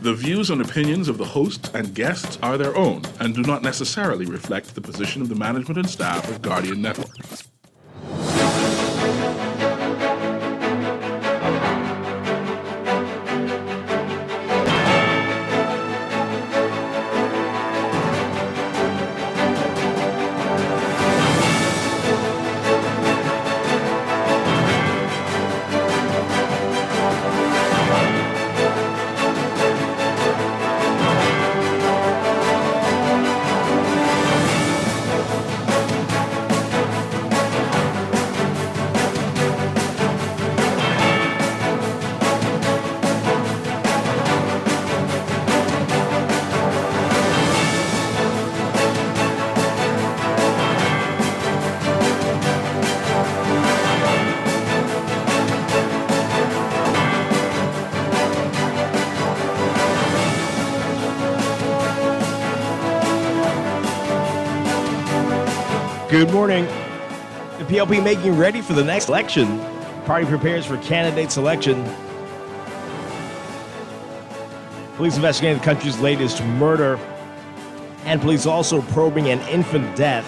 The views and opinions of the hosts and guests are their own and do not necessarily reflect the position of the management and staff of Guardian Network. Good morning. The PLP making ready for the next election. Party prepares for candidate selection. Police investigating the country's latest murder. And police also probing an infant death.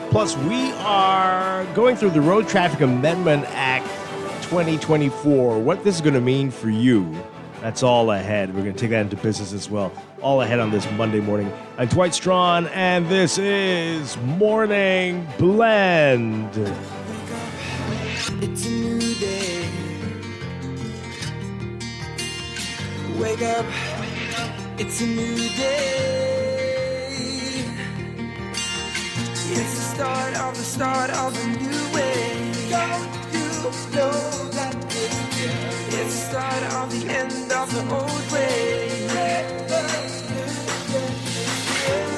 Plus, we are going through the Road Traffic Amendment Act 2024. What this is going to mean for you. That's all ahead. We're going to take that into business as well. All ahead on this Monday morning. I'm Dwight Strachan, and this is Morning Blend. It's a new day. Wake up. It's a new day. It's the start of a new way. Don't you know that it's the start of the end of the old way.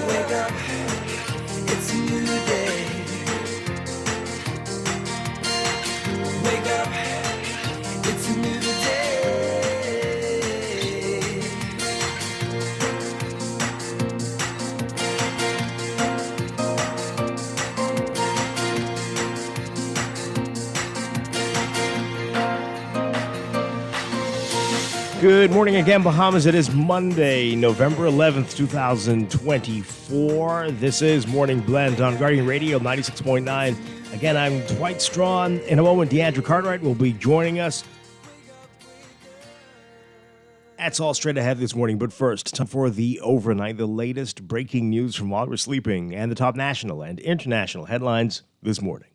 Wake up, it's a new day. Wake up, it's a new day. Good morning again, Bahamas. It is Monday, November 11th, 2024. This is Morning Blend on Guardian Radio 96.9. Again, I'm Dwight Strachan. In a moment, Deandra Cartwright will be joining us. That's all straight ahead this morning. But first, time for the overnight, the latest breaking news from while we're sleeping, and the top national and international headlines this morning.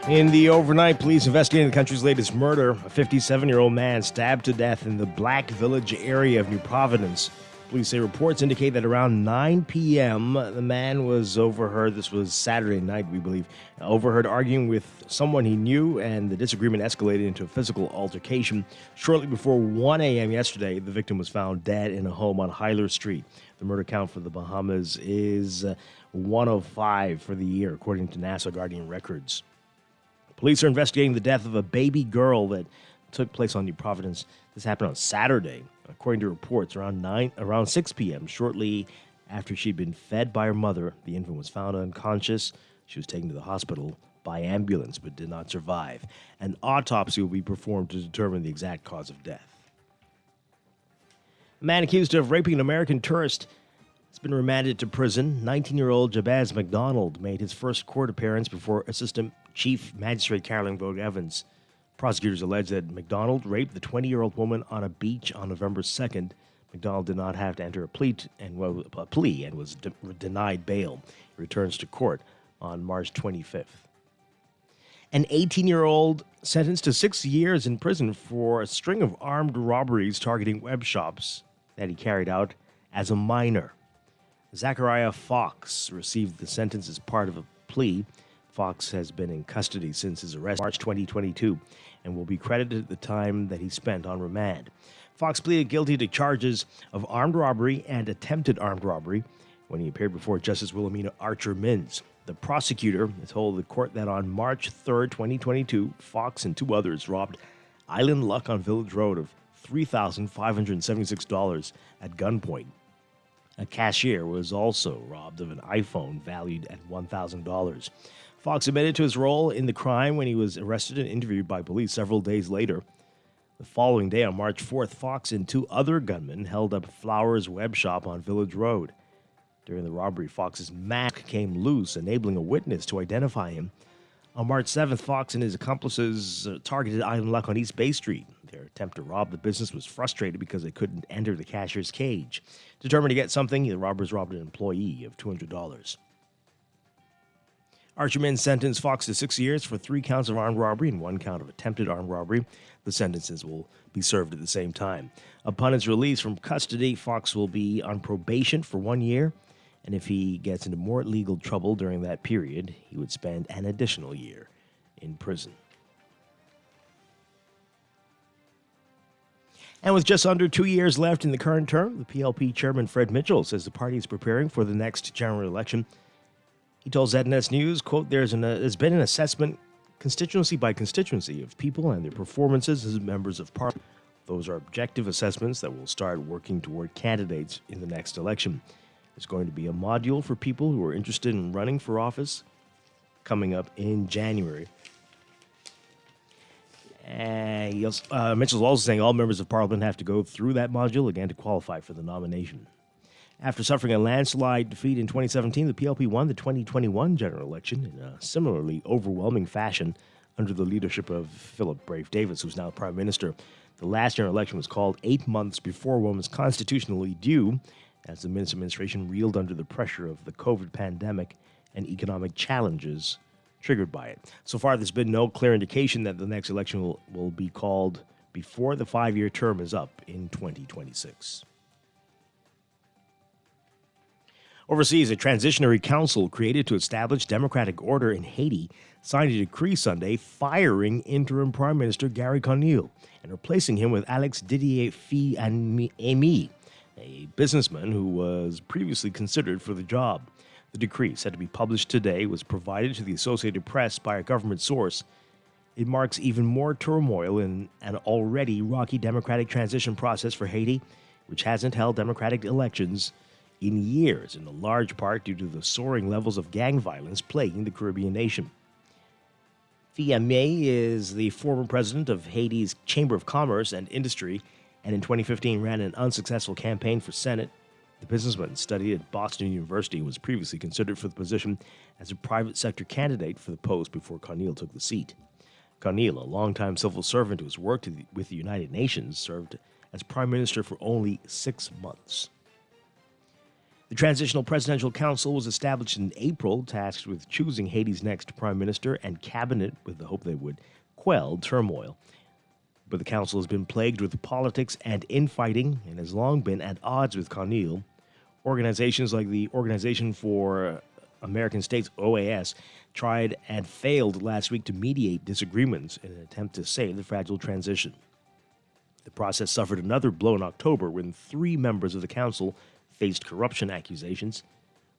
In the overnight, police investigating the country's latest murder. A 57-year-old man stabbed to death in the Black Village area of New Providence. Police say reports indicate that around 9 p.m., the man was overheard, this was Saturday night, we believe, overheard arguing with someone he knew, and the disagreement escalated into a physical altercation. Shortly before 1 a.m. yesterday, the victim was found dead in a home on Hyler Street. The murder count for the Bahamas is 105 for the year, according to Nassau Guardian records. Police are investigating the death of a baby girl that took place on New Providence. This happened on Saturday, according to reports. Around 6 p.m., shortly after she'd been fed by her mother, the infant was found unconscious. She was taken to the hospital by ambulance but did not survive. An autopsy will be performed to determine the exact cause of death. A man accused of raping an American tourist has been remanded to prison. 19-year-old Jabez McDonald made his first court appearance before Assistant Chief Magistrate Carolyn Vogt Evans. Prosecutors allege that McDonald raped the 20-year-old woman on a beach on November 2nd. McDonald did not have to enter a plea and was denied bail. He returns to court on March 25th. An 18-year-old sentenced to 6 years in prison for a string of armed robberies targeting web shops that he carried out as a minor. Zachariah Fox received the sentence as part of a plea. Fox has been in custody since his arrest in March 2022 and will be credited the time that he spent on remand. Fox pleaded guilty to charges of armed robbery and attempted armed robbery when he appeared before Justice Wilhelmina Archer Mins. The prosecutor told the court that on March 3rd, 2022, Fox and two others robbed Island Luck on Village Road of $3,576 at gunpoint. A cashier was also robbed of an iPhone valued at $1,000. Fox admitted to his role in the crime when he was arrested and interviewed by police several days later. The following day, on March 4th, Fox and two other gunmen held up Flowers Web Shop on Village Road. During the robbery, Fox's mask came loose, enabling a witness to identify him. On March 7th, Fox and his accomplices targeted Island Luck on East Bay Street. Their attempt to rob the business was frustrated because they couldn't enter the cashier's cage. Determined to get something, the robbers robbed an employee of $200. Archer Mins sentenced Fox to 6 years for 3 counts of armed robbery and 1 count of attempted armed robbery. The sentences will be served at the same time. Upon his release from custody, Fox will be on probation for 1 year, and if he gets into more legal trouble during that period, he would spend an additional year in prison. And with just under 2 years left in the current term, the PLP chairman Fred Mitchell says the party is preparing for the next general election. He told ZNS News, quote, there's been an assessment constituency by constituency of people and their performances as members of parliament. Those are objective assessments that will start working toward candidates in the next election. There's going to be a module for people who are interested in running for office coming up in January. And Mitchell's also saying all members of parliament have to go through that module again to qualify for the nomination. After suffering a landslide defeat in 2017, the PLP won the 2021 general election in a similarly overwhelming fashion under the leadership of Philip Brave Davis, who's now Prime Minister. The last general election was called 8 months before one was constitutionally due, as the Min's administration reeled under the pressure of the COVID pandemic and economic challenges triggered by it. So far, there's been no clear indication that the next election will be called before the 5-year term is up in 2026. Overseas, a transitionary council created to establish democratic order in Haiti signed a decree Sunday firing interim Prime Minister Gary Conille and replacing him with Alex Didier Fils-Aimé, a businessman who was previously considered for the job. The decree, said to be published today, was provided to the Associated Press by a government source. It marks even more turmoil in an already rocky democratic transition process for Haiti, which hasn't held democratic elections in years, in a large part due to the soaring levels of gang violence plaguing the Caribbean nation. Fils-Aimé is the former president of Haiti's Chamber of Commerce and Industry, and in 2015 ran an unsuccessful campaign for Senate. The businessman studied at Boston University and was previously considered for the position as a private sector candidate for the post before Conille took the seat. Conille, a longtime civil servant who has worked with the United Nations, served as prime minister for only 6 months. The Transitional Presidential Council was established in April, tasked with choosing Haiti's next prime minister and cabinet with the hope they would quell turmoil. But the council has been plagued with politics and infighting and has long been at odds with Conille. Organizations like the Organization for American States, OAS, tried and failed last week to mediate disagreements in an attempt to save the fragile transition. The process suffered another blow in October when 3 members of the council faced corruption accusations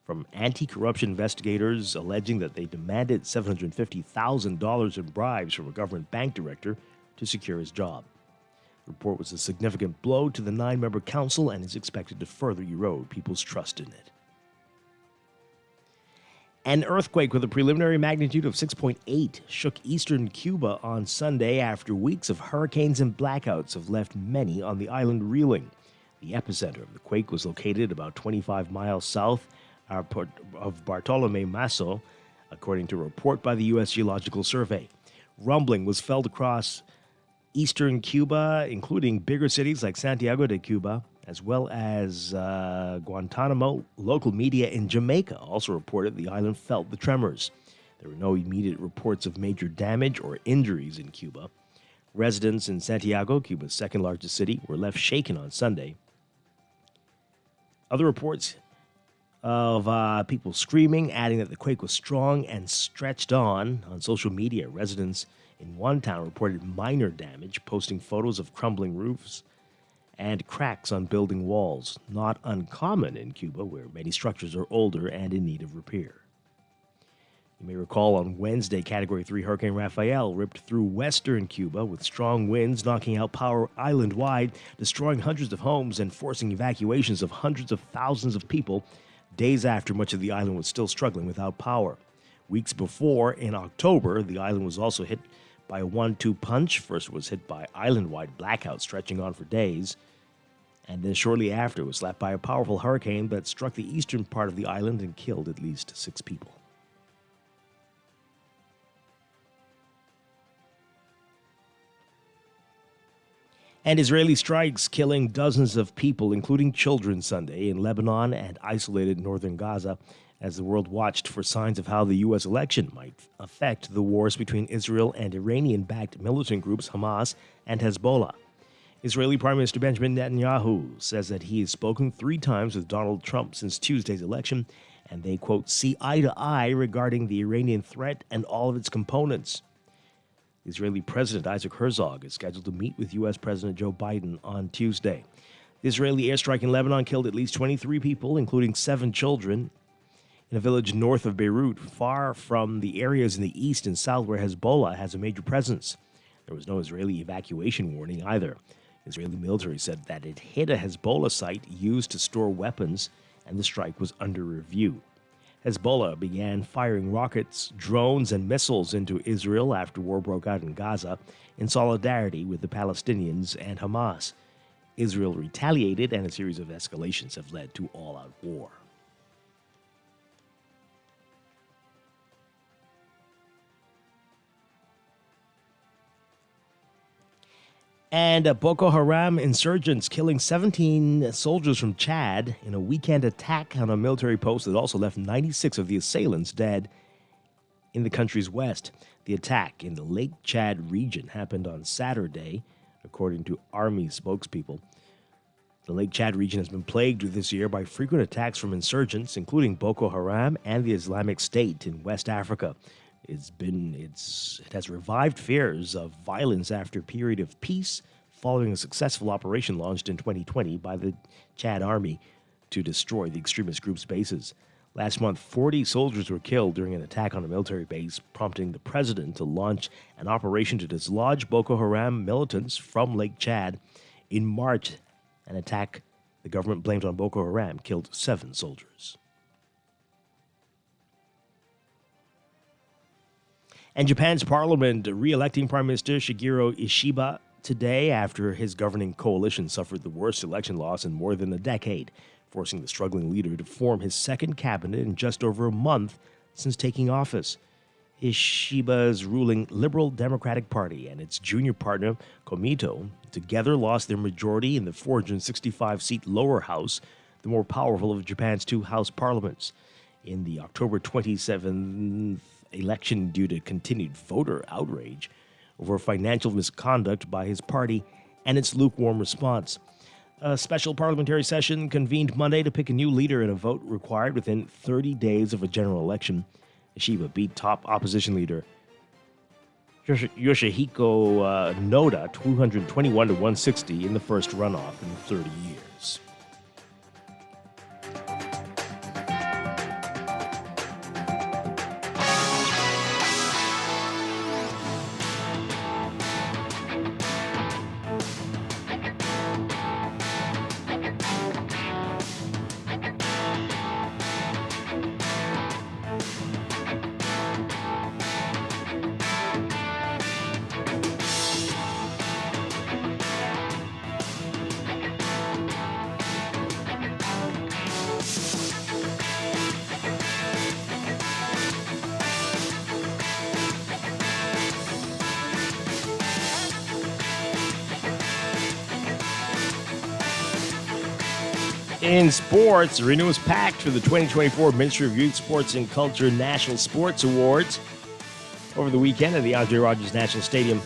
from anti-corruption investigators alleging that they demanded $750,000 in bribes from a government bank director to secure his job. The report was a significant blow to the 9-member council and is expected to further erode people's trust in it. An earthquake with a preliminary magnitude of 6.8 shook eastern Cuba on Sunday after weeks of hurricanes and blackouts have left many on the island reeling. The epicenter of the quake was located about 25 miles south of Bartolomé Masso, according to a report by the U.S. Geological Survey. Rumbling was felt across eastern Cuba, including bigger cities like Santiago de Cuba, as well as Guantanamo. Local media in Jamaica also reported the island felt the tremors. There were no immediate reports of major damage or injuries in Cuba. Residents in Santiago, Cuba's second largest city, were left shaken on Sunday. Other reports of people screaming, adding that the quake was strong and stretched on social media. Residents in one town reported minor damage, posting photos of crumbling roofs and cracks on building walls, not uncommon in Cuba, where many structures are older and in need of repair. You may recall on Wednesday, Category 3 Hurricane Rafael ripped through western Cuba with strong winds, knocking out power island-wide, destroying hundreds of homes and forcing evacuations of hundreds of thousands of people days after much of the island was still struggling without power. Weeks before, in October, the island was also hit by a 1-2 punch. First it was hit by island-wide blackouts stretching on for days, and then shortly after it was slapped by a powerful hurricane that struck the eastern part of the island and killed at least 6 people. And Israeli strikes killing dozens of people, including children, Sunday in Lebanon and isolated northern Gaza, as the world watched for signs of how the U.S. election might affect the wars between Israel and Iranian-backed militant groups Hamas and Hezbollah. Israeli Prime Minister Benjamin Netanyahu says that he has spoken 3 times with Donald Trump since Tuesday's election, and they, quote, see eye to eye regarding the Iranian threat and all of its components. Israeli President Isaac Herzog is scheduled to meet with U.S. President Joe Biden on Tuesday. The Israeli airstrike in Lebanon killed at least 23 people, including 7 children, in a village north of Beirut, far from the areas in the east and south where Hezbollah has a major presence. There was no Israeli evacuation warning either. Israeli military said that it hit a Hezbollah site used to store weapons, and the strike was under review. Hezbollah began firing rockets, drones, and missiles into Israel after war broke out in Gaza in solidarity with the Palestinians and Hamas. Israel retaliated, and a series of escalations have led to all-out war. And Boko Haram insurgents killing 17 soldiers from Chad in a weekend attack on a military post that also left 96 of the assailants dead in the country's west. The attack in the Lake Chad region happened on Saturday, according to Army spokespeople. The Lake Chad region has been plagued this year by frequent attacks from insurgents, including Boko Haram and the Islamic State in West Africa. It has revived fears of violence after a period of peace following a successful operation launched in 2020 by the Chad Army to destroy the extremist group's bases. Last month, 40 soldiers were killed during an attack on a military base, prompting the president to launch an operation to dislodge Boko Haram militants from Lake Chad. In March, an attack the government blamed on Boko Haram killed 7 soldiers. And Japan's parliament re-electing Prime Minister Shigeru Ishiba today after his governing coalition suffered the worst election loss in more than a decade, forcing the struggling leader to form his second cabinet in just over a month since taking office. Ishiba's ruling Liberal Democratic Party and its junior partner, Komito, together lost their majority in the 465-seat lower house, the more powerful of Japan's 2 house parliaments. In the October 27th election due to continued voter outrage over financial misconduct by his party and its lukewarm response. A special parliamentary session convened Monday to pick a new leader in a vote required within 30 days of a general election. Ishiba beat top opposition leader Yoshihiko Noda 221 to 160 in the first runoff in 30 years. In sports, the arena was packed for the 2024 Ministry of Youth, Sports and Culture National Sports Awards over the weekend at the Andre Rogers National Stadium.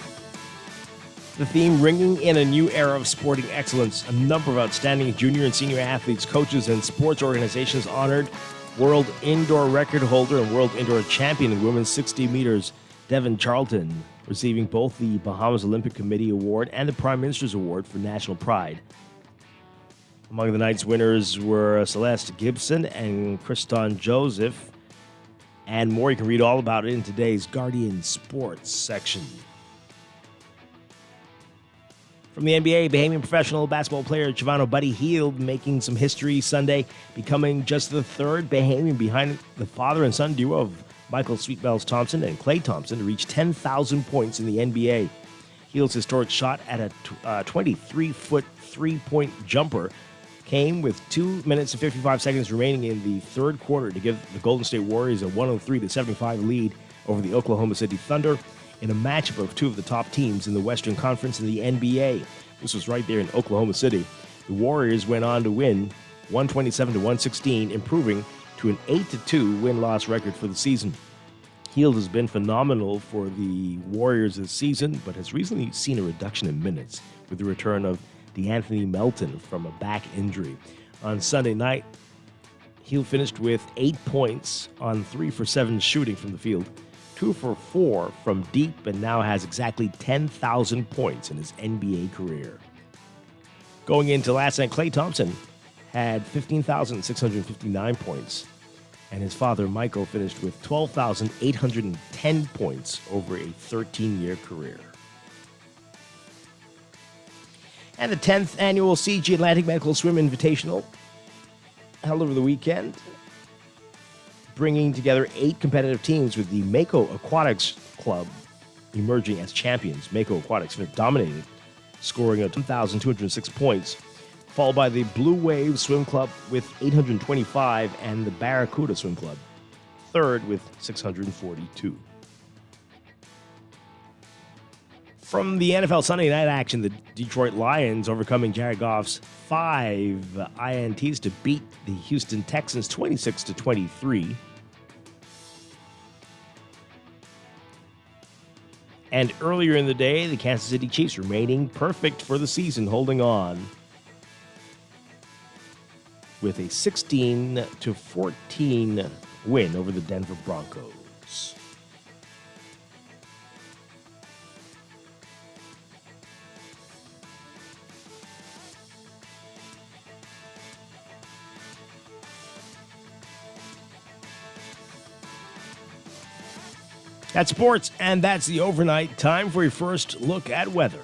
The theme, ringing in a new era of sporting excellence. A number of outstanding junior and senior athletes, coaches, and sports organizations honored world indoor record holder and world indoor champion in women's 60 meters, Devon Charlton, receiving both the Bahamas Olympic Committee Award and the Prime Minister's Award for National Pride. Among the night's winners were Celeste Gibson and Kriston Joseph. And more, you can read all about it in today's Guardian Sports section. From the NBA, Bahamian professional basketball player Giovanni Buddy Hield making some history Sunday, becoming just the third Bahamian behind the father and son duo of Michael Sweetbells Thompson and Klay Thompson to reach 10,000 points in the NBA. Hield's historic shot at a 23-foot three-point jumper came with 2 minutes and 55 seconds remaining in the third quarter to give the Golden State Warriors a 103-75 lead over the Oklahoma City Thunder in a matchup of two of the top teams in the Western Conference in the NBA. This was right there in Oklahoma City. The Warriors went on to win 127-116, improving to an 8-2 win-loss record for the season. Hield has been phenomenal for the Warriors this season, but has recently seen a reduction in minutes with the return of DeAnthony Melton from a back injury. On Sunday night, Hield finished with 8 points on 3 for 7 shooting from the field, 2 for 4 from deep, and now has exactly 10,000 points in his NBA career. Going into last night, Klay Thompson had 15,659 points, and his father, Michael, finished with 12,810 points over a 13-year career. And the 10th annual CG Atlantic Medical Swim Invitational held over the weekend, bringing together 8 competitive teams with the Mako Aquatics Club emerging as champions. Mako Aquatics dominated, scoring 1,206 points, followed by the Blue Wave Swim Club with 825 and the Barracuda Swim Club, third with 642. From the NFL Sunday night action, the Detroit Lions overcoming Jared Goff's 5 INTs to beat the Houston Texans 26-23. And earlier in the day, the Kansas City Chiefs remaining perfect for the season, holding on with a 16-14 win over the Denver Broncos. That's sports, and that's the overnight. Time for your first look at weather.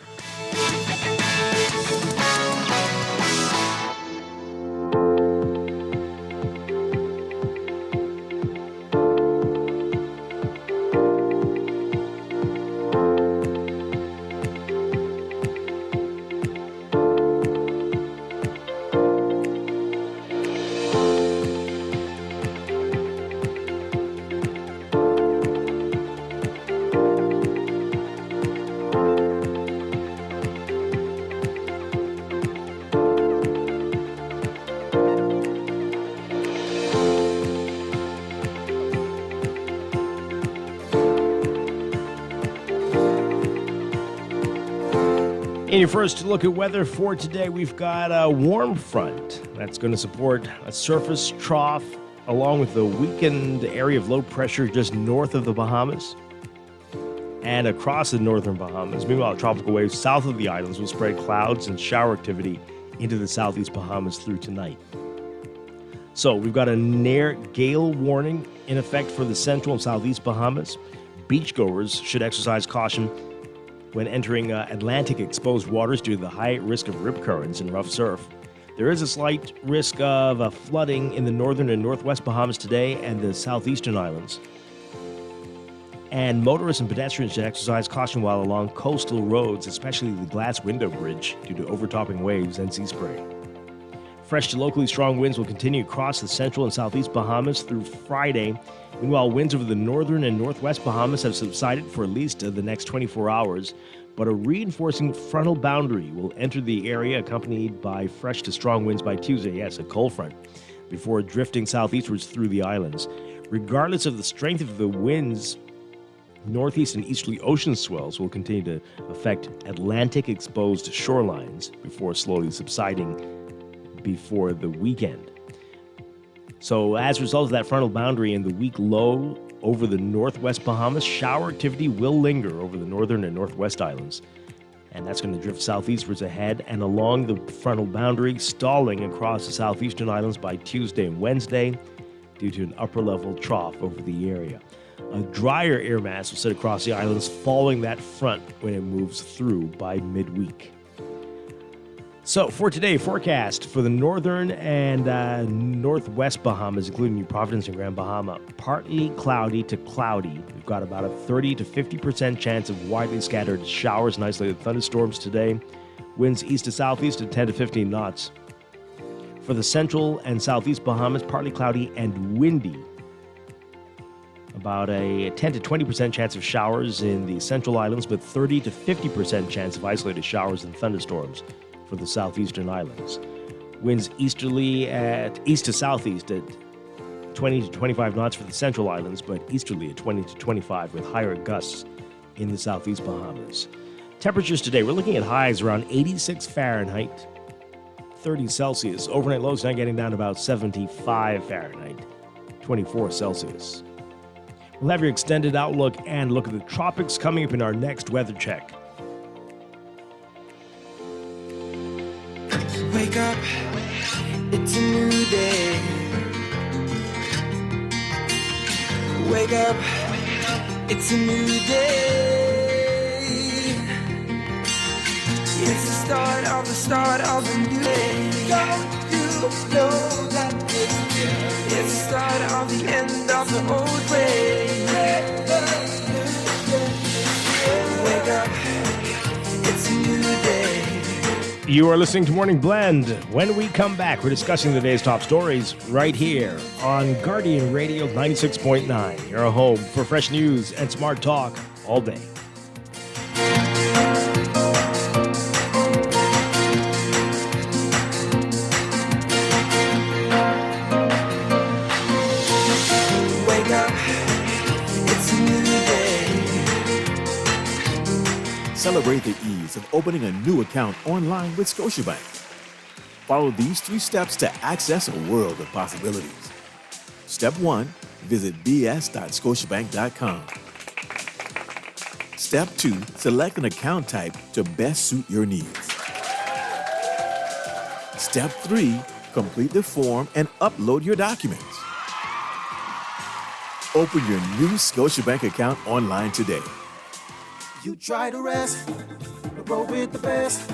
In your first look at weather for today, we've got a warm front that's going to support a surface trough along with the weakened area of low pressure just north of the Bahamas and across the northern Bahamas. Meanwhile, tropical waves south of the islands will spread clouds and shower activity into the southeast Bahamas through tonight. So we've got a near gale warning in effect for the central and southeast Bahamas. Beachgoers should exercise caution when entering Atlantic exposed waters due to the high risk of rip currents and rough surf. There is a slight risk of flooding in the northern and northwest Bahamas today and the southeastern islands. And motorists and pedestrians should exercise caution while along coastal roads, especially the Glass Window Bridge, due to overtopping waves and sea spray. Fresh to locally strong winds will continue across the central and southeast Bahamas through Friday. Meanwhile, winds over the northern and northwest Bahamas have subsided for at least the next 24 hours, but a reinforcing frontal boundary will enter the area accompanied by fresh to strong winds by Tuesday, yes, a cold front, before drifting southeastwards through the islands. Regardless of the strength of the winds, northeast and easterly ocean swells will continue to affect Atlantic-exposed shorelines before slowly subsiding before the weekend. So as a result of that frontal boundary and the weak low over the northwest Bahamas, shower activity will linger over the northern and northwest islands. and that's going to drift southeastwards ahead and along the frontal boundary, stalling across the southeastern islands by Tuesday and Wednesday due to an upper-level trough over the area. A drier air mass will sit across the islands following that front when it moves through by midweek. So for today, forecast for the northern and northwest Bahamas, including New Providence and Grand Bahama, partly cloudy to cloudy. We've got about a 30 to 50% chance of widely scattered showers and isolated thunderstorms today. Winds east to southeast at 10 to 15 knots. For the central and southeast Bahamas, partly cloudy and windy. About a 10 to 20% chance of showers in the central islands, but 30 to 50% chance of isolated showers and thunderstorms for the southeastern islands. Winds easterly at east to southeast at 20 to 25 knots for the central islands, but easterly at 20 to 25 with higher gusts in the southeast Bahamas. Temperatures today, we're looking at highs around 86 Fahrenheit, 30 Celsius. Overnight lows now getting down to about 75 Fahrenheit, 24 Celsius. We'll have your extended outlook and look at the tropics coming up in our next weather check. Wake up, it's a new day. Wake up, it's a new day. It's the start of a new day. Don't you know that it's the start of the end of the old way. Wake up, it's a new day. You are listening to Morning Blend. When we come back, we're discussing the day's top stories right here on Guardian Radio 96.9. Your home for fresh news and smart talk all day. Wake up, it's a new day. Celebrate the ease of opening a new account online with Scotiabank. Follow these 3 steps to access a world of possibilities. Step 1, visit bs.scotiabank.com. Step 2, select an account type to best suit your needs. Step 3, complete the form and upload your documents. Open your new Scotiabank account online today. You try to rest, roll with the best.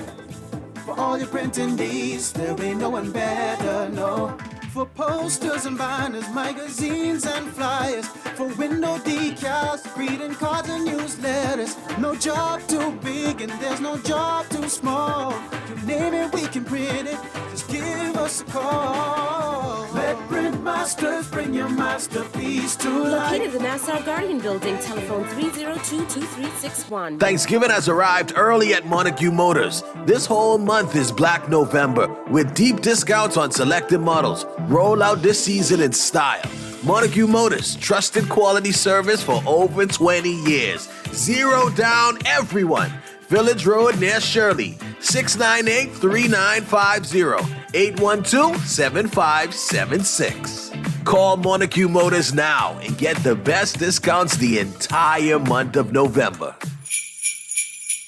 For all your printing needs, there ain't no one better, no. For posters and banners, magazines and flyers. For window decals, greeting cards and newsletters. No job too big and there's no job too small. You name it, we can print it, just give us a call. Let Print Masters bring your masterpiece to life. Located in the Nassau Guardian Building, telephone 302-2361. Thanksgiving has arrived early at Montague Motors. This whole month is Black November with deep discounts on selected models. Roll out this season in style. Montague Motors, trusted quality service for over 20 years. Zero down, everyone. Village Road near Shirley. 698-3950. 812-7576. Call Montague Motors now and get the best discounts the entire month of November.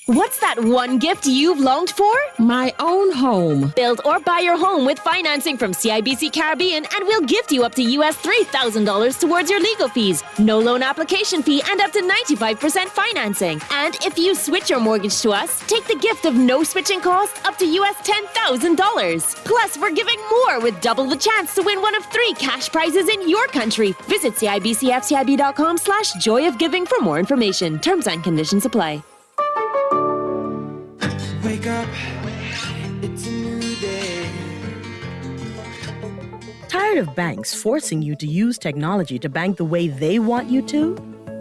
What's that one gift you've longed for? My own home. Build or buy your home with financing from CIBC Caribbean and we'll gift you up to US $3,000 towards your legal fees. No loan application fee and up to 95% financing. And if you switch your mortgage to us, take the gift of no switching costs up to US $10,000. Plus, we're giving more with double the chance to win one of 3 cash prizes in your country. Visit CIBCFCIB.com/joyofgiving for more information. Terms and conditions apply. Wake up, it's a new day. Tired of banks forcing you to use technology to bank the way they want you to?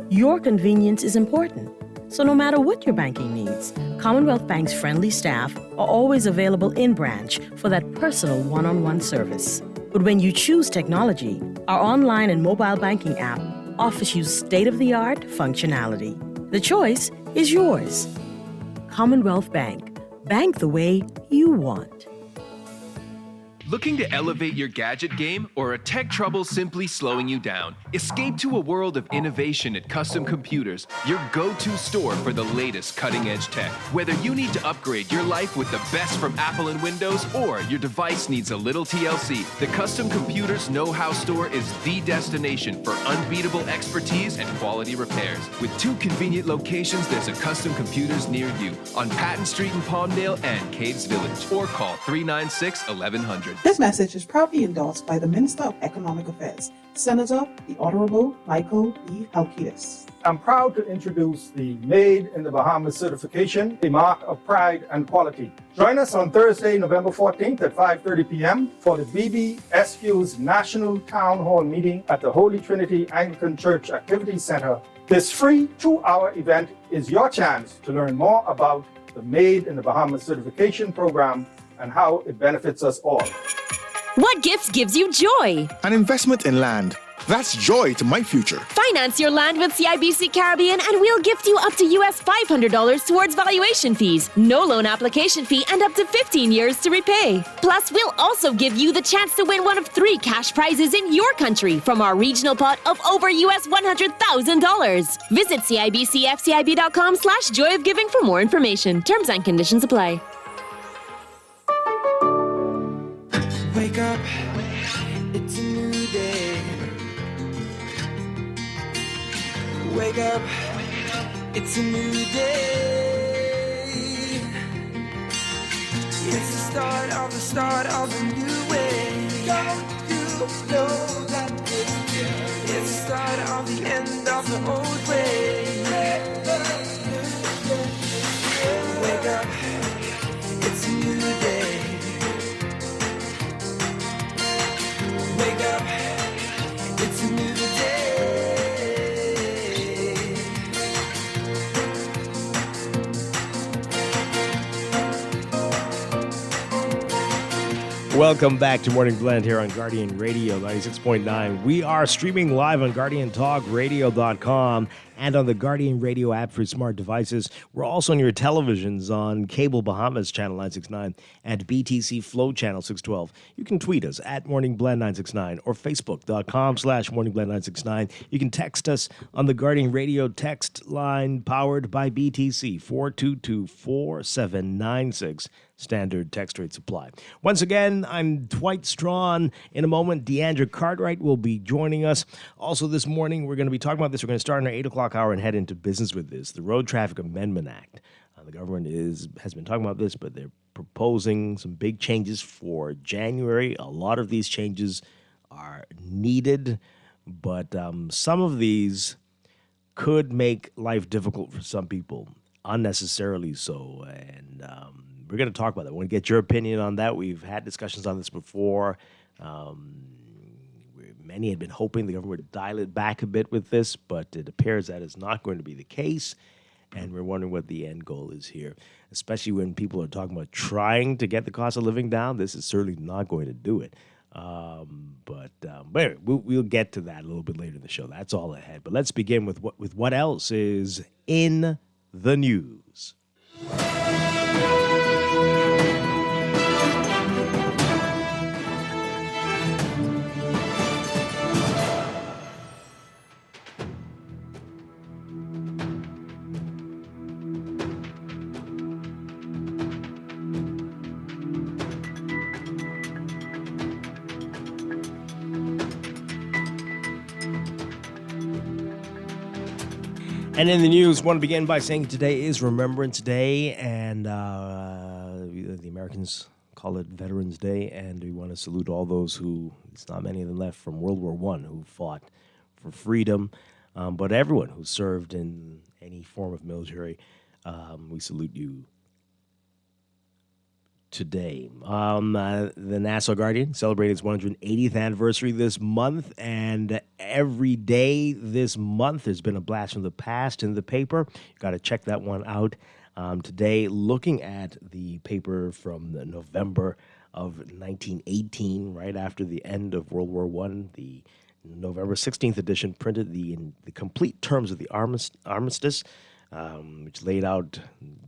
Your convenience is important. So no matter what your banking needs, Commonwealth Bank's friendly staff are always available in branch for that personal one-on-one service. But when you choose technology, our online and mobile banking app offers you state-of-the-art functionality. The choice is yours. Commonwealth Bank. Bank the way you want. Looking to elevate your gadget game or a tech trouble simply slowing you down? Escape to a world of innovation at Custom Computers, your go-to store for the latest cutting-edge tech. Whether you need to upgrade your life with the best from Apple and Windows or your device needs a little TLC, the Custom Computers Know-How Store is the destination for unbeatable expertise and quality repairs. With 2 convenient locations, there's a Custom Computers near you on Patton Street in Palmdale and Caves Village, or call 396-1100. This message is proudly endorsed by the Minister of Economic Affairs, Senator the Honorable Michael B. Halkitis. I'm proud to introduce the Made in the Bahamas certification, a mark of pride and quality. Join us on Thursday, November 14th at 5:30 p.m. for the BBSQ's National Town Hall meeting at the Holy Trinity Anglican Church Activity Center. This free 2-hour event is your chance to learn more about the Made in the Bahamas certification program and how it benefits us all. What gift gives you joy? An investment in land. That's joy to my future. Finance your land with CIBC Caribbean and we'll gift you up to US $500 towards valuation fees, no loan application fee, and up to 15 years to repay. Plus, we'll also give you the chance to win one of 3 cash prizes in your country from our regional pot of over US $100,000. Visit CIBCFCIB.com/joy of giving for more information. Terms and conditions apply. Wake up, it's a new day. Wake up, it's a new day. It's the start of a new way. Don't you know that it's the start of the end of the old way. Wake up, it's a new day. Wake up, it's a new day. Welcome back to Morning Blend here on Guardian Radio 96.9. We are streaming live on GuardianTalkRadio.com and on the Guardian Radio app for smart devices. We're also on your televisions on Cable Bahamas Channel 969 and BTC Flow Channel 612. You can tweet us at Morning Blend 969 or Facebook.com/Morning Blend 969. You can text us on the Guardian Radio text line powered by BTC 422-4796. Standard text rate supply. Once again, I'm Dwight Strachan. In a moment, Deandra Cartwright will be joining us. Also this morning, we're going to be talking about this. We're going to start in our 8 o'clock hour and head into business with this. The Road Traffic Amendment Act. The government has been talking about this, but they're proposing some big changes for January. A lot of these changes are needed, but some of these could make life difficult for some people, unnecessarily so. And we're going to talk about that. We're going to get your opinion on that. We've had discussions on this before. Many had been hoping the government would dial it back a bit with this, but it appears that is not going to be the case. And we're wondering what the end goal is here, especially when people are talking about trying to get the cost of living down. This is certainly not going to do it. But anyway, we'll get to that a little bit later in the show. That's all ahead. But let's begin with what else is in the news. And in the news, I want to begin by saying today is Remembrance Day, and the Americans call it Veterans Day, and we want to salute all those who, it's not many of them left, from World War I who fought for freedom, but everyone who served in any form of military, we salute you today. The Nassau Guardian celebrated its 180th anniversary this month, and every day this month there's been a blast from the past in the paper. You got to check that one out. Today, looking at the paper from the November of 1918, right after the end of World War I, the November 16th edition printed the complete terms of the armistice, which laid out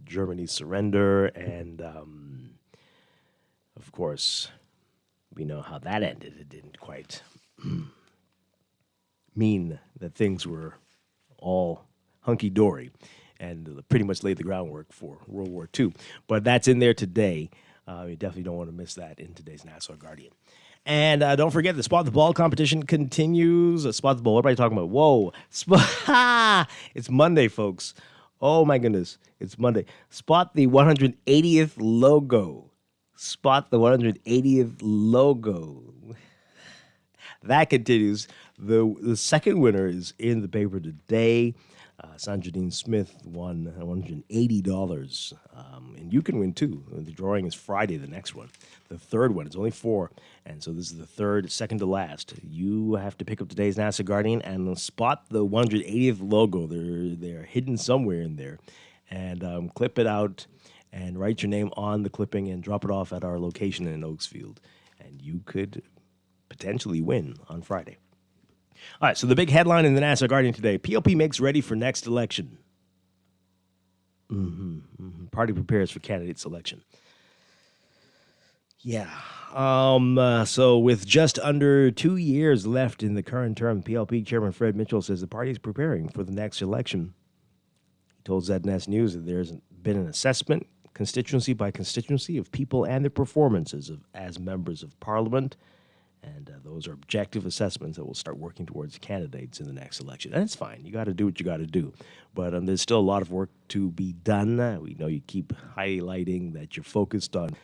Germany's surrender and of course, We know how that ended. It didn't quite mean that things were all hunky-dory and pretty much laid the groundwork for World War II. But that's in there today. You definitely don't want to miss that in today's Nassau Guardian. And don't forget, the Spot the Ball competition continues. Spot the Ball, what am I talking about? Whoa. It's Monday, folks. Oh, my goodness. It's Monday. Spot the 180th logo. Spot the 180th logo. That continues. The second winner is in the paper today. Sanjadine Smith won $180. And you can win, too. The drawing is Friday, the next one. The third one, it's only 4. And so this is the third, second to last. You have to pick up today's NASA Guardian and spot the 180th logo. They're hidden somewhere in there. And clip it out and write your name on the clipping and drop it off at our location in Oaksfield. And you could potentially win on Friday. All right, so the big headline in the NASA Guardian today, PLP makes ready for next election. Party prepares for candidate selection. Yeah. So with just under 2 years left in the current term, PLP Chairman Fred Mitchell says the party is preparing for the next election. He told ZNS News that there's been an assessment, constituency by constituency, of people and their performances as members of Parliament. And those are objective assessments that will start working towards candidates in the next election. And it's fine. You got to do what you got to do. But there's still a lot of work to be done. We know you keep highlighting that you're focused on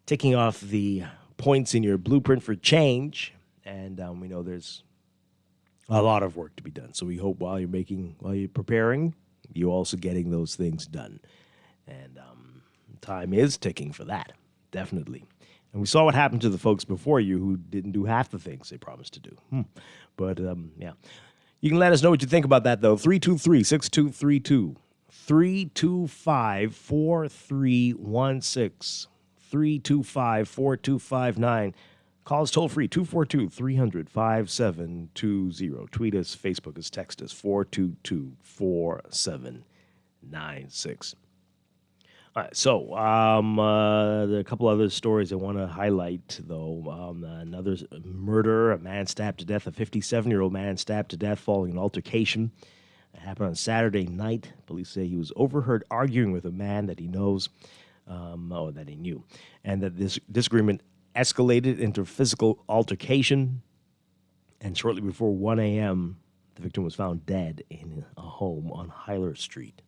ticking off the points in your blueprint for change. And we know there's a lot of work to be done. So we hope while you're preparing, you're also getting those things done. And time is ticking for that, definitely. And we saw what happened to the folks before you who didn't do half the things they promised to do. But, yeah. You can let us know what you think about that, though. 323-6232. 325-4316. 325-4259. Call us toll-free, 242-300-5720. Tweet us, Facebook us, text us, 422-4796. All right, so there are a couple other stories I want to highlight, though. Another murder, a man stabbed to death, a 57-year-old man stabbed to death following an altercation. It happened on Saturday night. Police say he was overheard arguing with a man that he knows, that he knew, and that this disagreement escalated into physical altercation. And shortly before 1 a.m., the victim was found dead in a home on Hyler Street.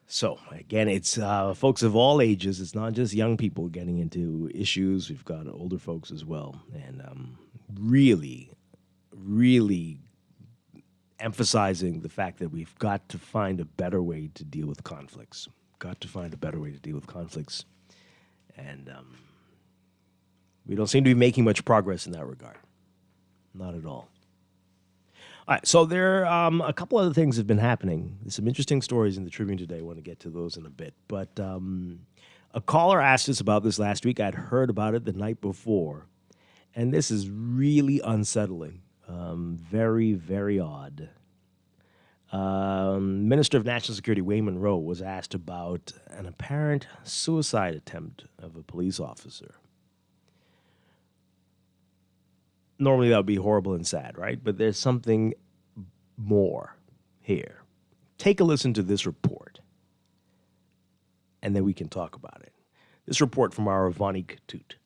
So, again, it's folks of all ages. It's not just young people getting into issues. We've got older folks as well. And really, really emphasizing the fact that we've got to find a better way to deal with conflicts. And we don't seem to be making much progress in that regard. Not at all. All right, so there are a couple other things that have been happening. There's some interesting stories in the Tribune today. I want to get to those in a bit. But a caller asked us about this last week. I'd heard about it the night before. And this is really unsettling. Very, very odd. Minister of National Security Wayne Monroe was asked about an apparent suicide attempt of a police officer. Normally that would be horrible and sad, right? But there's something more here. Take a listen to this report, and then we can talk about it. This report from our Vanik Toot.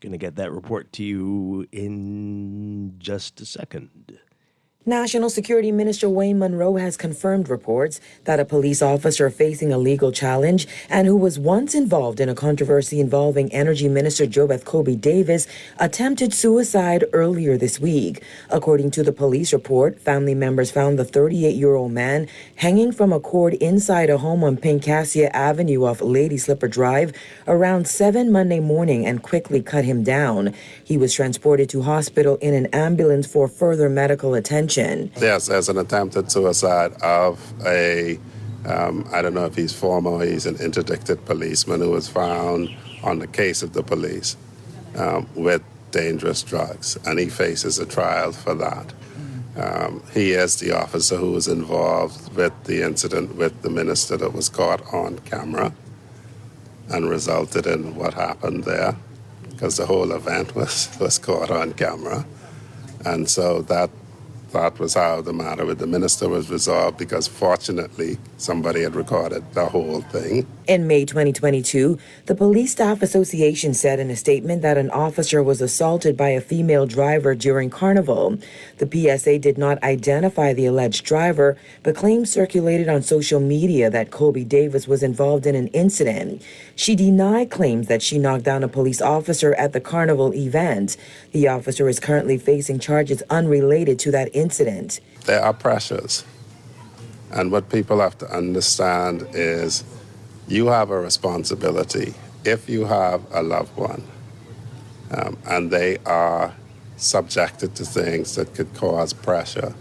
Going to get that report to you in just a second. National Security Minister Wayne Monroe has confirmed reports that a police officer facing a legal challenge and who was once involved in a controversy involving Energy Minister Jobeth Kobe Davis attempted suicide earlier this week. According to the police report, family members found the 38-year-old man hanging from a cord inside a home on Pincassia Avenue off Lady Slipper Drive around 7 Monday morning and quickly cut him down. He was transported to hospital in an ambulance for further medical attention. Yes, as an attempted suicide of I don't know if he's former or he's an interdicted policeman who was found on the case of the police with dangerous drugs, and he faces a trial for that. He is the officer who was involved with the incident with the minister that was caught on camera and resulted in what happened there, because the whole event was caught on camera. And so that was how the matter with the minister was resolved, because fortunately somebody had recorded the whole thing. In May 2022, the Police Staff Association said in a statement that an officer was assaulted by a female driver during Carnival. The PSA did not identify the alleged driver, but claims circulated on social media that Kobe Davis was involved in an incident. She denied claims that she knocked down a police officer at the Carnival event. The officer is currently facing charges unrelated to that incident. There are pressures. And what people have to understand is you have a responsibility. If you have a loved one and they are subjected to things that could cause pressure,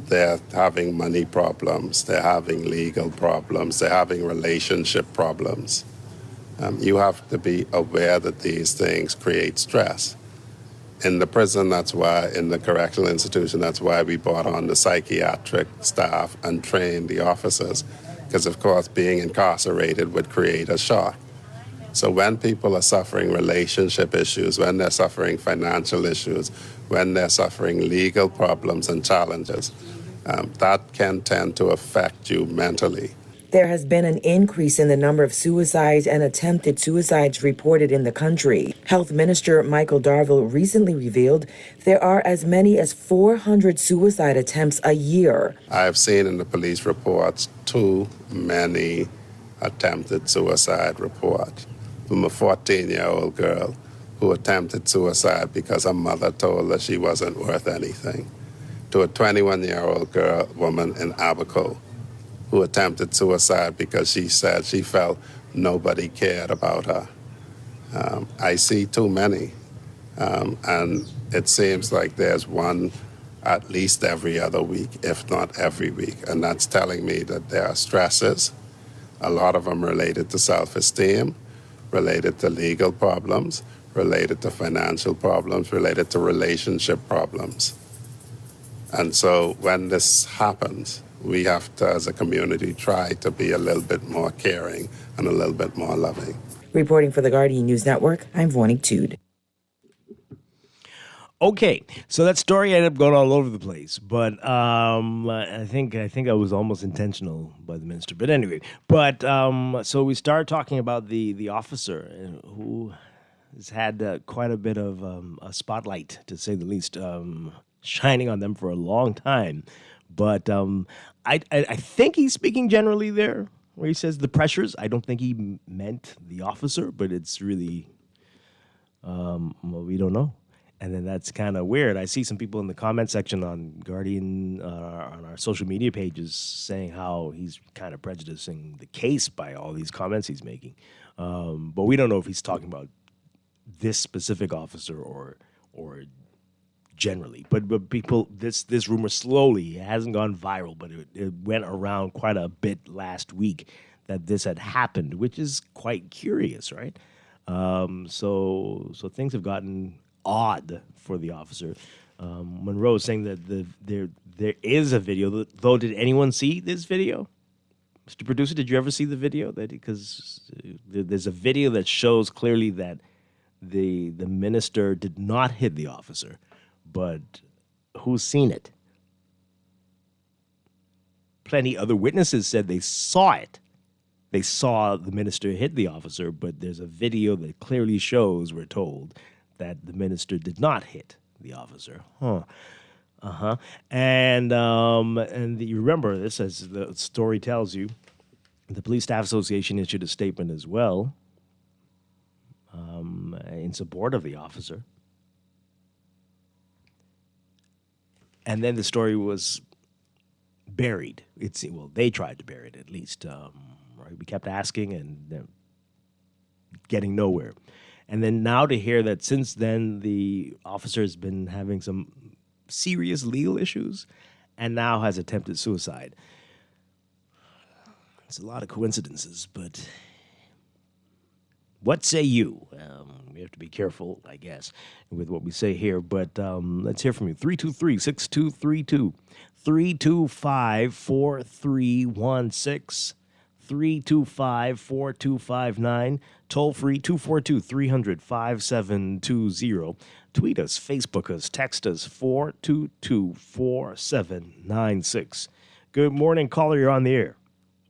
they're having money problems, they're having legal problems, they're having relationship problems. You have to be aware that these things create stress. In the prison, that's why, in the correctional institution, that's why we brought on the psychiatric staff and trained the officers, because of course being incarcerated would create a shock. So when people are suffering relationship issues, when they're suffering financial issues, when they're suffering legal problems and challenges, that can tend to affect you mentally. There has been an increase in the number of suicides and attempted suicides reported in the country. Health Minister Michael Darville recently revealed there are as many as 400 suicide attempts a year. I have seen in the police reports too many attempted suicide reports, from a 14-year-old girl who attempted suicide because her mother told her she wasn't worth anything, to a 21-year-old woman in Abaco who attempted suicide because she said she felt nobody cared about her. I see too many. And it seems like there's one at least every other week, if not every week. And that's telling me that there are stresses, a lot of them related to self-esteem, related to legal problems, related to financial problems, related to relationship problems. And so when this happens, we have to, as a community, try to be a little bit more caring and a little bit more loving. Reporting for the Guardian News Network, I'm Vaughnie Tude. Okay, so that story ended up going all over the place, but I think I was almost intentional by the minister. But anyway, so we started talking about the officer who has had quite a bit of a spotlight, to say the least, shining on them for a long time. But I think he's speaking generally there, where he says the pressures. I don't think he meant the officer, but it's really, well, we don't know. And then that's kind of weird. I see some people in the comment section on Guardian, on our social media pages, saying how he's kind of prejudicing the case by all these comments he's making. But we don't know if he's talking about this specific officer or generally. But people, this rumor slowly, it hasn't gone viral, but it went around quite a bit last week that this had happened, which is quite curious, right? So things have gotten odd for the officer. Monroe is saying that there is a video. Though, did anyone see this video? Mr. Producer, did you ever see the video? Because there's a video that shows clearly that the minister did not hit the officer. But who's seen it? Plenty other witnesses said they saw it. They saw the minister hit the officer, but there's a video that clearly shows, we're told, that the minister did not hit the officer. And you remember this, as the story tells you, the Police Staff Association issued a statement as well in support of the officer. And then the story was buried. They tried to bury it at least. Right? We kept asking and getting nowhere. And then now to hear that since then the officer has been having some serious legal issues and now has attempted suicide. It's a lot of coincidences, but What say you? We have to be careful, I guess, with what we say here, but let's hear from you. 323-6232, 325-4316, 325-4259, toll free 242-300-5720. Tweet us, Facebook us, text us 422-4796. Good morning, caller. You're on the air.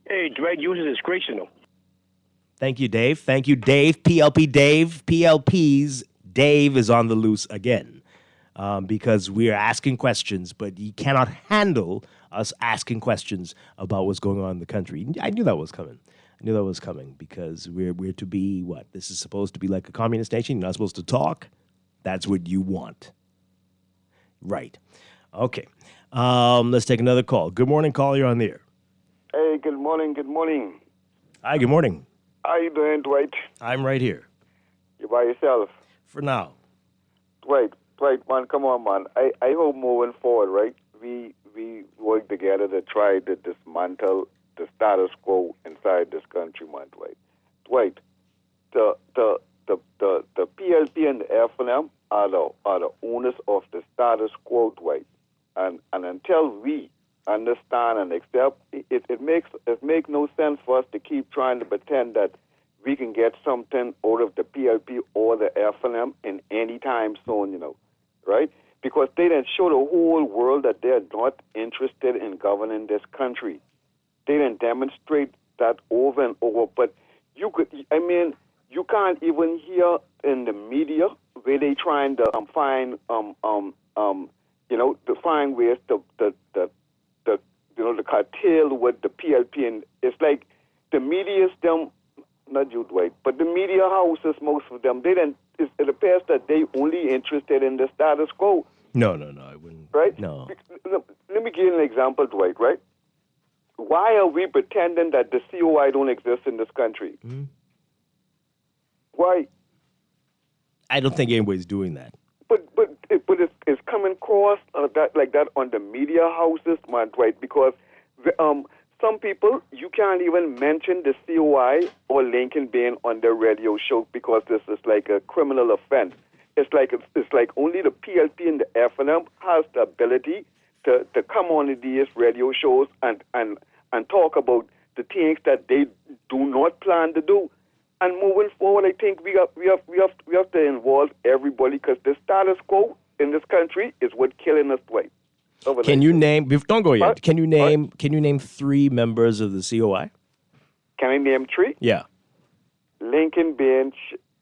Hey, Dwight, yours is disgraceful. Thank you, Dave. Thank you, Dave. PLP Dave. PLP's Dave is on the loose again because we are asking questions, but he cannot handle us asking questions about what's going on in the country. I knew that was coming. Because we're to be what? This is supposed to be like a communist nation. You're not supposed to talk. That's what you want. Right. Okay. Let's take another call. Good morning, caller. You're on the air. Hey, good morning. Hi, good morning. How you doing, Dwight? I'm right here. You by yourself? For now. Dwight, man, come on, man. I hope moving forward, right, we work together to try to dismantle the status quo inside this country, man, Dwight. Dwight, the PLP and the FNM are the owners of the status quo, Dwight. And until we understand and accept, it makes no sense for us to keep trying to pretend that we can get something out of the PLP or the FNM in any time soon, right? Because they didn't show the whole world that they're not interested in governing this country. They didn't demonstrate that over and over. But you can't even hear in the media where they trying to find ways to the cartel with the PLP, and it's like the media's them, not you, Dwight, but the media houses, most of them, it appears that they only interested in the status quo. No, I wouldn't. Right? No. Let me give you an example, Dwight, right? Why are we pretending that the COI don't exist in this country? Mm-hmm. Why? I don't think anybody's doing that. But it's coming across that on the media houses, man, Dwight, because some people, you can't even mention the COI or Lincoln being on their radio show because this is like a criminal offense. It's like only the PLP and the FNM has the ability to come on these radio shows and talk about the things that they do not plan to do. And moving forward, I think we have to involve everybody because the status quo in this country is what killing us, Dwight. Can you name? Don't go yet. Can you name? Can you name 3 members of the COI? Can I name 3? Yeah. Lincoln Bain,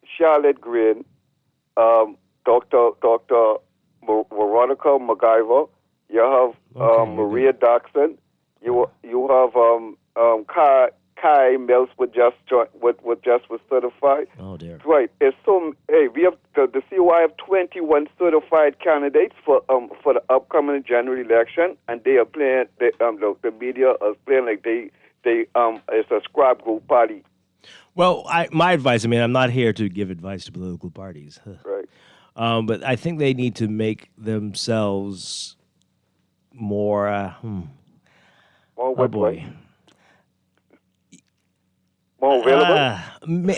Charlotte Green, Dr. Veronica MacGyver. You have Maria Doxson. You have Kai Mills was just certified. Oh dear. Right. It's we have the COI have 21 certified candidates for the upcoming January election, and they are playing. The media is playing like it's a scrap group party. Well, my advice. I mean, I'm not here to give advice to political parties. Right. But I think they need to make themselves more. More boy. More available?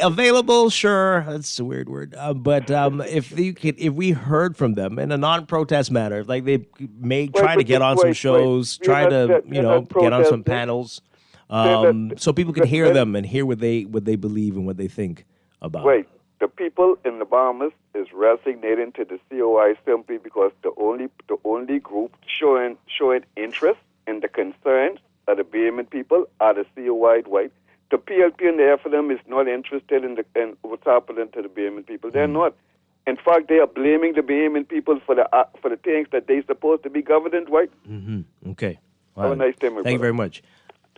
Available, sure. That's a weird word. But if we heard from them in a non-protest manner, like they may try to get on some shows, try to get on some panels, so people can hear them and hear what they believe and what they think about. Wait, the people in the Bahamas is resignating to the COI simply because the only group showing interest in the concerns of the Bahamian people are the COI, Dwight. The PLP and the FNM is not interested in what's happening to the Bahamian people. They're not. In fact, they are blaming the Bahamian people for the things that they're supposed to be governed, right? Mm-hmm. Okay. Wow. Have a nice day, my Thank you very much.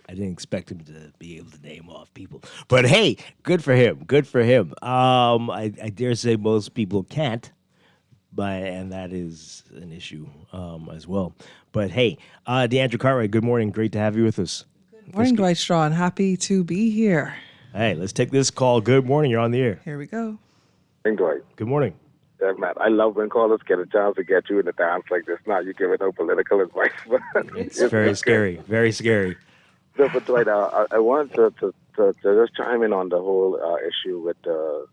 I didn't expect him to be able to name off people. But hey, good for him. Good for him. I dare say most people can't, and that is an issue as well. But hey, DeAndre Cartwright, good morning. Great to have you with us. Morning, Dwight Strachan. Happy to be here. Hey, let's take this call. Good morning. You're on the air. Here we go. Hey, Dwight. Good morning. Yeah, man, I love when callers get a chance to get you in a dance like this. Now you giving out political advice. It's very scary. Very scary. No, but Dwight, I wanted to to just chime in on the whole issue with the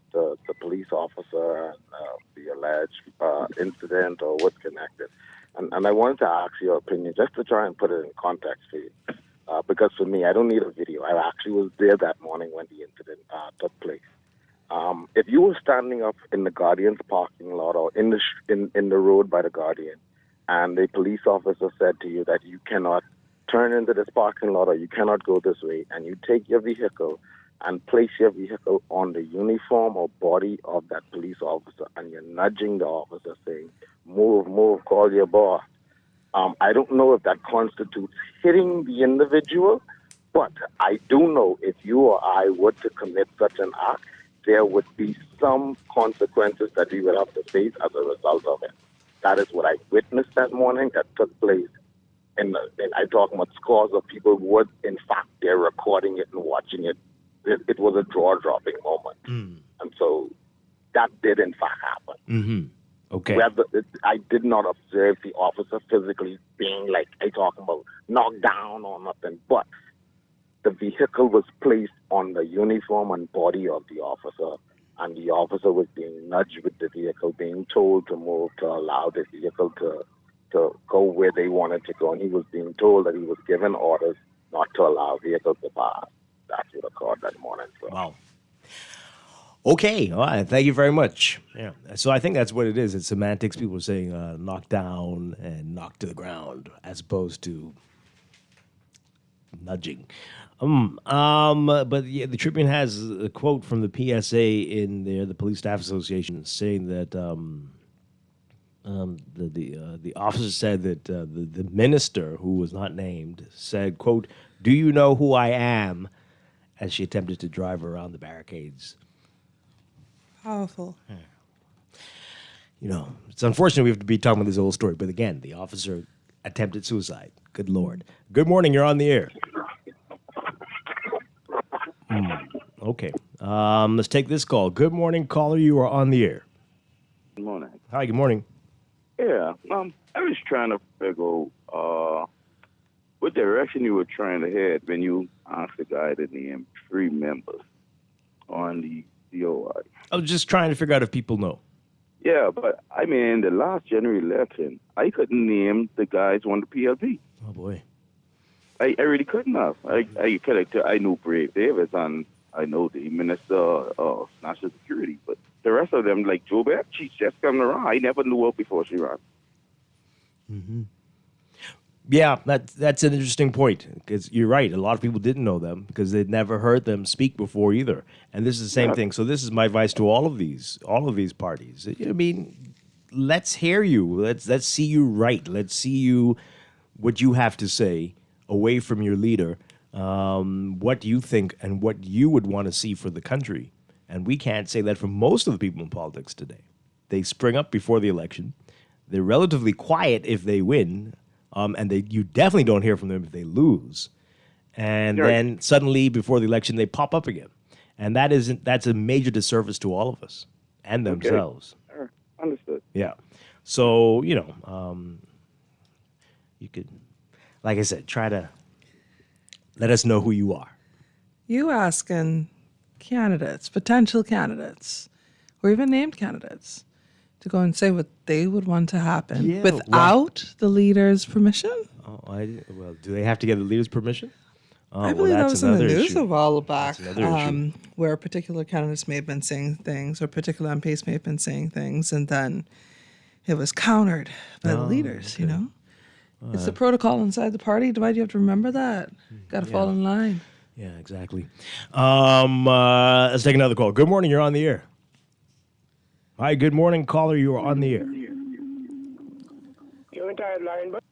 police officer and the alleged incident or what's connected. And I wanted to ask your opinion just to try and put it in context for you. Because for me, I don't need a video. I actually was there that morning when the incident took place. If you were standing up in the Guardian's parking lot or in the road by the Guardian, and a police officer said to you that you cannot turn into this parking lot or you cannot go this way, and you take your vehicle and place your vehicle on the uniform or body of that police officer, and you're nudging the officer saying, move, move, call your boss. I don't know if that constitutes hitting the individual, but I do know if you or I were to commit such an act, there would be some consequences that we would have to face as a result of it. That is what I witnessed that morning that took place. And I talk about scores of people who were, in fact, they're recording it and watching it. It was a jaw-dropping moment. And so that did, in fact, happen. Mm-hmm. Okay. I did not observe the officer physically being like, I talking about knocked down or nothing, but the vehicle was placed on the uniform and body of the officer, and the officer was being nudged with the vehicle, being told to move to allow the vehicle to go where they wanted to go, and he was being told that he was given orders not to allow vehicles to pass. That's what occurred that morning. So. Wow. Okay, all right. Thank you very much. Yeah. So I think that's what it is. It's semantics. People are saying knock down and knock to the ground as opposed to nudging. But yeah, the Tribune has a quote from the PSA in there, the Police Staff Association, saying that the officer said that the minister, who was not named, said, quote, "Do you know who I am?" as she attempted to drive around the barricades. Powerful. Yeah. You know, it's unfortunate we have to be talking about this whole story, but again, the officer attempted suicide. Good Lord. Good morning, you're on the air. Okay. Let's take this call. Good morning, caller, you are on the air. Good morning. Hi, good morning. Yeah, I was trying to figure what direction you were trying to head when you asked the guy to name 3 members on the DOI. I was just trying to figure out if people know. Yeah, but I mean, the last general election, I couldn't name the guys on the PLP. Oh, boy. I really couldn't have. I knew Brave Davis and I know the Minister of National Security, but the rest of them, like Joe Beck, she's just coming around. I never knew her before she ran. Mm-hmm. Yeah, that's an interesting point, because you're right. A lot of people didn't know them because they'd never heard them speak before either. And this is the same thing. So this is my advice to all of these parties. I mean, let's hear you. Let's see you right. Let's see what you have to say away from your leader, what you think and what you would want to see for the country. And we can't say that for most of the people in politics today. They spring up before the election. They're relatively quiet if they win. And you definitely don't hear from them if they lose. And then suddenly, before the election, they pop up again. And that's a major disservice to all of us and themselves. Okay. Understood. Yeah. So, you could, like I said, try to let us know who you are. You asking candidates, potential candidates, or even named candidates, to go and say what they would want to happen without the leader's permission? Oh, well, do they have to get the leader's permission? Oh, I believe that was in the news issue. a while back, where particular candidates may have been saying things, or particular MPs may have been saying things, and then it was countered by the leaders, okay. you know? It's the protocol inside the party. Dwight, you have to remember that. Got to fall in line. Yeah, exactly. Let's take another call. Good morning, you're on the air. Hi, good morning, caller. You are on the air. You're entire line, but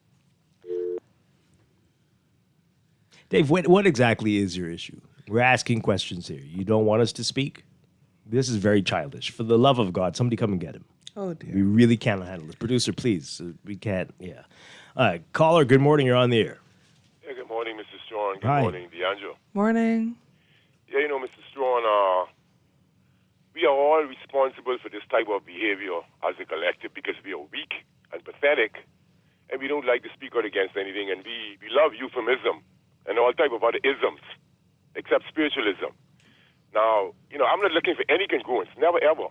Dave, what exactly is your issue? We're asking questions here. You don't want us to speak? This is very childish. For the love of God, somebody come and get him. Oh, dear. We really can't handle this. Producer, please. We can't, yeah. All right, caller, good morning. You're on the air. Yeah, good morning, Mr. Strachan. Good Hi. morning, D'Angelo. Morning. Yeah, Mr. Strachan, we are all responsible for this type of behavior as a collective because we are weak and pathetic, and we don't like to speak out against anything, and we love euphemism and all type of other isms except spiritualism. Now, I'm not looking for any congruence, never ever.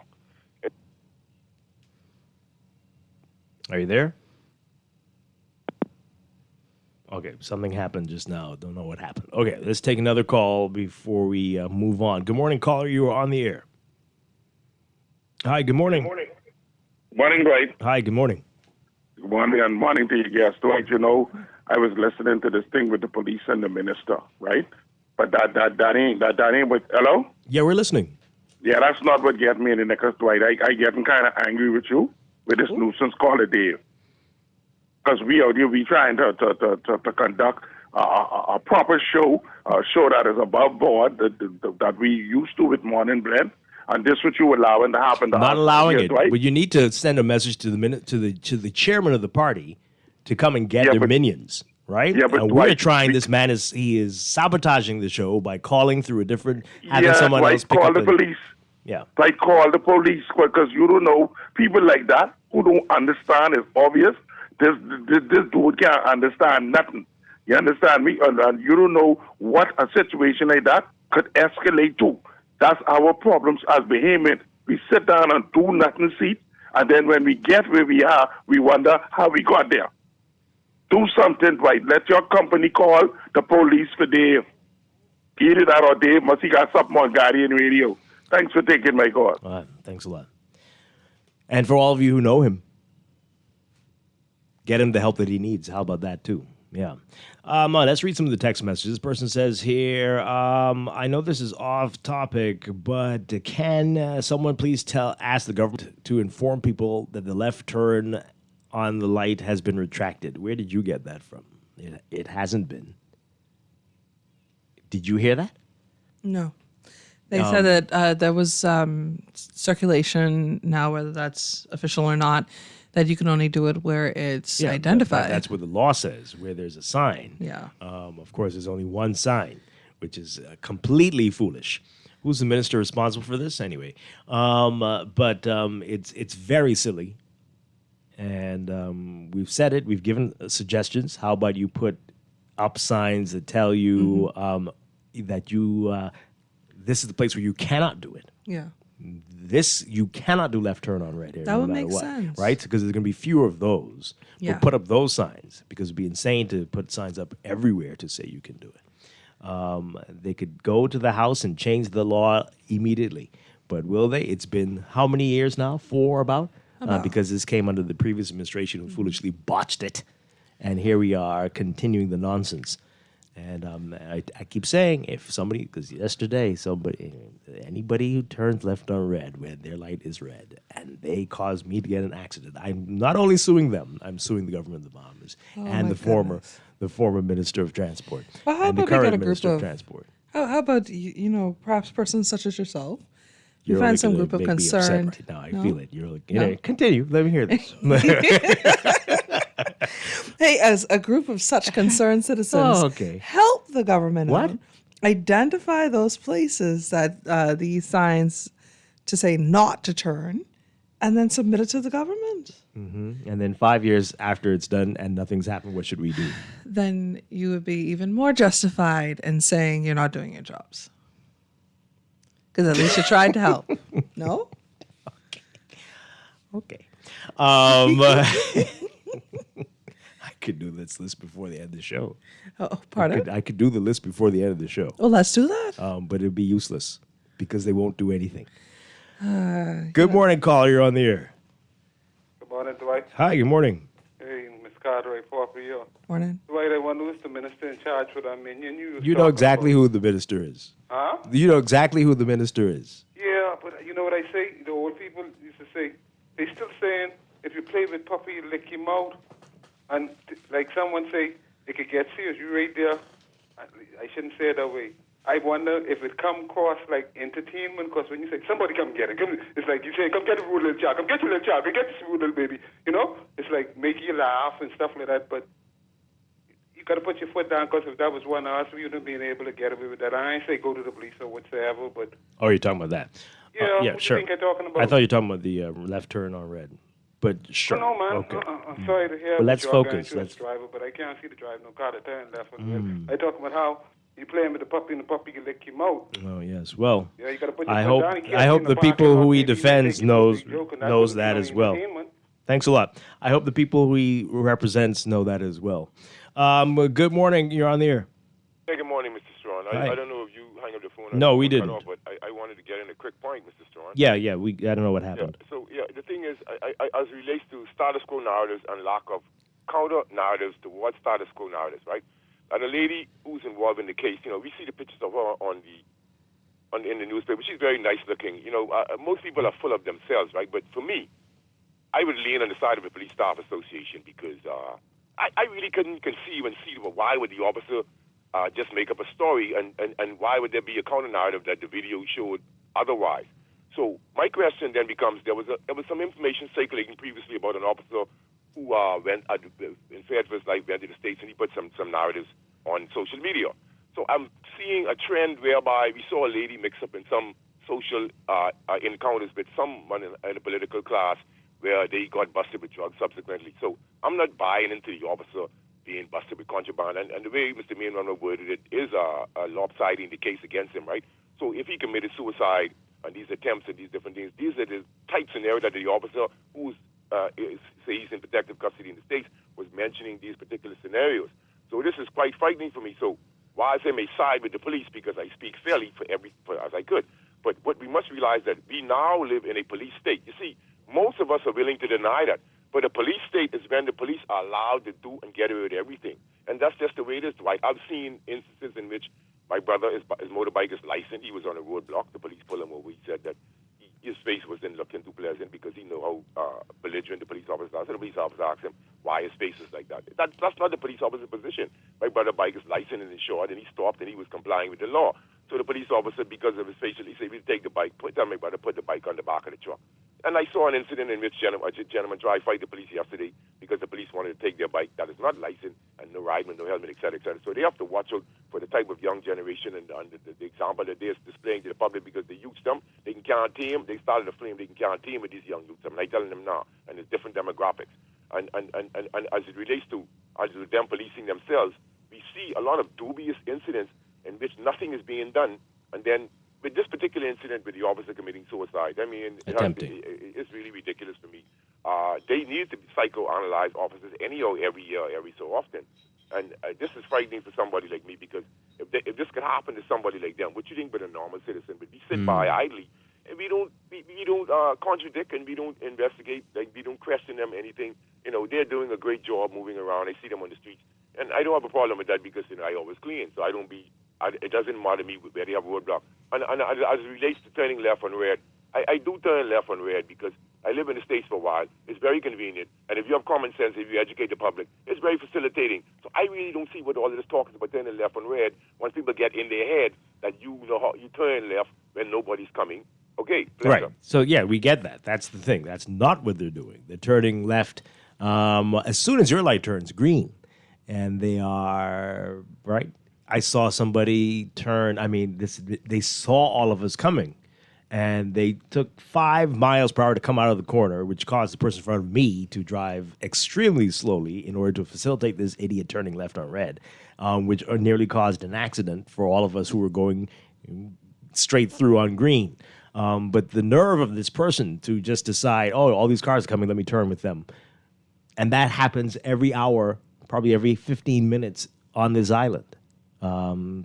Are you there? Okay, something happened just now. Don't know what happened. Okay, let's take another call before we move on. Good morning, caller. You are on the air. Hi, good morning. Good morning, Dwight. Hi, good morning. Good morning, and morning to your guest, Dwight. I was listening to this thing with the police and the minister, right? But that ain't what. Hello? Yeah, we're listening. Yeah, that's not what get me in the neck, Dwight. I getting kind of angry with you with this nuisance call it Dave. Because we out here, we trying to conduct a proper show, a show that is above board, that we used to with Morning Blend. And this what you allowing to happen to us. Not allowing here, it, Dwight? but you need to send a message to the chairman of the party to come and get their minions, right? Yeah, but we're Dwight, trying. This man is sabotaging the show by calling through a different, having someone Dwight, else pick call up the police. Yeah. Like, call the police, because you don't know people like that who don't understand. It's obvious. This dude can't understand nothing. You understand me? And you don't know what a situation like that could escalate to. That's our problems as Bahamians. We sit down and do nothing, seat, and then when we get where we are, we wonder how we got there. Do something right. Let your company call the police for Dave. Either that or Dave must he got something on Guardian Radio. Thanks for taking my call. All right, thanks a lot. And for all of you who know him, get him the help that he needs. How about that, too? Yeah. Let's read some of the text messages. This person says here, I know this is off topic, but can someone please ask the government to inform people that the left turn on the light has been retracted? Where did you get that from? It hasn't been. Did you hear that? No. They said that there was circulation now, whether that's official or not, that you can only do it where it's identified. That's what the law says, where there's a sign. Yeah. Of course, there's only one sign, which is completely foolish. Who's the minister responsible for this anyway? But it's very silly. And we've said it. We've given suggestions. How about you put up signs that tell you that you this is the place where you cannot do it. Yeah. You cannot do left turn on red here. That no would matter make what, sense. right? Because there's going to be fewer of those. Yeah. We'll put up those signs because it'd be insane to put signs up everywhere to say you can do it. They could go to the House and change the law immediately. But will they? It's been how many years now? 4 about? Because this came under the previous administration who foolishly botched it. And here we are continuing the nonsense. And I keep saying, if somebody, because yesterday, anybody who turns left on red when their light is red and they cause me to get an accident, I'm not only suing them, I'm suing the government of the Bahamas and the former Minister of Transport Well, how and the about we get current a group Minister of of Transport. How about perhaps persons such as yourself? You You're find some gonna group of make me upset concerned. right now. I No? feel it. You're like, No? continue. Let me hear this. Hey, as a group of such concerned citizens, help the government What? out. Identify those places that these signs to say not to turn, and then submit it to the government. Mm-hmm. And then 5 years after it's done and nothing's happened, what should we do? Then you would be even more justified in saying you're not doing your jobs. Because at least you tried to help. No? Okay. I could do this list before the end of the show. Oh, pardon? I could do the list before the end of the show. Well, let's do that. But it'd be useless because they won't do anything. Good morning, caller. You're on the air. Good morning, Dwight. Hi, good morning. Hey, Miss Cartwright, Papa, here. Morning. Dwight, I wonder who's the minister in charge for that minion You know exactly who the minister is. Huh? You know exactly who the minister is. Yeah, but you know what I say? The old people used to say, they still saying, if you play with Puppy, you lick him out. And like someone say, it could get serious. You right there. I shouldn't say it that way. I wonder if it come across like entertainment, because when you say, somebody come get it, it's like you say, come get a little child, come get your little child, come get this little baby. You know? It's like make you laugh and stuff like that, but you got to put your foot down, because if that was one of us, we wouldn't have been able to get away with that. I ain't say go to the police or whatsoever, but... Oh, you're talking about that? Yeah, yeah, what sure. you think I'm talking about? I thought you were talking about the left turn on red. But sure. No, man. Okay. I'm sorry to hear But let's you're an focus. insurance driver, but I can't see the drive no car to turn left on red. I talking about how You're playing with the puppy and the puppy can lick your mouth. Oh yes. Well, Yeah, you gotta put your I foot hope down. You can't I be hope in the parking people lot who he maybe defends making some big knows joke, and that's knows what that you as know, well. entertainment. Thanks a lot. I hope the people who he represents know that as well. Good morning. You're on the air. Hey, good morning, Mr. Strachan. Hi. I don't know if you hung up the phone. No, or we cut didn't. Off, but I wanted to get in a quick point, Mr. Strachan. Yeah. I don't know what happened. Yeah. So, the thing is, as it relates to status quo narratives and lack of counter narratives towards status quo narratives, right? And the lady who's involved in the case, we see the pictures of her in the newspaper. She's very nice looking. Most people are full of themselves, right? But for me, I would lean on the side of the Police Staff Association because I really couldn't conceive and see why would the officer just make up a story and why would there be a counter narrative that the video showed otherwise. So my question then becomes: there was some information circulating previously about an officer who went in Fayetteville's life, went to the States, and he put some narratives on social media. So I'm seeing a trend whereby we saw a lady mix up in some social encounters with someone in a political class where they got busted with drugs subsequently. So I'm not buying into the officer being busted with contraband. And the way Mr. Mainrunner worded it is lopsiding the case against him, right? So if he committed suicide and these attempts and these different things, these are the type scenario that the officer who's say he's in protective custody in the States was mentioning these particular scenarios. So this is quite frightening for me. So while I may side with the police because I speak fairly as I could, but what we must realize that we now live in a police state. You see, most of us are willing to deny that. But a police state is when the police are allowed to do and get away with everything. And that's just the way it is, Dwight. I've seen instances in which my brother, his motorbike is licensed. He was on a roadblock. The police pulled him over. He said that his face wasn't looking too pleasant because he knew how belligerent the police officer was. So the police officer asked him why his face is like that. That's not the police officer's position. My brother's bike is licensed and insured, and he stopped and he was complying with the law. So the police officer, because of his facial, he said, we'll take the bike, tell my brother, put the bike on the back of the truck. And I saw an incident in which a gentleman tried to fight the police yesterday because the police wanted to take their bike that is not licensed and no rideman, no helmet, et cetera, et cetera. So they have to watch out for the type of young generation and the example that they're displaying to the public because they use them, they can't tame, they started a flame, they can't tame with these young youths. I'm not telling them now, and there's different demographics. And as it relates to them policing themselves, we see a lot of dubious incidents in which nothing is being done, and then with this particular incident with the officer committing suicide, I mean, it's really ridiculous for me. They need to psychoanalyze officers anyhow every year, every so often. And this is frightening for somebody like me because if this could happen to somebody like them, what you think but a normal citizen? But we sit by idly, and we don't contradict and we don't investigate, like we don't question them anything. They're doing a great job moving around. I see them on the streets, and I don't have a problem with that because I always clean, so it doesn't matter me where they have a roadblock. And as it relates to turning left on red, I do turn left on red because I live in the States for a while. It's very convenient. And if you have common sense, if you educate the public, it's very facilitating. So I really don't see what all of this talk is about turning left on red once people get in their head that you know how you turn left when nobody's coming. Okay, pleasure. Right. So, yeah, we get that. That's the thing. That's not what they're doing. They're turning left as soon as your light turns green. And they are, right? I saw somebody turn, they saw all of us coming, and they took 5 miles per hour to come out of the corner, which caused the person in front of me to drive extremely slowly in order to facilitate this idiot turning left on red, which nearly caused an accident for all of us who were going straight through on green. But the nerve of this person to just decide, all these cars are coming, let me turn with them. And that happens every hour, probably every 15 minutes on this island.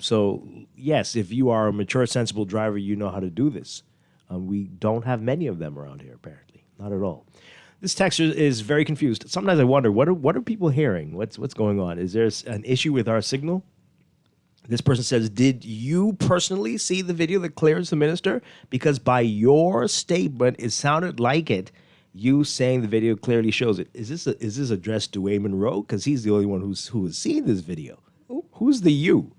So, yes, if you are a mature, sensible driver, you know how to do this. We don't have many of them around here, apparently. Not at all. This texter is very confused. Sometimes I wonder, what are people hearing? What's going on? Is there an issue with our signal? This person says, did you personally see the video that clears the minister? Because by your statement, it sounded like it. You saying the video clearly shows it. Is this addressed to Dwight Monroe? Because he's the only one who has seen this video. Who's the you?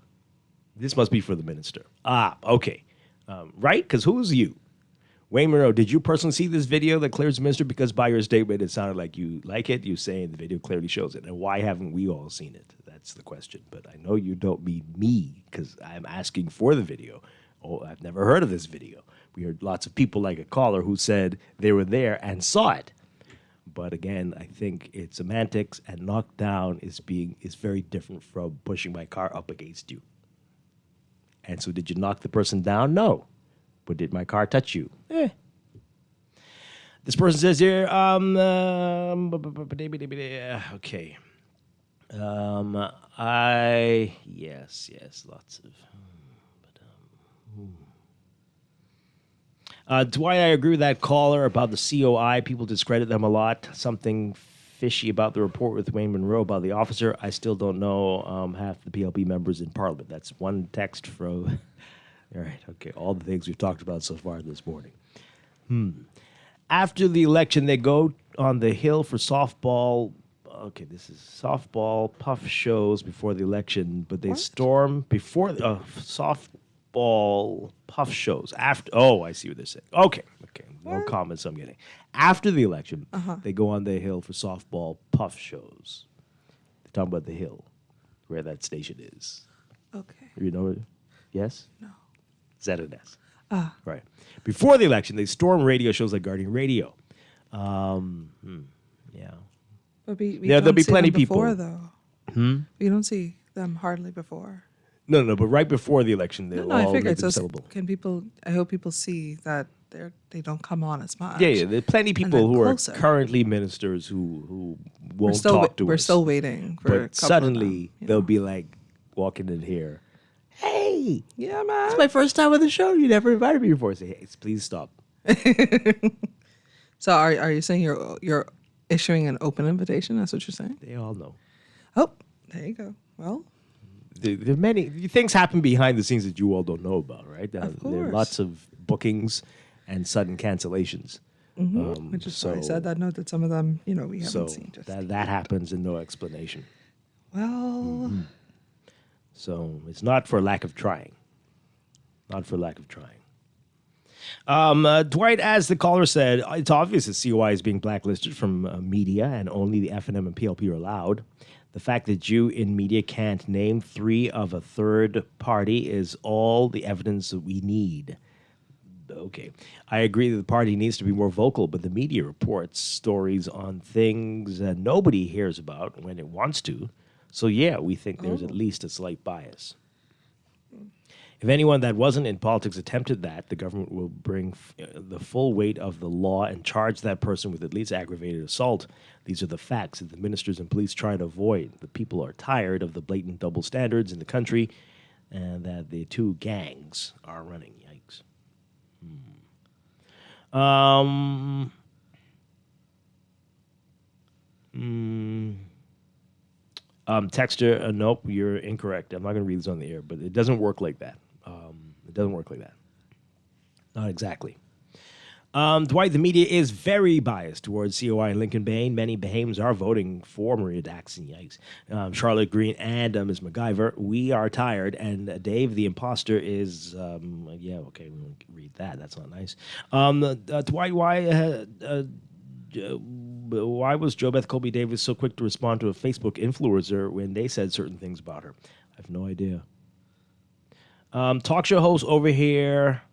This must be for the minister. Okay. Right? Because who's you? Dwight Monroe, did you personally see this video that clears the minister? Because by your statement, it sounded like you like it. You saying the video clearly shows it. And why haven't we all seen it? That's the question. But I know you don't mean me because I'm asking for the video. I've never heard of this video. We heard lots of people like a caller who said they were there and saw it. But again, I think it's semantics, and knockdown is very different from pushing my car up against you. And so did you knock the person down? No. But did my car touch you? This person says here, okay. Yes, lots of. Dwight, I agree with that caller about the COI. People discredit them a lot. Something fishy about the report with Wayne Monroe about the officer. I still don't know half the PLP members in Parliament. That's one text from. All right, okay, all the things we've talked about so far this morning. After the election, they go on the Hill for softball. Okay, this is softball puff shows before the election, but they storm before softball puff shows after. Oh, I see what they're saying. Okay, no comments I'm getting. After the election, they go on the Hill for softball puff shows. They're talking about the Hill, where that station is. Okay. You know it? Yes? No. ZNS. Right. Before the election, they storm radio shows like Guardian Radio. Yeah. But we There'll don't be see plenty them before, people. though. We don't see them hardly before. No, but right before the election, they'll I all figured. make them So sellable. can people? I hope people see that they don't come on as much. Yeah. There are plenty of And people then who closer. are currently ministers who won't still talk to us. We're still waiting for a But couple suddenly, of them, they'll be like walking in here. Hey, yeah, man. It's my first time on the show. You never invited me before. I say, hey, please stop. So are you saying you're issuing an open invitation? That's what you're saying? They all know. Oh, there you go. Well, There are many things happen behind the scenes that you all don't know about, right? There are course. lots of bookings and sudden cancellations. which is why I said that note that some of them, we haven't So seen. Just that happens and no explanation. well, So it's not for lack of trying. Not for lack of trying. Dwight, as the caller said, it's obvious that COI is being blacklisted from media and only the FNM and PLP are allowed. The fact that you in media can't name three of a third party is all the evidence that we need. Okay. I agree that the party needs to be more vocal, but the media reports stories on things that nobody hears about when it wants to. So, yeah, we think there's at least a slight bias. If anyone that wasn't in politics attempted that, the government will bring the full weight of the law and charge that person with at least aggravated assault. These are the facts that the ministers and police try to avoid. The people are tired of the blatant double standards in the country and that the two gangs are running. Yikes. Texter, nope, you're incorrect. I'm not going to read this on the air, but it doesn't work like that. It doesn't work like that. Not exactly. Dwight, the media is very biased towards COI and Lincoln Bain. Many Bahamians are voting for Maria Daxon. Yikes. Charlotte Green and Ms. MacGyver. We are tired. And Dave, the imposter, is... we won't read that. That's not nice. Dwight, why was JoBeth Colby Davis so quick to respond to a Facebook influencer when they said certain things about her? I have no idea. Talk show hosts over here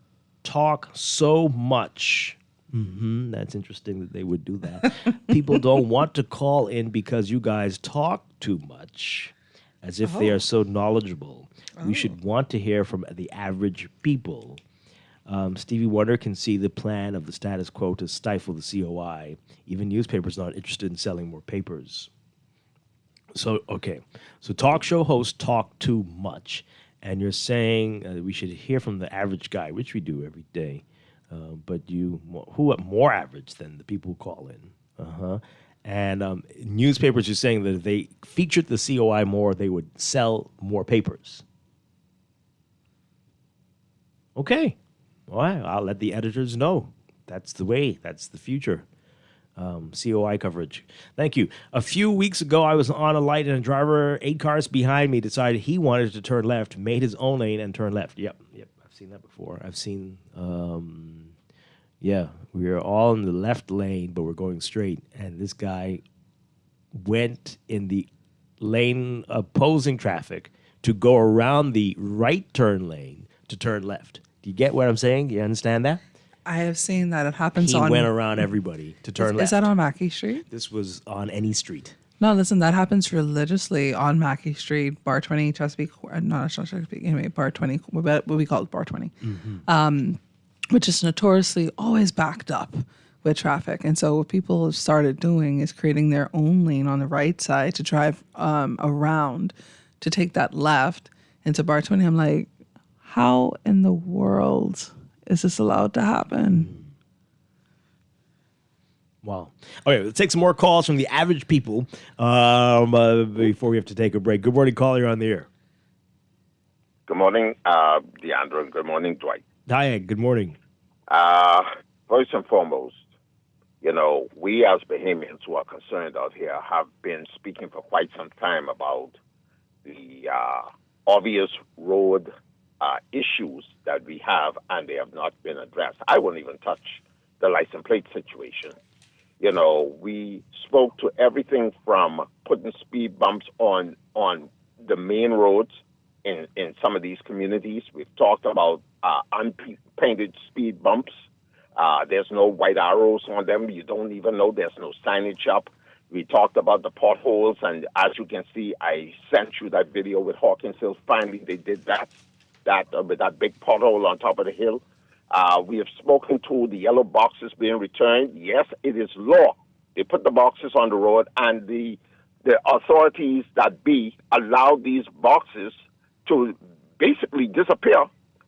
talk so much. That's interesting that they would do that. People don't want to call in because you guys talk too much, as if they are so knowledgeable. We should want to hear from the average people. Stevie Wonder can see the plan of the status quo to stifle the COI. Even newspapers not interested in selling more papers. So talk show hosts talk too much. And you're saying we should hear from the average guy, which we do every day. But who are more average than the people who call in? And newspapers are saying that if they featured the COI more, they would sell more papers. Okay. Well, I'll let the editors know. That's the way. That's the future. COI coverage. Thank you. A few weeks ago, I was on a light and a driver 8 cars behind me decided he wanted to turn left, made his own lane and turned left. Yep. I've seen that before. I've seen, we are all in the left lane, but we're going straight. And this guy went in the lane opposing traffic to go around the right turn lane to turn left. Do you get what I'm saying? You understand that? I have seen that it happens He on. went around everybody to turn left. Is that on Mackey Street? This was on any street. No, listen, that happens religiously on Mackey Street, Bar 20, Chesapeake, not Chesapeake, anyway, Bar 20, what we call it Bar 20, which is notoriously always backed up with traffic. And so what people have started doing is creating their own lane on the right side to drive around to take that left into Bar 20. I'm like, how in the world is this allowed to happen? Wow. Okay, let's take some more calls from the average people before we have to take a break. Good morning, caller. You're on the air. Good morning, Deandra, and good morning, Dwight. Hi, good morning. First and foremost, you know, we as Bahamians who are concerned out here have been speaking for quite some time about the obvious road issues that we have, and they have not been addressed. I won't even touch the license plate situation. You know, we spoke to everything from putting speed bumps on the main roads in some of these communities. We've talked about unpainted speed bumps. There's no white arrows on them. You don't even know there's no signage up. We talked about the potholes, and as you can see, I sent you that video with Hawkins Hill. Finally, they did that with that big pothole on top of the hill. We have spoken to the yellow boxes being returned. Yes, it is law. They put the boxes on the road, and the authorities that be allowed these boxes to basically disappear.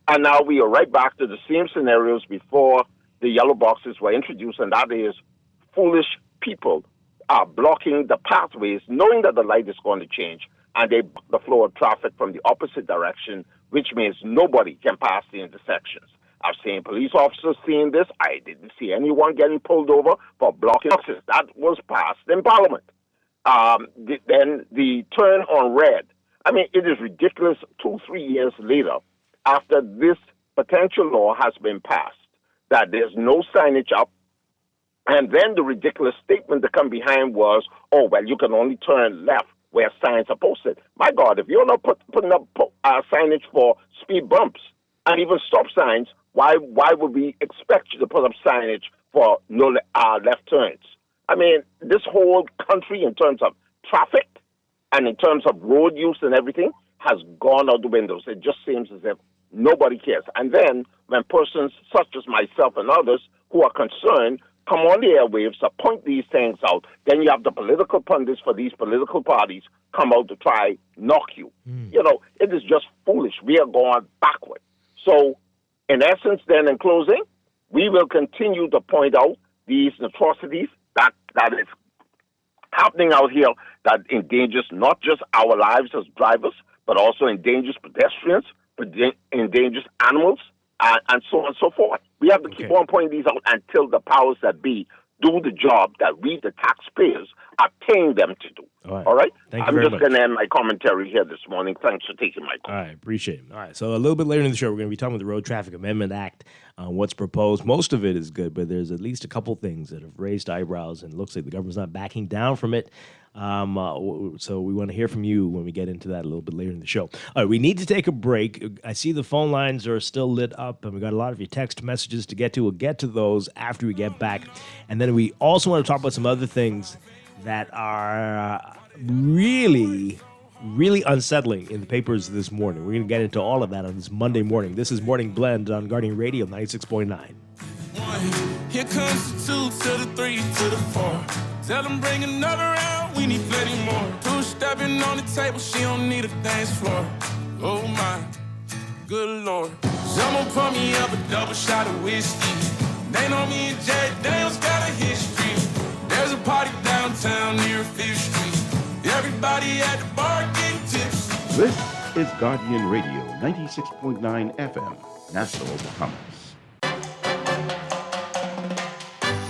And now we are right back to the same scenarios before the yellow boxes were introduced, and that is foolish people are blocking the pathways, knowing that the light is going to change, and they block the flow of traffic from the opposite direction, which means nobody can pass the intersections. I've seen police officers seeing this. I didn't see anyone getting pulled over for blocking boxes. That was passed in Parliament. Then the turn on red. I mean, it is ridiculous 2-3 years later, after this potential law has been passed, that there's no signage up. And then the ridiculous statement that come behind was, oh, well, you can only turn left where signs are posted. My God, if you're not putting up signage for speed bumps and even stop signs, why would we expect you to put up signage for no left turns? I mean, this whole country in terms of traffic and in terms of road use and everything has gone out the windows. It just seems as if nobody cares. And then when persons such as myself and others who are concerned come on the airwaves to point these things out, then you have the political pundits for these political parties come out to try knock you. You know, it is just foolish. We are going backward. So, in essence, then, in closing, we will continue to point out these atrocities that is happening out here that endangers not just our lives as drivers, but also endangers pedestrians, endangers animals, and so on and so forth. We have to keep on pointing these out until the powers that be do the job that we, the taxpayers, are paying them to do. All right? Thank you I'm very just much. going to end my commentary here this morning. Thanks for taking my call. All right, appreciate it. All right, so a little bit later in the show, we're going to be talking about the Road Traffic Amendment Act, what's proposed. Most of it is good, but there's at least a couple things that have raised eyebrows, and it looks like the government's not backing down from it. So we want to hear from you when we get into that a little bit later in the show. All right, we need to take a break. I see the phone lines are still lit up, and we got a lot of your text messages to get to. We'll get to those after we get back. And then we also want to talk about some other things that are really unsettling in the papers this morning. We're going to get into all of that on this Monday morning. This is Morning Blend on Guardian Radio 96.9. Here comes the 2 to the 3 to the 4. Tell them bring another round, we need plenty more. 2 stepping on the table, she don't need a dance floor. Oh my, good Lord. Someone pour me up a double shot of whiskey. They know me and Jack Daniels got a history. There's a party downtown near 5th Street. Everybody at the bar getting tips. This is Guardian Radio 96.9 FM, Nassau, Bahamas.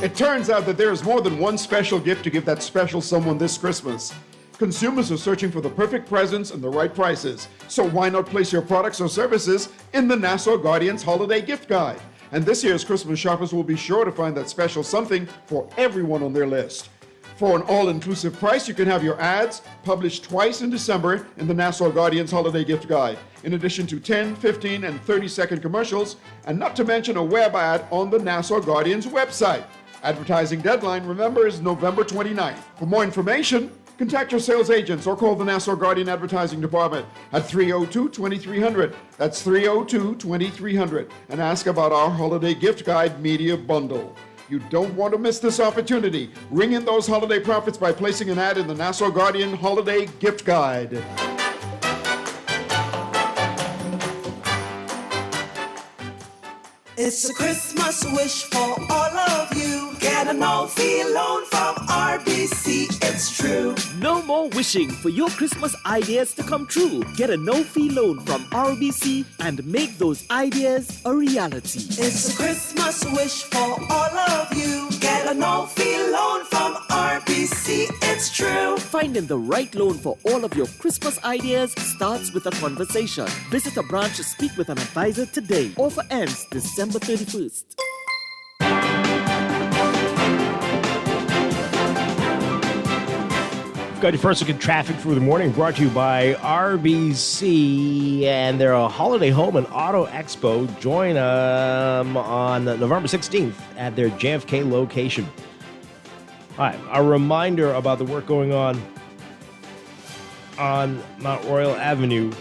It turns out that there is more than one special gift to give that special someone this Christmas. Consumers are searching for the perfect presents and the right prices. So why not place your products or services in the Nassau Guardian's Holiday Gift Guide? And this year's Christmas shoppers will be sure to find that special something for everyone on their list. For an all-inclusive price, you can have your ads published twice in December in the Nassau Guardian's Holiday Gift Guide, in addition to 10, 15, and 30-second commercials, and not to mention a web ad on the Nassau Guardian's website. Advertising deadline, remember, is November 29th. For more information, Contact your sales agents or call the Nassau Guardian Advertising Department at 302-2300. That's 302-2300. And ask about our Holiday Gift Guide Media Bundle. You don't want to miss this opportunity. Ring in those holiday profits by placing an ad in the Nassau Guardian Holiday Gift Guide. It's a Christmas wish for all of you. Get a no-fee loan from RBC, it's true. No more wishing for your Christmas ideas to come true. Get a no-fee loan from RBC and make those ideas a reality. It's a Christmas wish for all of you. Get a no-fee loan from RBC, it's true. Finding the right loan for all of your Christmas ideas starts with a conversation. Visit a branch to speak with an advisor today. Offer ends December 31st. Got your first look at traffic for the morning, brought to you by RBC and their Holiday Home and Auto Expo. Join on November 16th at their JFK location. All right, a reminder about the work going on Mount Royal Avenue.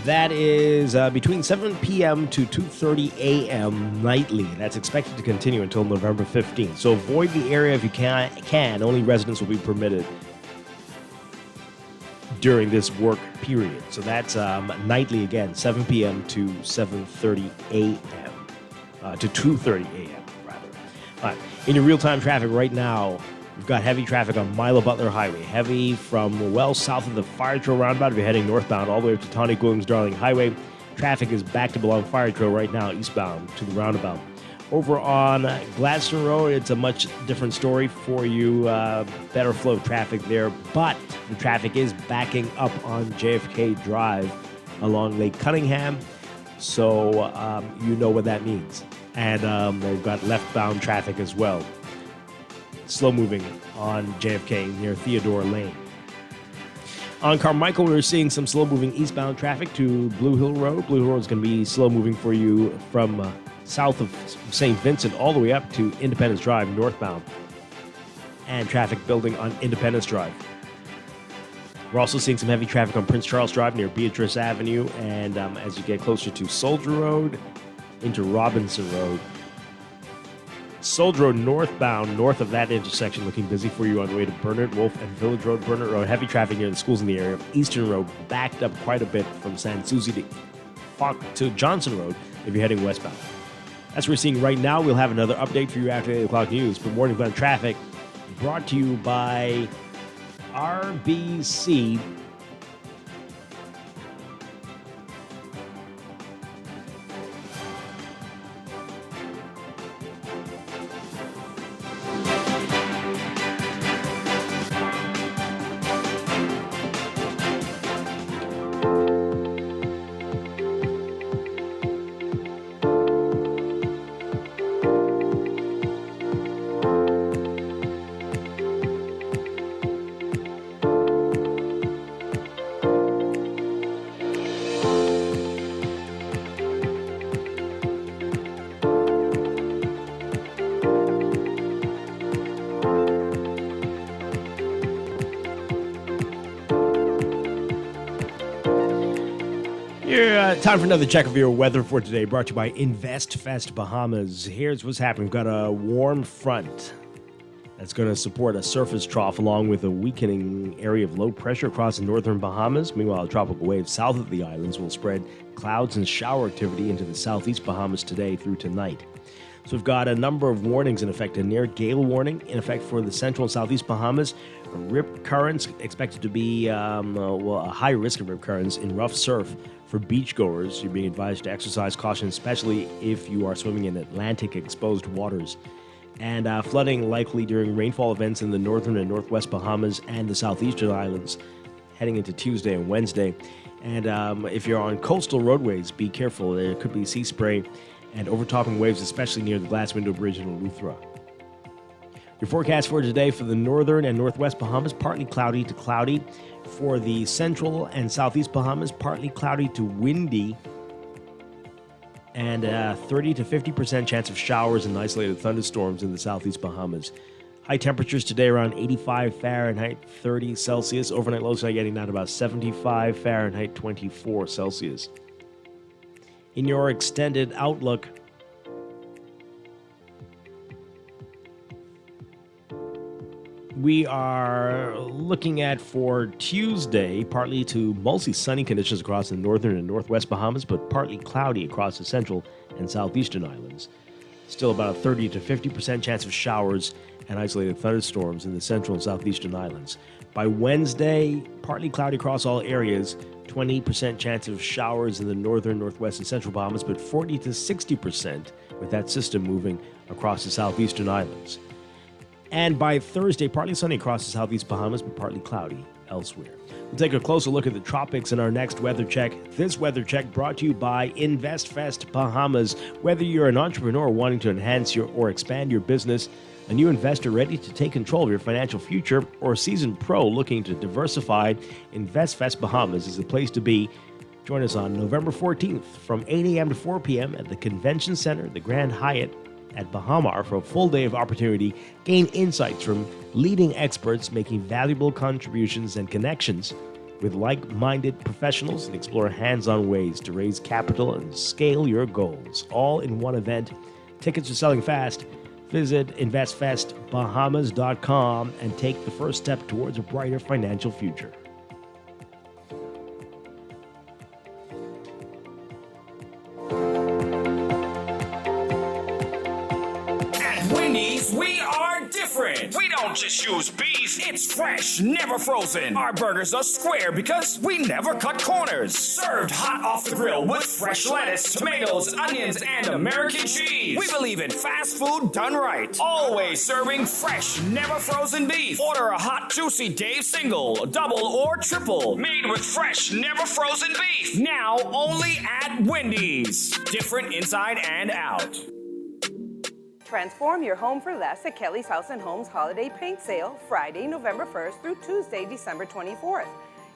That is between 7 p.m. to 2:30 a.m. nightly. That's expected to continue until November 15th. So avoid the area if you can. Only residents will be permitted during this work period. So that's nightly again, 7 p.m. to 7:30 a.m. To 2:30 a.m. rather. All right. In your real-time traffic right now, we've got heavy traffic on Milo Butler Highway. Heavy from well south of the Fire Trail roundabout if you're heading northbound all the way up to Tawny Williams Darling Highway. Traffic is backed up along Fire Trail right now eastbound to the roundabout. Over on Gladstone Road, it's a much different story for you. Better flow of traffic there, but the traffic is backing up on JFK Drive along Lake Cunningham. So you know what that means. And they've got leftbound traffic as well. Slow moving on JFK near Theodore Lane. On Carmichael, we're seeing some slow moving eastbound traffic to Blue Hill Road. Blue Hill Road is going to be slow moving for you from south of St. Vincent all the way up to Independence Drive northbound. And traffic building on Independence Drive. We're also seeing some heavy traffic on Prince Charles Drive near Beatrice Avenue. And as you get closer to Soldier Road into Robinson Road. Soldier Road northbound, north of that intersection, looking busy for you on the way to Bernard, Wolf, and Village Road. Bernard Road, heavy traffic near the schools in the area. Eastern Road backed up quite a bit from San Susie to Johnson Road if you're heading westbound. That's what we're seeing right now. We'll have another update for you after 8 o'clock news. But Morning Blend Traffic brought to you by RBC. Time for another check of your weather for today, brought to you by InvestFest Bahamas. Here's what's happening. We've got a warm front that's going to support a surface trough along with a weakening area of low pressure across the northern Bahamas. Meanwhile, a tropical wave south of the islands will spread clouds and shower activity into the southeast Bahamas today through tonight. So we've got a number of warnings in effect. A near gale warning in effect for the central and southeast Bahamas. Rip currents expected to be a high risk of rip currents in rough surf for beachgoers. You're being advised to exercise caution, especially if you are swimming in Atlantic exposed waters. And flooding likely during rainfall events in the northern and northwest Bahamas and the southeastern islands heading into Tuesday and Wednesday. And if you're on coastal roadways, be careful. There could be sea spray and overtopping waves, especially near the Glass Window Bridge in Eleuthera. Your forecast for today for the northern and northwest Bahamas, partly cloudy to cloudy. For the central and southeast Bahamas, partly cloudy to windy. and a 30 to 50% chance of showers and isolated thunderstorms in the southeast Bahamas. High temperatures today around 85 Fahrenheit, 30 Celsius. Overnight lows tonight getting down to about 75 Fahrenheit, 24 Celsius. In your extended outlook, we are looking at for Tuesday, partly to mostly sunny conditions across the northern and northwest Bahamas, but partly cloudy across the central and southeastern islands. Still about a 30 to 50% chance of showers and isolated thunderstorms in the central and southeastern islands. By Wednesday, partly cloudy across all areas, 20% chance of showers in the northern, northwest, and central Bahamas, but 40 to 60% with that system moving across the southeastern islands. And by Thursday, partly sunny across the southeast Bahamas, but partly cloudy elsewhere. We'll take a closer look at the tropics in our next weather check. This weather check brought to you by InvestFest Bahamas. Whether you're an entrepreneur wanting to enhance or expand your business, a new investor ready to take control of your financial future, or a seasoned pro looking to diversify, InvestFest Bahamas is the place to be. Join us on November 14th from 8 a.m. to 4 p.m. at the Convention Center, the Grand Hyatt at Bahamar, for a full day of opportunity. Gain insights from leading experts making valuable contributions and connections with like-minded professionals, and explore hands-on ways to raise capital and scale your goals, all in one event. Tickets are selling fast. Visit investfestbahamas.com and take the first step towards a brighter financial future. At Wendy's, we are different. We don't just use beef, it's fresh, never frozen. Our burgers are square because we never cut corners. Served hot off the grill with fresh lettuce, tomatoes, onions, and American cheese. We believe in fast food done right. Always serving fresh, never frozen beef. Order a hot, juicy Dave single, double, or triple. Made with fresh, never frozen beef. Now only at Wendy's. Different inside and out. Transform your home for less at Kelly's House and Homes Holiday Paint Sale, Friday, November 1st through Tuesday, December 24th.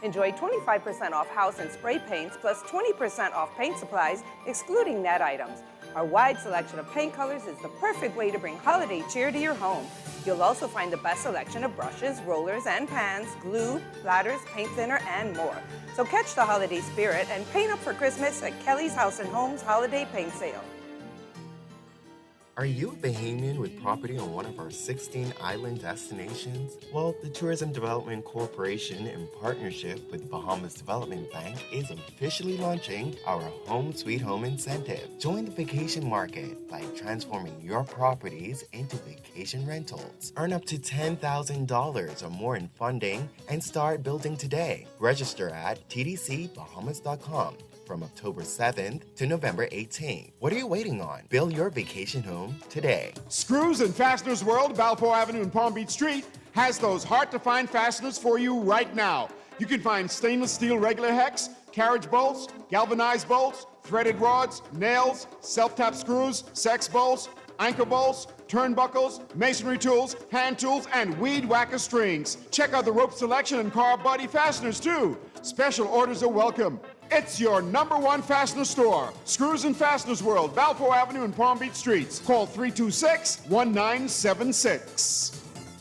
Enjoy 25% off house and spray paints plus 20% off paint supplies, excluding net items. Our wide selection of paint colors is the perfect way to bring holiday cheer to your home. You'll also find the best selection of brushes, rollers, and pans, glue, ladders, paint thinner, and more. So catch the holiday spirit and paint up for Christmas at Kelly's House and Homes Holiday Paint Sale. Are you a Bahamian with property on one of our 16 island destinations? Well, the Tourism Development Corporation, in partnership with the Bahamas Development Bank, is officially launching our Home Sweet Home Incentive. Join the vacation market by transforming your properties into vacation rentals. Earn up to $10,000 or more in funding and start building today. Register at tdcbahamas.com. from October 7th to November 18th. What are you waiting on? Build your vacation home today. Screws and Fasteners World, Balfour Avenue and Palm Beach Street, has those hard-to-find fasteners for you right now. You can find stainless steel regular hex, carriage bolts, galvanized bolts, threaded rods, nails, self-tap screws, sex bolts, anchor bolts, turnbuckles, masonry tools, hand tools, and weed whacker strings. Check out the rope selection and car body fasteners, too. Special orders are welcome. It's your #1 fastener store. Screws and Fasteners World, Balfour Avenue and Palm Beach Streets. Call 326-1976.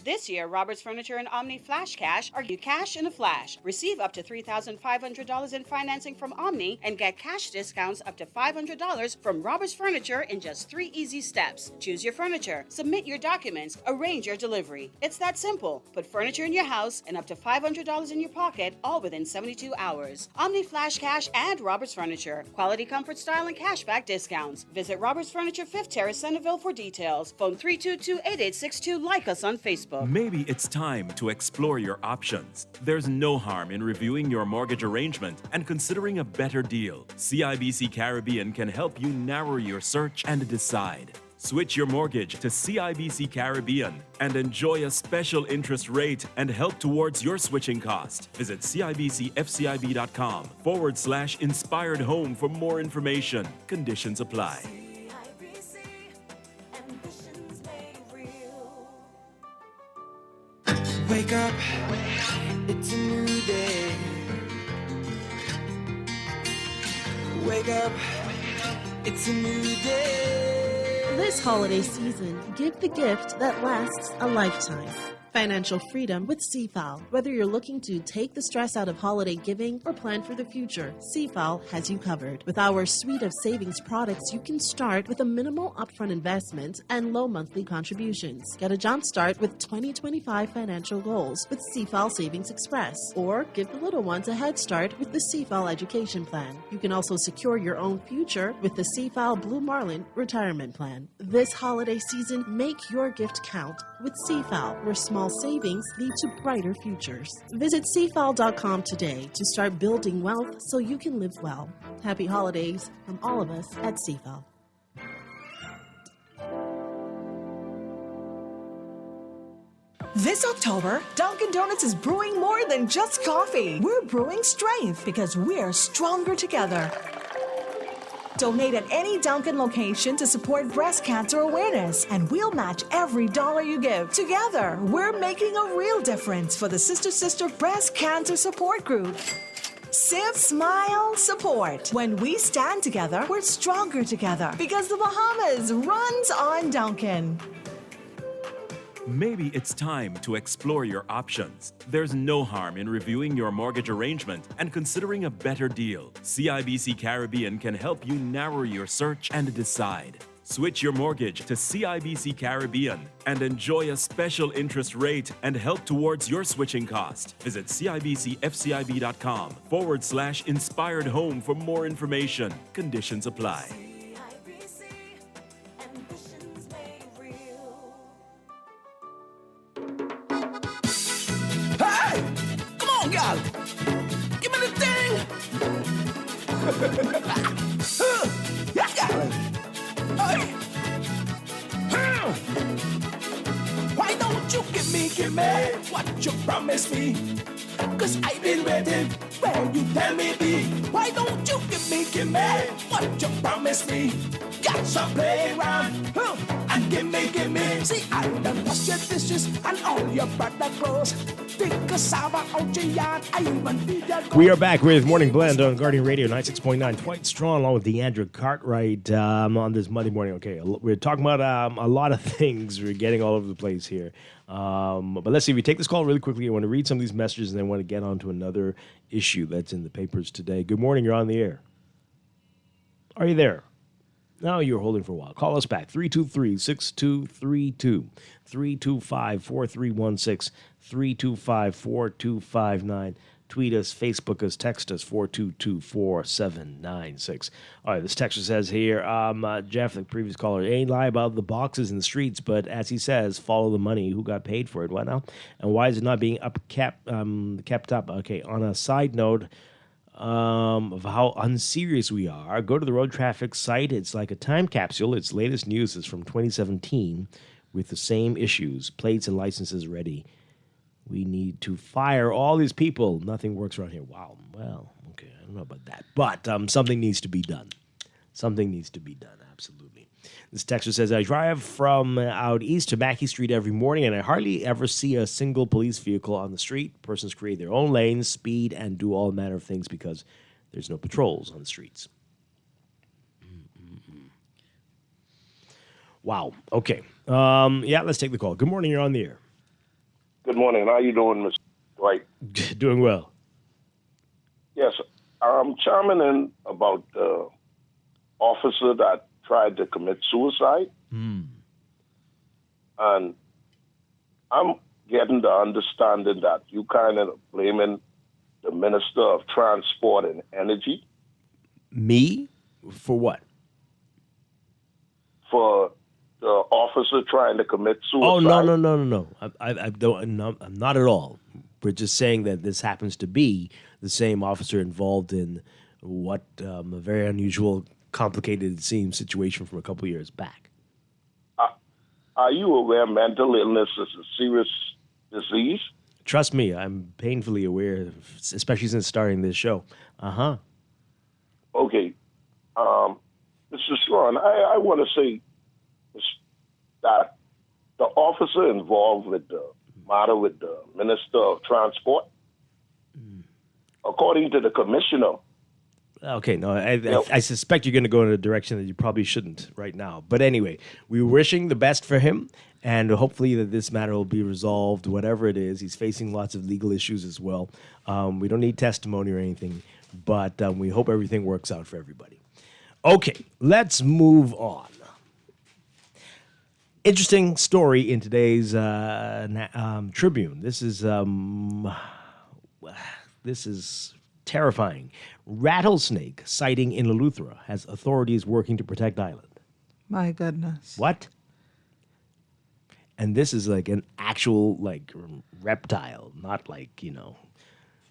This year, Roberts Furniture and Omni Flash Cash are you cash in a flash. Receive up to $3,500 in financing from Omni and get cash discounts up to $500 from Roberts Furniture in just 3 easy steps. Choose your furniture, submit your documents, arrange your delivery. It's that simple. Put furniture in your house and up to $500 in your pocket, all within 72 hours. Omni Flash Cash and Roberts Furniture. Quality, comfort, style, and cashback discounts. Visit Roberts Furniture 5th Terrace, Centerville for details. Phone 322-8862. Like us on Facebook. Maybe it's time to explore your options. There's no harm in reviewing your mortgage arrangement and considering a better deal. CIBC Caribbean can help you narrow your search and decide. Switch your mortgage to CIBC Caribbean and enjoy a special interest rate and help towards your switching cost. Visit CIBCFCIB.com/inspired home for more information. Conditions apply. Wake up, it's a new day. Wake up, It's a new day. This holiday season, give the gift that lasts a lifetime. Financial freedom with CFAL. Whether you're looking to take the stress out of holiday giving or plan for the future, CFAL has you covered. With our suite of savings products, you can start with a minimal upfront investment and low monthly contributions. Get a jump start with 2025 financial goals with CFAL Savings Express, or give the little ones a head start with the CFAL Education Plan. You can also secure your own future with the CFAL Blue Marlin Retirement Plan. This holiday season, make your gift count with CFAL, where small savings lead to brighter futures. Visit CFAL.com today to start building wealth so you can live well. Happy holidays from all of us at CFAL. This October, Dunkin' Donuts is brewing more than just coffee. We're brewing strength because we're stronger together. Donate at any Dunkin' location to support breast cancer awareness, and we'll match every dollar you give. Together, we're making a real difference for the Sister Breast Cancer Support Group. Sip, smile, support. When we stand together, we're stronger together because the Bahamas runs on Dunkin'. Maybe it's time to explore your options. There's no harm in reviewing your mortgage arrangement and considering a better deal. CIBC Caribbean can help you narrow your search and decide. Switch your mortgage to CIBC Caribbean and enjoy a special interest rate and help towards your switching cost. Visit CIBCFCIB.com/inspired home for more information. Conditions apply. Girl, give me the thing. Yeah, girl. Hey. Why don't you give me what you promised me? 'Cause I've been waiting when you tell me be. Why don't you give me what you promised me? Got some play around and give me. See, I done wash your dishes and all your brother clothes. We are back with Morning Blend on Guardian Radio 96.9. Dwight Strong along with Deandra Cartwright on this Monday morning. Okay, we're talking about a lot of things. We're getting all over the place here. But let's see, if we take this call really quickly, I want to read some of these messages and then I want to get on to another issue that's in the papers today. Good morning, you're on the air. Are you there? No, you were holding for a while. Call us back, 323-6232, 325-4316, 325-4259. Tweet us, Facebook us, text us, 422-4796. All right, this texter says here, Jeff, the previous caller, ain't lie about the boxes in the streets, but as he says, follow the money. Who got paid for it? What now? And why is it not being kept up? Okay, on a side note, of how unserious we are, go to the road traffic site. It's like a time capsule. Its latest news is from 2017 with the same issues, plates and licenses ready. We need to fire all these people. Nothing works around here. Wow. Well, okay, I don't know about that. But something needs to be done. Something needs to be done, absolutely. This texter says, I drive from out east to Mackey Street every morning, and I hardly ever see a single police vehicle on the street. Persons create their own lanes, speed, and do all manner of things because there's no patrols on the streets. Wow. Okay. Yeah, let's take the call. Good morning. You're on the air. Good morning. How you doing, Mr. Dwight? Doing well. Yes. I'm chiming in about the officer that tried to commit suicide. And I'm getting the understanding that you kind of blaming the Minister of Transport and Energy. Me? For what? For the officer trying to commit suicide. Oh, no. I don't. No, not at all. We're just saying that this happens to be the same officer involved in what a very unusual, complicated, it seems, situation from a couple years back. Are you aware mental illness is a serious disease? Trust me, I'm painfully aware, especially since starting this show. Okay. Mr. Strachan, I want to say that the officer involved with the matter with the Minister of Transport, according to the commissioner, Okay, no, I suspect you're going to go in a direction that you probably shouldn't right now. But anyway, we're wishing the best for him, and hopefully that this matter will be resolved, whatever it is. He's facing lots of legal issues as well. We don't need testimony or anything, but we hope everything works out for everybody. Okay, let's move on. Interesting story in today's Tribune. This is terrifying. Rattlesnake sighting in Eleuthera has authorities working to protect island. My goodness. What? And this is like an actual reptile, not like,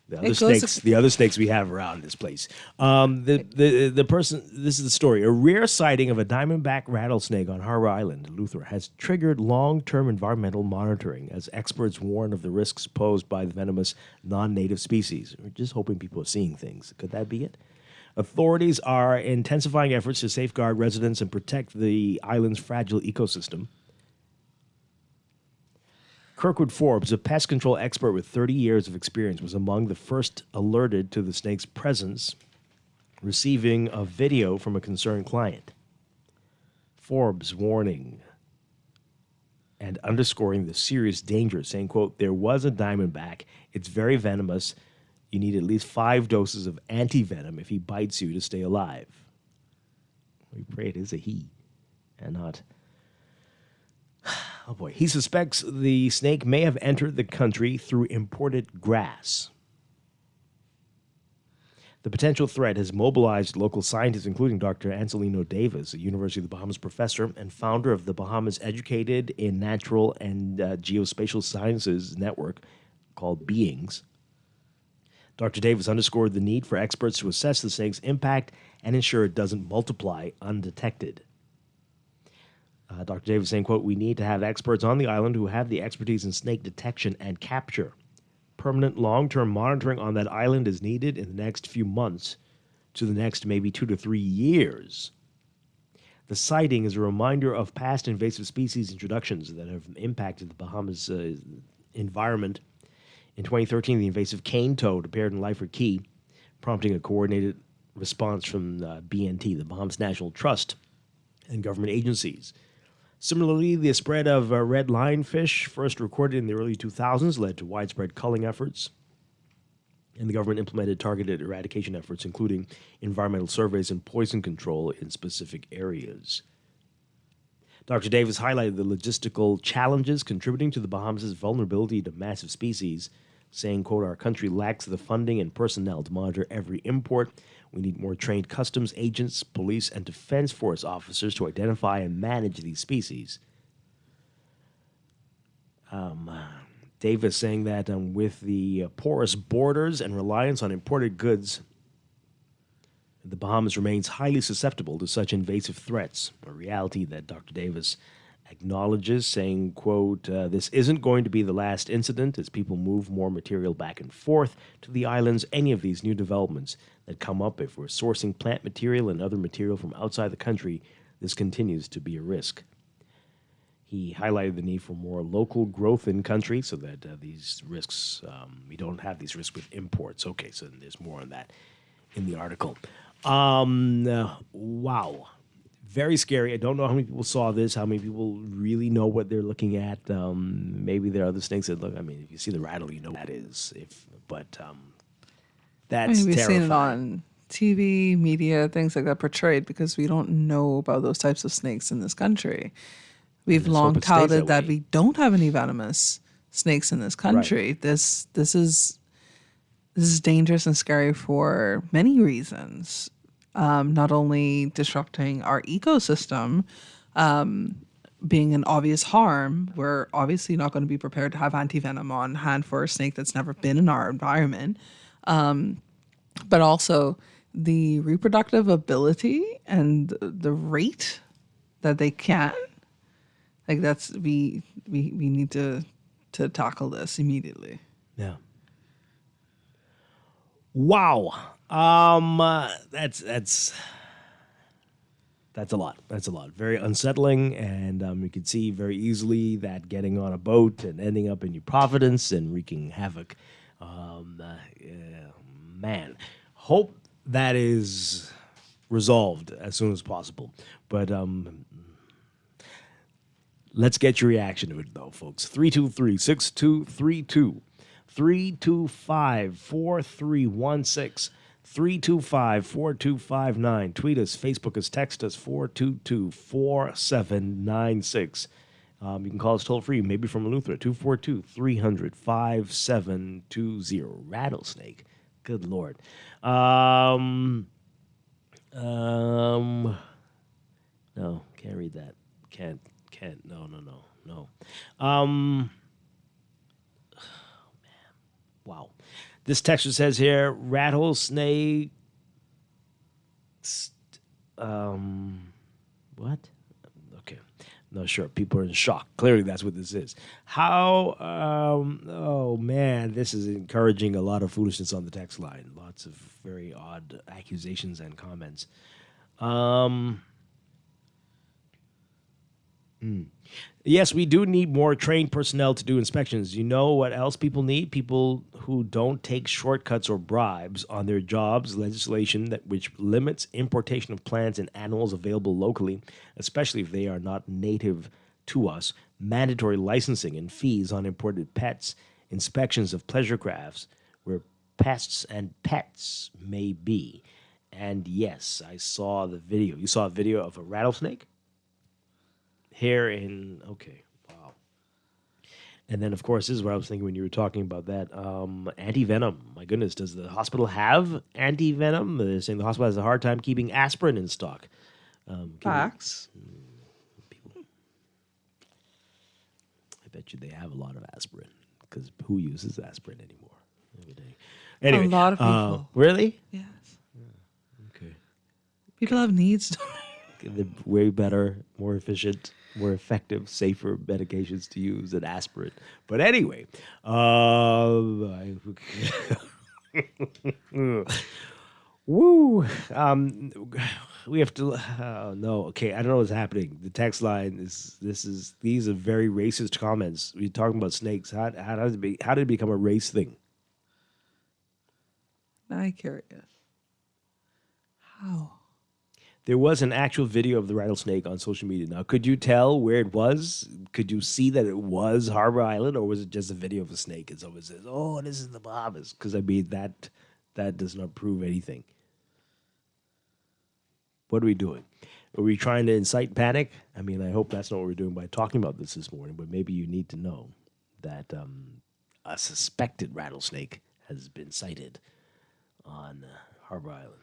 the other snakes we have around this place. The person, this is the story. A rare sighting of a diamondback rattlesnake on Harbor Island, Eleuthera, has triggered long-term environmental monitoring as experts warn of the risks posed by the venomous non-native species. We're just hoping people are seeing things. Could that be it? Authorities are intensifying efforts to safeguard residents and protect the island's fragile ecosystem. Kirkwood Forbes, a pest control expert with 30 years of experience, was among the first alerted to the snake's presence, receiving a video from a concerned client. Forbes warning and underscoring the serious danger, saying, quote, "There was a diamondback. It's very venomous. You need at least 5 doses of anti-venom if he bites you to stay alive." We pray it is a he and not... Oh boy. He suspects the snake may have entered the country through imported grass. The potential threat has mobilized local scientists, including Dr. Anselino Davis, a University of the Bahamas professor and founder of the Bahamas Educated in Natural and Geospatial Sciences network called Beings. Dr. Davis underscored the need for experts to assess the snake's impact and ensure it doesn't multiply undetected. Dr. Davis saying, quote, "We need to have experts on the island who have the expertise in snake detection and capture. Permanent long-term monitoring on that island is needed in the next few months to the next maybe 2 to 3 years. The sighting is a reminder of past invasive species introductions that have impacted the Bahamas environment. In 2013, the invasive cane toad appeared in Lyford Key, prompting a coordinated response from BNT, the Bahamas National Trust, and government agencies. Similarly, the spread of red lionfish, first recorded in the early 2000s, led to widespread culling efforts, and the government implemented targeted eradication efforts, including environmental surveys and poison control in specific areas. Dr. Davis highlighted the logistical challenges contributing to the Bahamas' vulnerability to massive species, saying, quote, "Our country lacks the funding and personnel to monitor every import. We need more trained customs agents, police, and defense force officers to identify and manage these species." Davis saying that with the porous borders and reliance on imported goods, the Bahamas remains highly susceptible to such invasive threats, a reality that Dr. Davis acknowledges, saying, quote, "This isn't going to be the last incident as people move more material back and forth to the islands. Any of these new developments that come up, if we're sourcing plant material and other material from outside the country, this continues to be a risk." He highlighted the need for more local growth in country so that these risks, we don't have these risks with imports. Okay, so there's more on that in the article. Wow. Very scary. I don't know how many people saw this, how many people really know what they're looking at. Maybe there are other snakes that look, I mean, if you see the rattle, you know what that is. That's we've terrifying. seen it on TV, media, things like that portrayed because we don't know about those types of snakes in this country. We've long touted that we don't have any venomous snakes in this country. Right. This is dangerous and scary for many reasons. Not only disrupting our ecosystem, being an obvious harm, we're obviously not going to be prepared to have anti-venom on hand for a snake that's never been in our environment, but also the reproductive ability and the rate that they can. Like we need to tackle this immediately. Yeah. Wow. That's a lot. That's a lot. Very unsettling, and you can see very easily that getting on a boat and ending up in New Providence and wreaking havoc. Man, hope that is resolved as soon as possible. But let's get your reaction to it, though, folks. 323-6232, 325-4316, 325-4259. Tweet us, Facebook us, text us, 422-4796. You can call us toll-free, maybe from Eleuthera, 242-300-5720. Rattlesnake. Good Lord. No, can't read that. Can't. No. Oh, man. Wow. This texture says here, rattlesnake. What? Okay. No, sure. People are in shock. Clearly, that's what this is. How? Oh man, this is encouraging a lot of foolishness on the text line. Lots of very odd accusations and comments. Yes, we do need more trained personnel to do inspections. You know what else people need? People who don't take shortcuts or bribes on their jobs. Legislation which limits importation of plants and animals available locally, especially if they are not native to us. Mandatory licensing and fees on imported pets. Inspections of pleasure crafts where pests and pets may be. And yes, I saw the video. You saw a video of a rattlesnake? Here in, okay, wow. And then, of course, this is what I was thinking when you were talking about that. Anti-venom. My goodness, does the hospital have anti-venom? They're saying the hospital has a hard time keeping aspirin in stock. Facts. I bet you they have a lot of aspirin, because who uses aspirin anymore? Anyway, a lot of people. Really? Yes. Okay. People have needs. They're way better, more efficient, more effective, safer medications to use than aspirin. But anyway, woo. We have to. No, okay. I don't know what's happening. The text line is. These are very racist comments. We're talking about snakes. How did it become a race thing? I'm curious. How? There was an actual video of the rattlesnake on social media. Now, could you tell where it was? Could you see that it was Harbor Island, or was it just a video of a snake? It always says, "Oh, this is the Bahamas," because I mean that does not prove anything. What are we doing? Are we trying to incite panic? I mean, I hope that's not what we're doing by talking about this morning. But maybe you need to know that a suspected rattlesnake has been sighted on Harbor Island.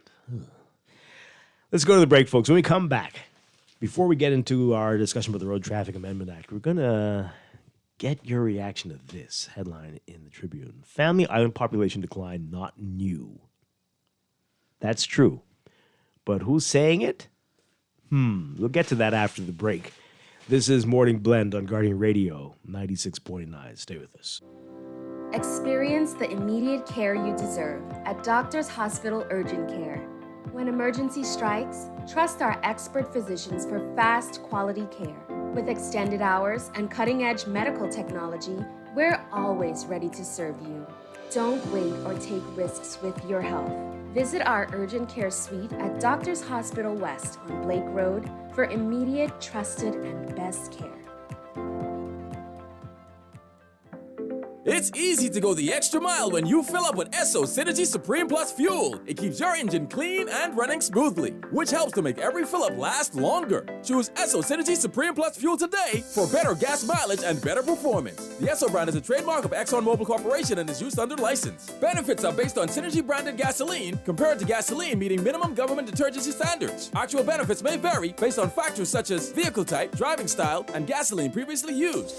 Let's go to the break, folks. When we come back, before we get into our discussion about the Road Traffic Amendment Act, we're going to get your reaction to this headline in the Tribune. Family island population decline not new. That's true. But who's saying it? We'll get to that after the break. This is Morning Blend on Guardian Radio 96.9. Stay with us. Experience the immediate care you deserve at Doctors Hospital Urgent Care. When emergency strikes, trust our expert physicians for fast, quality care. With extended hours and cutting-edge medical technology, we're always ready to serve you. Don't wait or take risks with your health. Visit our urgent care suite at Doctors Hospital West on Blake Road for immediate, trusted, and best care. It's easy to go the extra mile when you fill up with Esso Synergy Supreme Plus fuel. It keeps your engine clean and running smoothly, which helps to make every fill-up last longer. Choose Esso Synergy Supreme Plus fuel today for better gas mileage and better performance. The Esso brand is a trademark of ExxonMobil Corporation and is used under license. Benefits are based on Synergy-branded gasoline compared to gasoline meeting minimum government detergency standards. Actual benefits may vary based on factors such as vehicle type, driving style, and gasoline previously used.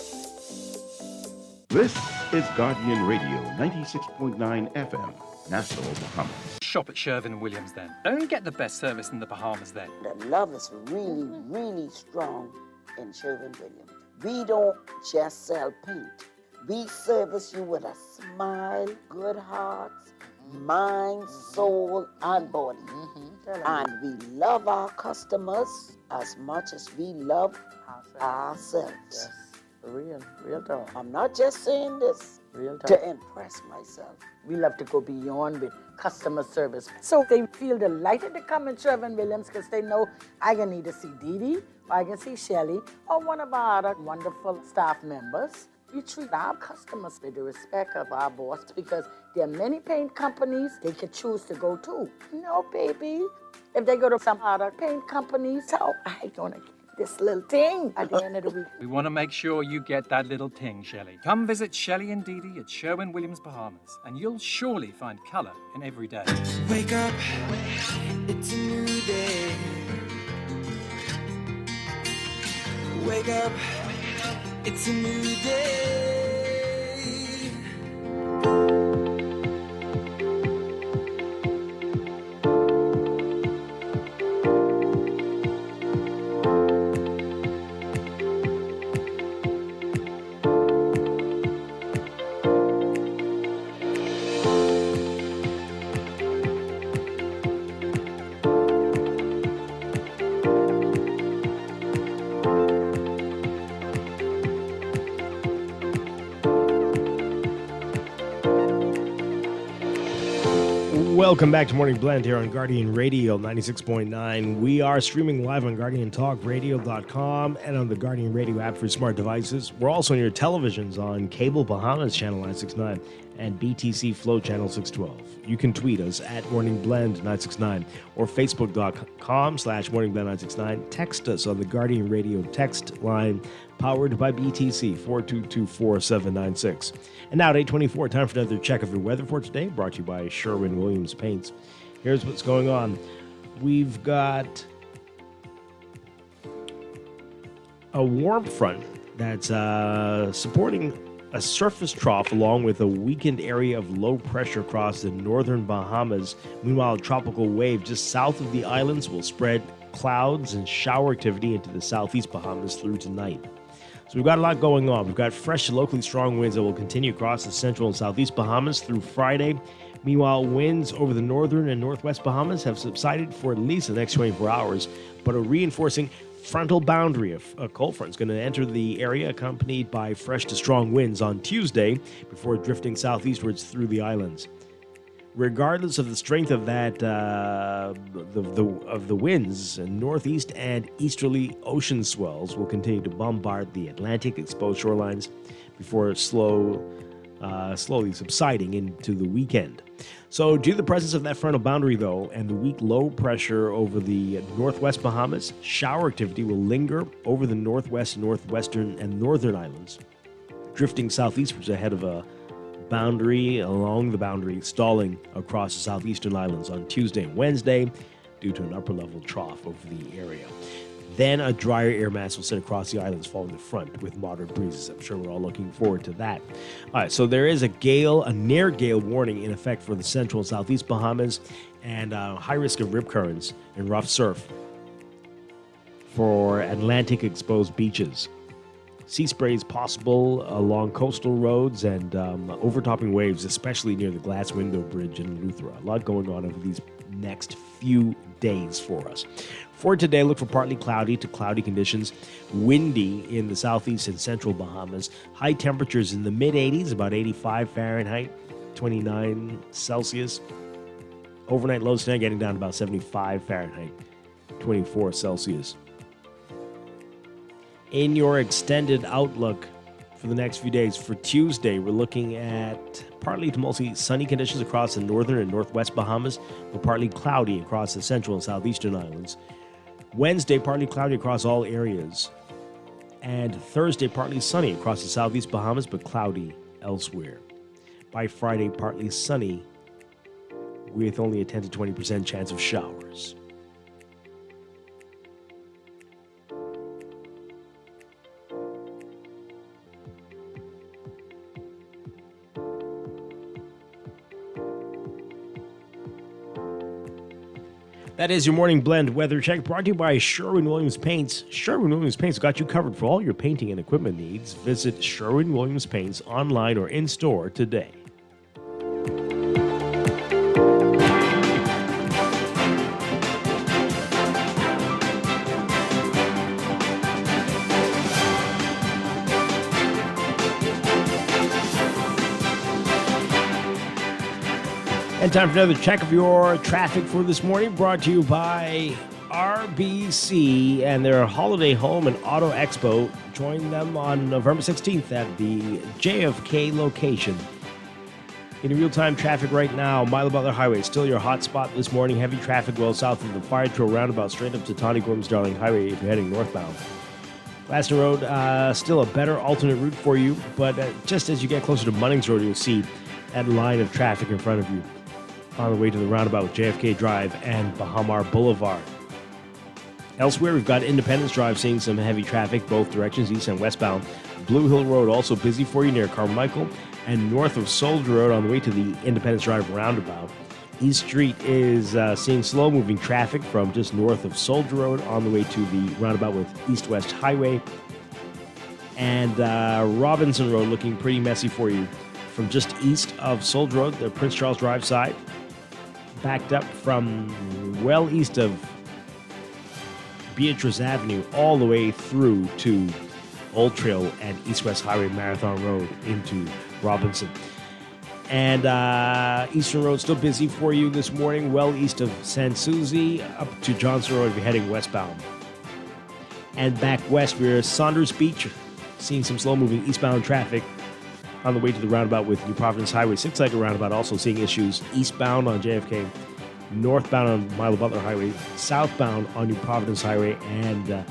This is Guardian Radio 96.9 FM, Nassau, Bahamas. Shop at Sherwin-Williams then. Don't get the best service in the Bahamas then. The love is really, really strong in Sherwin-Williams. We don't just sell paint. We service you with a smile, good hearts, mind, soul, and body. And we love our customers as much as we love ourselves. Real talk. I'm not just saying this. Real talk. To impress myself. We love to go beyond with customer service. So they feel delighted to come in Sherwin-Williams because they know I can either see Dee Dee, or I can see Shelly, or one of our other wonderful staff members. We treat our customers with the respect of our boss because there are many paint companies they can choose to go to. No, baby. If they go to some other paint companies, so I gonna get this little thing at the end of the week. We want to make sure you get that little ting, Shelley. Come visit Shelley and Dee Dee at Sherwin-Williams, Bahamas, and you'll surely find colour in every day. Wake up, it's a new day. Wake up, it's a new day. Welcome back to Morning Blend here on Guardian Radio 96.9. We are streaming live on GuardianTalkRadio.com and on the Guardian Radio app for smart devices. We're also on your televisions on Cable Bahamas Channel 969 and BTC Flow Channel 612. You can tweet us at Morning Blend 969 or Facebook.com/Morning Blend 969. Text us on the Guardian Radio text line powered by BTC 422-4796. And now at 8:24, time for another check of your weather for today, brought to you by Sherwin-Williams Paints. Here's what's going on. We've got a warm front that's supporting a surface trough along with a weakened area of low pressure across the northern Bahamas. Meanwhile, a tropical wave just south of the islands will spread clouds and shower activity into the southeast Bahamas through tonight. So we've got a lot going on. We've got fresh, locally strong winds that will continue across the central and southeast Bahamas through Friday. Meanwhile, winds over the northern and northwest Bahamas have subsided for at least the next 24 hours, but a reinforcing frontal boundary of a cold front is going to enter the area, accompanied by fresh to strong winds on Tuesday before drifting southeastwards through the islands. Regardless of the strength of that, of the winds, northeast and easterly ocean swells will continue to bombard the Atlantic exposed shorelines before slowly subsiding into the weekend. So, due to the presence of that frontal boundary, though, and the weak low pressure over the northwest Bahamas, shower activity will linger over the northwest, northwestern, and northern islands, drifting southeastwards ahead of a boundary along the boundary, stalling across the southeastern islands on Tuesday and Wednesday due to an upper level trough over the area. Then a drier air mass will sit across the islands following the front with moderate breezes. I'm sure we're all looking forward to that. All right, so there is a near gale warning in effect for the central and southeast Bahamas, and high risk of rip currents and rough surf for Atlantic exposed beaches. Sea spray is possible along coastal roads and overtopping waves, especially near the Glass Window Bridge in Eleuthera. A lot going on over these next few days for us. For today, look for partly cloudy to cloudy conditions, windy in the southeast and central Bahamas. High temperatures in the mid-80s, about 85 Fahrenheit, 29 Celsius. Overnight lows tonight getting down to about 75 Fahrenheit, 24 Celsius. In your extended outlook for the next few days, for Tuesday, we're looking at partly to mostly sunny conditions across the northern and northwest Bahamas, but partly cloudy across the central and southeastern islands. Wednesday, partly cloudy across all areas. And Thursday, partly sunny across the southeast Bahamas, but cloudy elsewhere. By Friday, partly sunny with only a 10 to 20% chance of showers. That is your Morning Blend weather check, brought to you by Sherwin-Williams Paints. Sherwin-Williams Paints got you covered for all your painting and equipment needs. Visit Sherwin-Williams Paints online or in-store today. And time for another check of your traffic for this morning, brought to you by RBC and their Holiday Home and Auto Expo. Join them on November 16th at the JFK location. In real-time traffic right now, Milo Butler Highway, still your hot spot this morning. Heavy traffic well south of the Fire Trail roundabout, straight up to Tawny Gorms Darling Highway if you're heading northbound. Glaston Road, still a better alternate route for you, but just as you get closer to Munnings Road, you'll see that line of traffic in front of you on the way to the roundabout with JFK Drive and Bahamar Boulevard. Elsewhere, we've got Independence Drive seeing some heavy traffic, both directions, east and westbound. Blue Hill Road also busy for you near Carmichael, and north of Soldier Road on the way to the Independence Drive roundabout. East Street is seeing slow-moving traffic from just north of Soldier Road on the way to the roundabout with East-West Highway. And Robinson Road looking pretty messy for you from just east of Soldier Road, the Prince Charles Drive side, backed up from well east of Beatrice Avenue all the way through to Old Trail and East-West Highway Marathon Road into Robinson. And Eastern Road still busy for you this morning, well east of San Souci up to Johnson Road if you're heading westbound. And back west, we're at Saunders Beach, seeing some slow-moving eastbound traffic on the way to the roundabout with New Providence Highway 6-legged roundabout, also seeing issues eastbound on JFK, northbound on Milo Butler Highway, southbound on New Providence Highway, and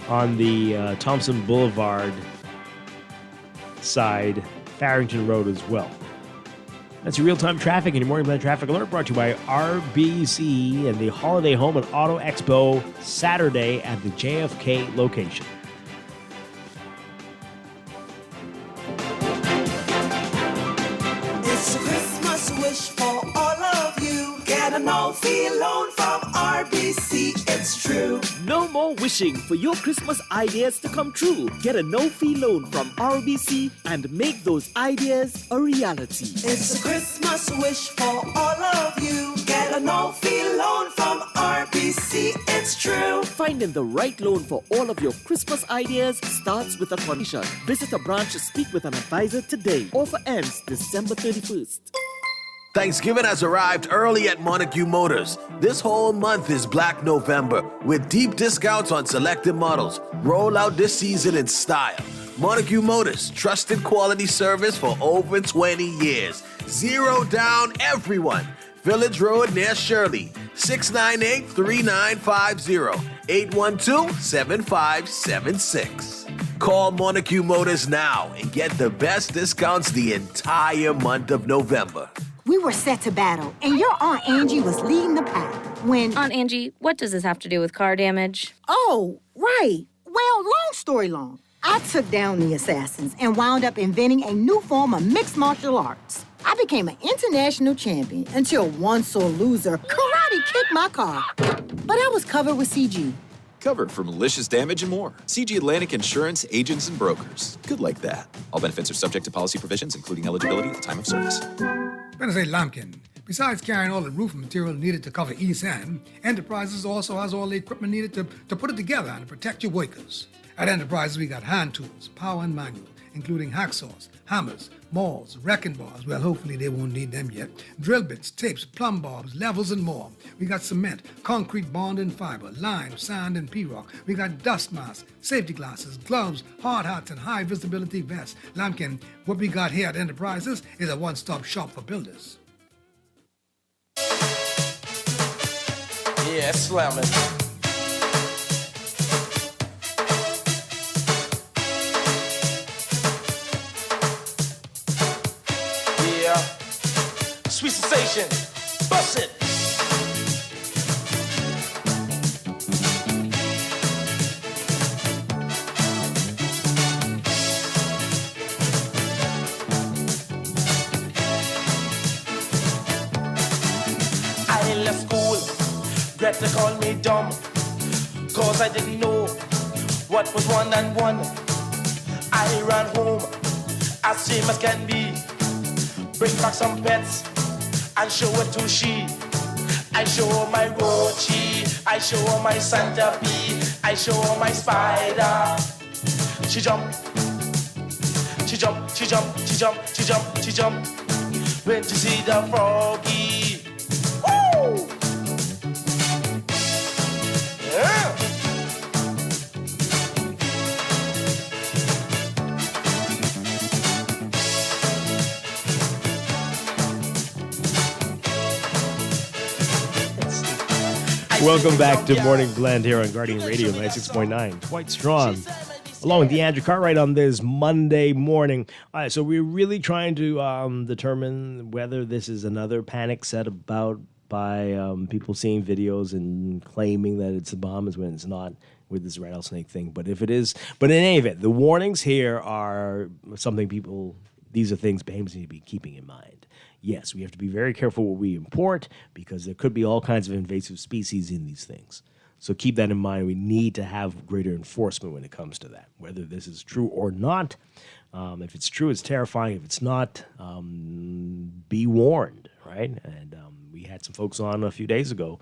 on the Thompson Boulevard side, Farrington Road as well. That's your real-time traffic and your Morning Blend Traffic Alert brought to you by RBC and the Holiday Home and Auto Expo Saturday at the JFK location. It's a Christmas wish for all of you. Get a no-fee loan from RBC, it's true. No more wishing for your Christmas ideas to come true. Get a no-fee loan from RBC and make those ideas a reality. It's a Christmas wish for all of you. Get a no-fee loan from RBC, it's true. Finding the right loan for all of your Christmas ideas starts with a condition. Visit a branch to speak with an advisor today. Offer ends December 31st. Thanksgiving has arrived early at Montague Motors. This whole month is Black November with deep discounts on selected models. Roll out this season in style. Montague Motors, trusted quality service for over 20 years. Zero down, everyone. Village Road near Shirley. 698-3950. 812-7576. Call Montague Motors now and get the best discounts the entire month of November. We were set to battle, and your Aunt Angie was leading the pack when... Aunt Angie, what does this have to do with car damage? Oh, right. Well, long story long. I took down the assassins and wound up inventing a new form of mixed martial arts. I became an international champion until one sore loser karate kicked my car. But I was covered with CG. Covered for malicious damage and more. CG Atlantic Insurance Agents and Brokers. Good like that. All benefits are subject to policy provisions, including eligibility at the time of service. Better say Lumpkin. Besides carrying all the roofing material needed to cover East End, Enterprises also has all the equipment needed to put it together and protect your workers. At Enterprises, we got hand tools, power and manual, including hacksaws, hammers, mauls, wrecking bars, well, hopefully they won't need them yet, drill bits, tapes, plumb bobs, levels, and more. We got cement, concrete bond and fiber, lime, sand, and P-rock. We got dust masks, safety glasses, gloves, hard hats, and high-visibility vests. Lampkin, what we got here at Enterprises is a one-stop shop for builders. Yeah, slam it. Sweet sensation, bust it. I left school, Greta called me dumb, cause I didn't know what was 1 and 1. I ran home, as same as can be, bring back some pets, and show it to she. I show her my roachy, I show her my centipede, I show her my spider. She jump, she jump, she jump, she jump, she jump, she jump. when you see the froggy. Woo! Yeah. Welcome back to Morning Blend here on Guardian Radio 96.9. Dwight Strong, along with Andrew Cartwright on this Monday morning. All right, so we're really trying to determine whether this is another panic set about by people seeing videos and claiming that it's the Bahamas when it's not, with this rattlesnake thing. But if it is, but in any event, the warnings here are something these are things Bahamians need to be keeping in mind. Yes, we have to be very careful what we import because there could be all kinds of invasive species in these things. So keep that in mind. We need to have greater enforcement when it comes to that, whether this is true or not. If it's true, it's terrifying. If it's not, be warned, right? And we had some folks on a few days ago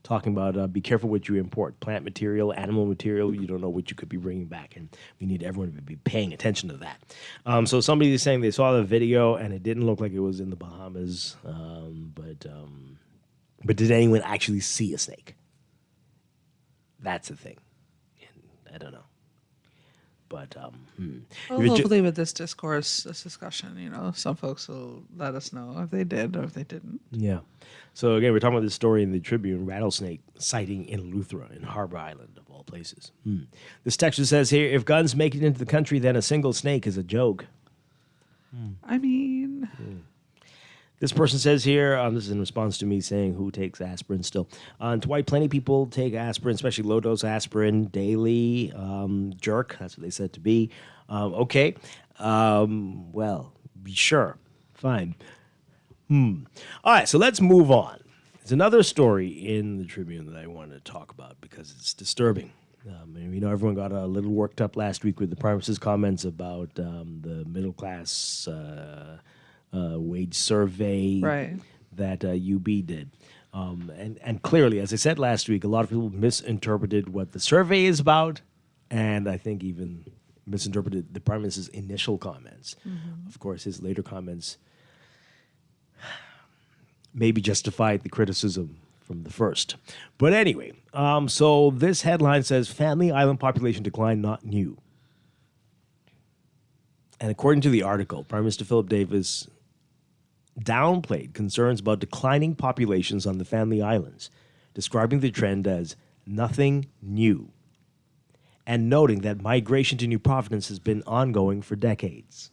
talking about be careful what you import. Plant material, animal material, you don't know what you could be bringing back. And we need everyone to be paying attention to that. So somebody is saying they saw the video and it didn't look like it was in the Bahamas. But did anyone actually see a snake? That's the thing. And I don't know. But well, hopefully with this discourse, this discussion, some folks will let us know if they did or if they didn't. Yeah. So again, we're talking about this story in the Tribune, rattlesnake sighting in Eleuthera, in Harbor Island, of all places. This texture says here, if guns make it into the country, then a single snake is a joke. I mean... This person says here, this is in response to me saying who takes aspirin still. Dwight, plenty of people take aspirin, especially low-dose aspirin, daily, jerk, that's what they said to be. Okay, well, sure, fine. All right, so let's move on. There's another story in the Tribune that I wanted to talk about because it's disturbing. And everyone got a little worked up last week with the Prime Minister's comments about the middle-class... wage survey that UB did. And clearly, as I said last week, a lot of people misinterpreted what the survey is about, and I think even misinterpreted the Prime Minister's initial comments. Of course, his later comments maybe justified the criticism from the first. But anyway, so this headline says, Family Island population decline not new. And according to the article, Prime Minister Philip Davis downplayed concerns about declining populations on the Family Islands, describing the trend as nothing new, and noting that migration to New Providence has been ongoing for decades.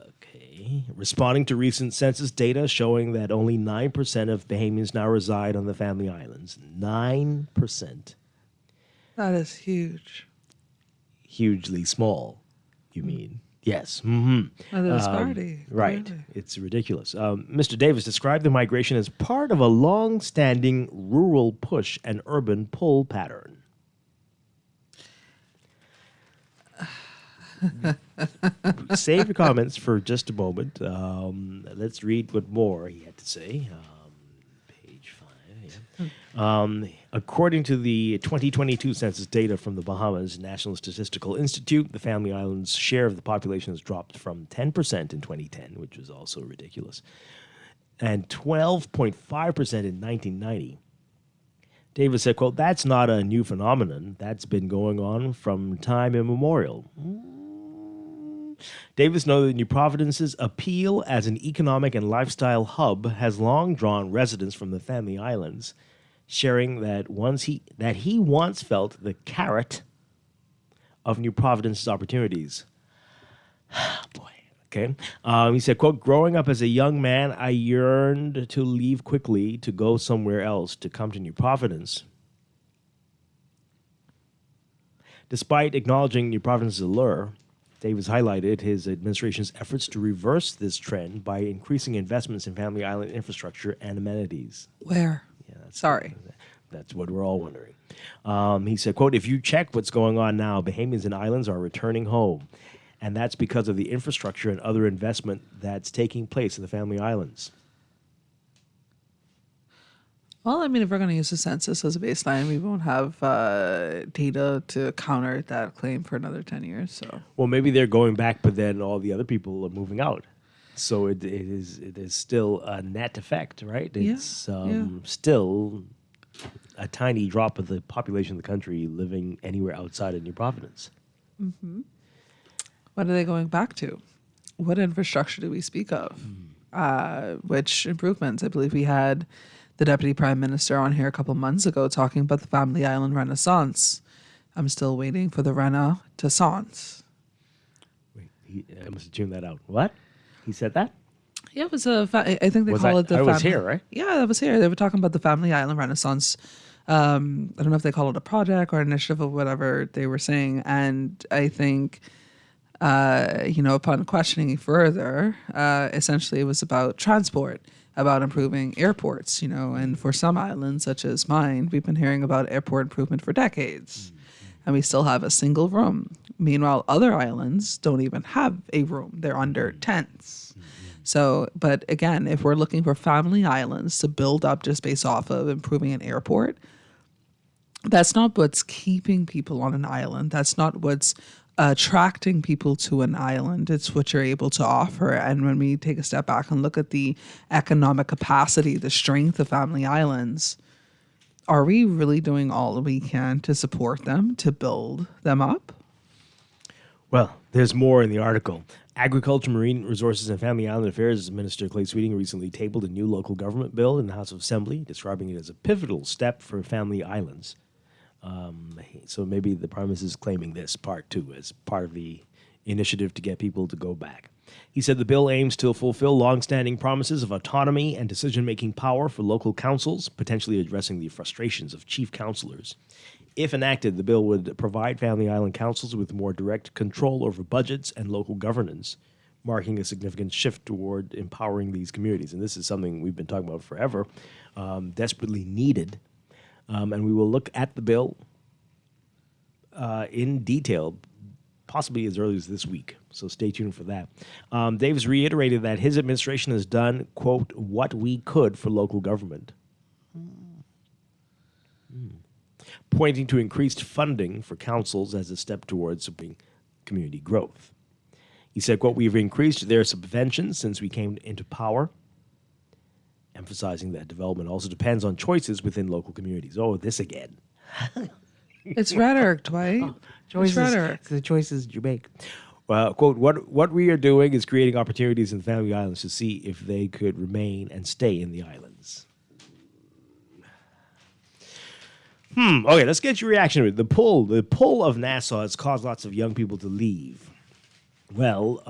Okay. Responding to recent census data showing that only 9% of Bahamians now reside on the Family Islands. 9%. That is huge. Hugely small, you mean? Yes. The disparity. Right. Really. It's ridiculous. Mr. Davis described the migration as part of a long-standing rural push and urban pull pattern. Save your comments for just a moment. Let's read what more he had to say. Page 5. Yeah. According to the 2022 census data from the Bahamas National Statistical Institute, the Family Islands' share of the population has dropped from 10% in 2010, which was also ridiculous, and 12.5% in 1990. Davis said, quote, that's not a new phenomenon. That's been going on from time immemorial. Davis noted that New Providence's appeal as an economic and lifestyle hub has long drawn residents from the Family Islands, sharing that he once felt the carrot of New Providence's opportunities. Boy, okay. He said, quote, growing up as a young man, I yearned to leave quickly to go somewhere else, to come to New Providence. Despite acknowledging New Providence's allure, Davis highlighted his administration's efforts to reverse this trend by increasing investments in Family Island infrastructure and amenities. Where? Yeah, Sorry. That's what we're all wondering. He said, quote, if you check what's going on now, Bahamians and islands are returning home. And that's because of the infrastructure and other investment that's taking place in the Family Islands. Well, I mean, if we're going to use the census as a baseline, we won't have data to counter that claim for another 10 years. So, well, maybe they're going back, but then all the other people are moving out. So it is still a net effect, right? Yeah, It's still a tiny drop of the population of the country living anywhere outside of New Providence. Mm-hmm. What are they going back to? What infrastructure do we speak of? Which improvements? I believe we had the Deputy Prime Minister on here a couple months ago talking about the Family Island Renaissance. I'm still waiting for the Renaissance. I must have tuned that out. What? He said that? Yeah, it was I think they call it the. I was here, right? Yeah, that was here. They were talking about the Family Island Renaissance. I don't know if they call it a project or initiative or whatever they were saying. And I think, upon questioning further, essentially it was about transport, about improving airports, and for some islands, such as mine, we've been hearing about airport improvement for decades. And we still have a single room. Meanwhile, other islands don't even have a room. They're under tents. So, but again, if we're looking for family islands to build up just based off of improving an airport, that's not what's keeping people on an island. That's not what's attracting people to an island. It's what you're able to offer. And when we take a step back and look at the economic capacity, the strength of family islands, are we really doing all we can to support them, to build them up? Well, there's more in the article. Agriculture, Marine Resources, and Family Island Affairs Minister Clay Sweeting recently tabled a new local government bill in the House of Assembly, describing it as a pivotal step for family islands. So maybe the Prime Minister is claiming this part too as part of the initiative to get people to go back. He said the bill aims to fulfill long-standing promises of autonomy and decision-making power for local councils, potentially addressing the frustrations of chief councillors. If enacted, the bill would provide Family Island councils with more direct control over budgets and local governance, marking a significant shift toward empowering these communities. And this is something we've been talking about forever, desperately needed. And we will look at the bill in detail, possibly as early as this week. So stay tuned for that. Davis reiterated that his administration has done, quote, what we could for local government. Pointing to increased funding for councils as a step towards supporting community growth. He said, quote, we've increased their subventions since we came into power, emphasizing that development also depends on choices within local communities. Oh, this again. It's rhetoric, Dwight. Choices, it's rhetoric. The choices you make. Quote, what we are doing is creating opportunities in the Family Islands to see if they could remain and stay in the islands. Okay, let's get your reaction to it. The pull of Nassau has caused lots of young people to leave. Well,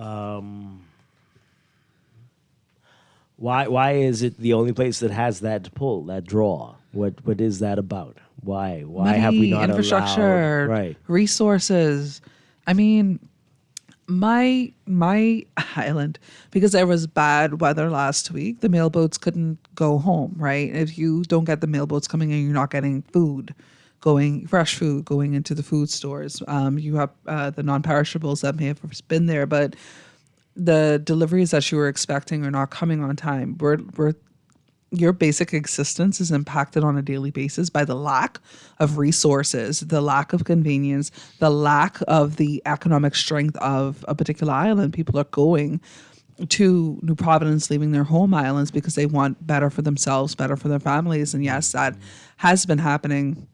why is it the only place that has that pull, that draw? What is that about? Why Money, have we not infrastructure, allowed resources? I mean, my island, because there was bad weather last week, the mailboats couldn't go home, right? If you don't get the mailboats coming in, you're not getting fresh food going into the food stores. You have the non-perishables that may have been there, but the deliveries that you were expecting are not coming on time. Your basic existence is impacted on a daily basis by the lack of resources, the lack of convenience, the lack of the economic strength of a particular island. People are going to New Providence, leaving their home islands because they want better for themselves, better for their families. And yes, that has been happening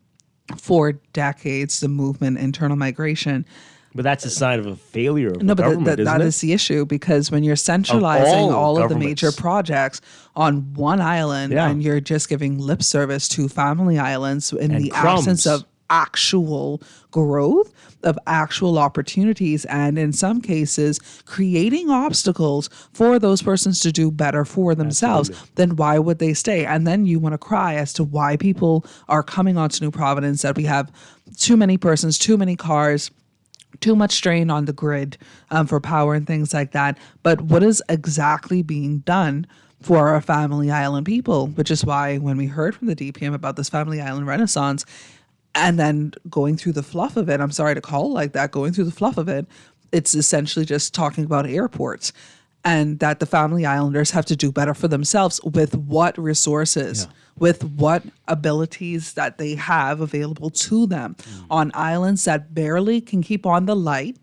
for decades, the movement, internal migration. But that's a sign of a failure of no, the government, but that is the issue, because when you're centralizing all of the major projects on one island and you're just giving lip service to family islands in the absence of actual growth, of actual opportunities, and in some cases creating obstacles for those persons to do better for themselves, then why would they stay? And then you want to cry as to why people are coming onto New Providence, that we have too many persons, too many cars, too much strain on the grid for power and things like that. But what is exactly being done for our family island people? Which is why when we heard from the DPM about this family island renaissance, and then going through the fluff of it, I'm sorry to call it like that, going through the fluff of it, it's essentially just talking about airports, and that the family islanders have to do better for themselves with what resources, with what abilities that they have available to them on islands that barely can keep on the light,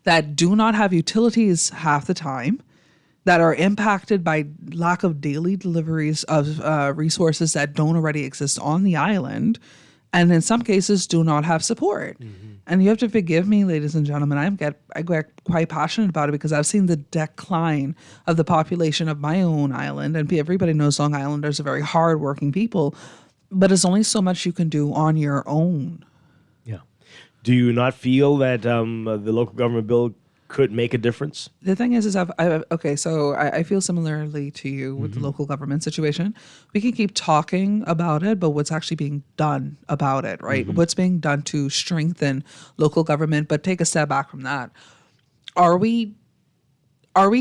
that do not have utilities half the time, that are impacted by lack of daily deliveries of resources that don't already exist on the island, and in some cases do not have support. And you have to forgive me, ladies and gentlemen, I get quite passionate about it because I've seen the decline of the population of my own island, and everybody knows Long Islanders are very hardworking people, but there's only so much you can do on your own. Yeah. Do you not feel that the local government bill could make a difference? The thing is I feel similarly to you with the local government situation. We can keep talking about it, but what's actually being done about it, right? What's being done to strengthen local government? But take a step back from that. Are we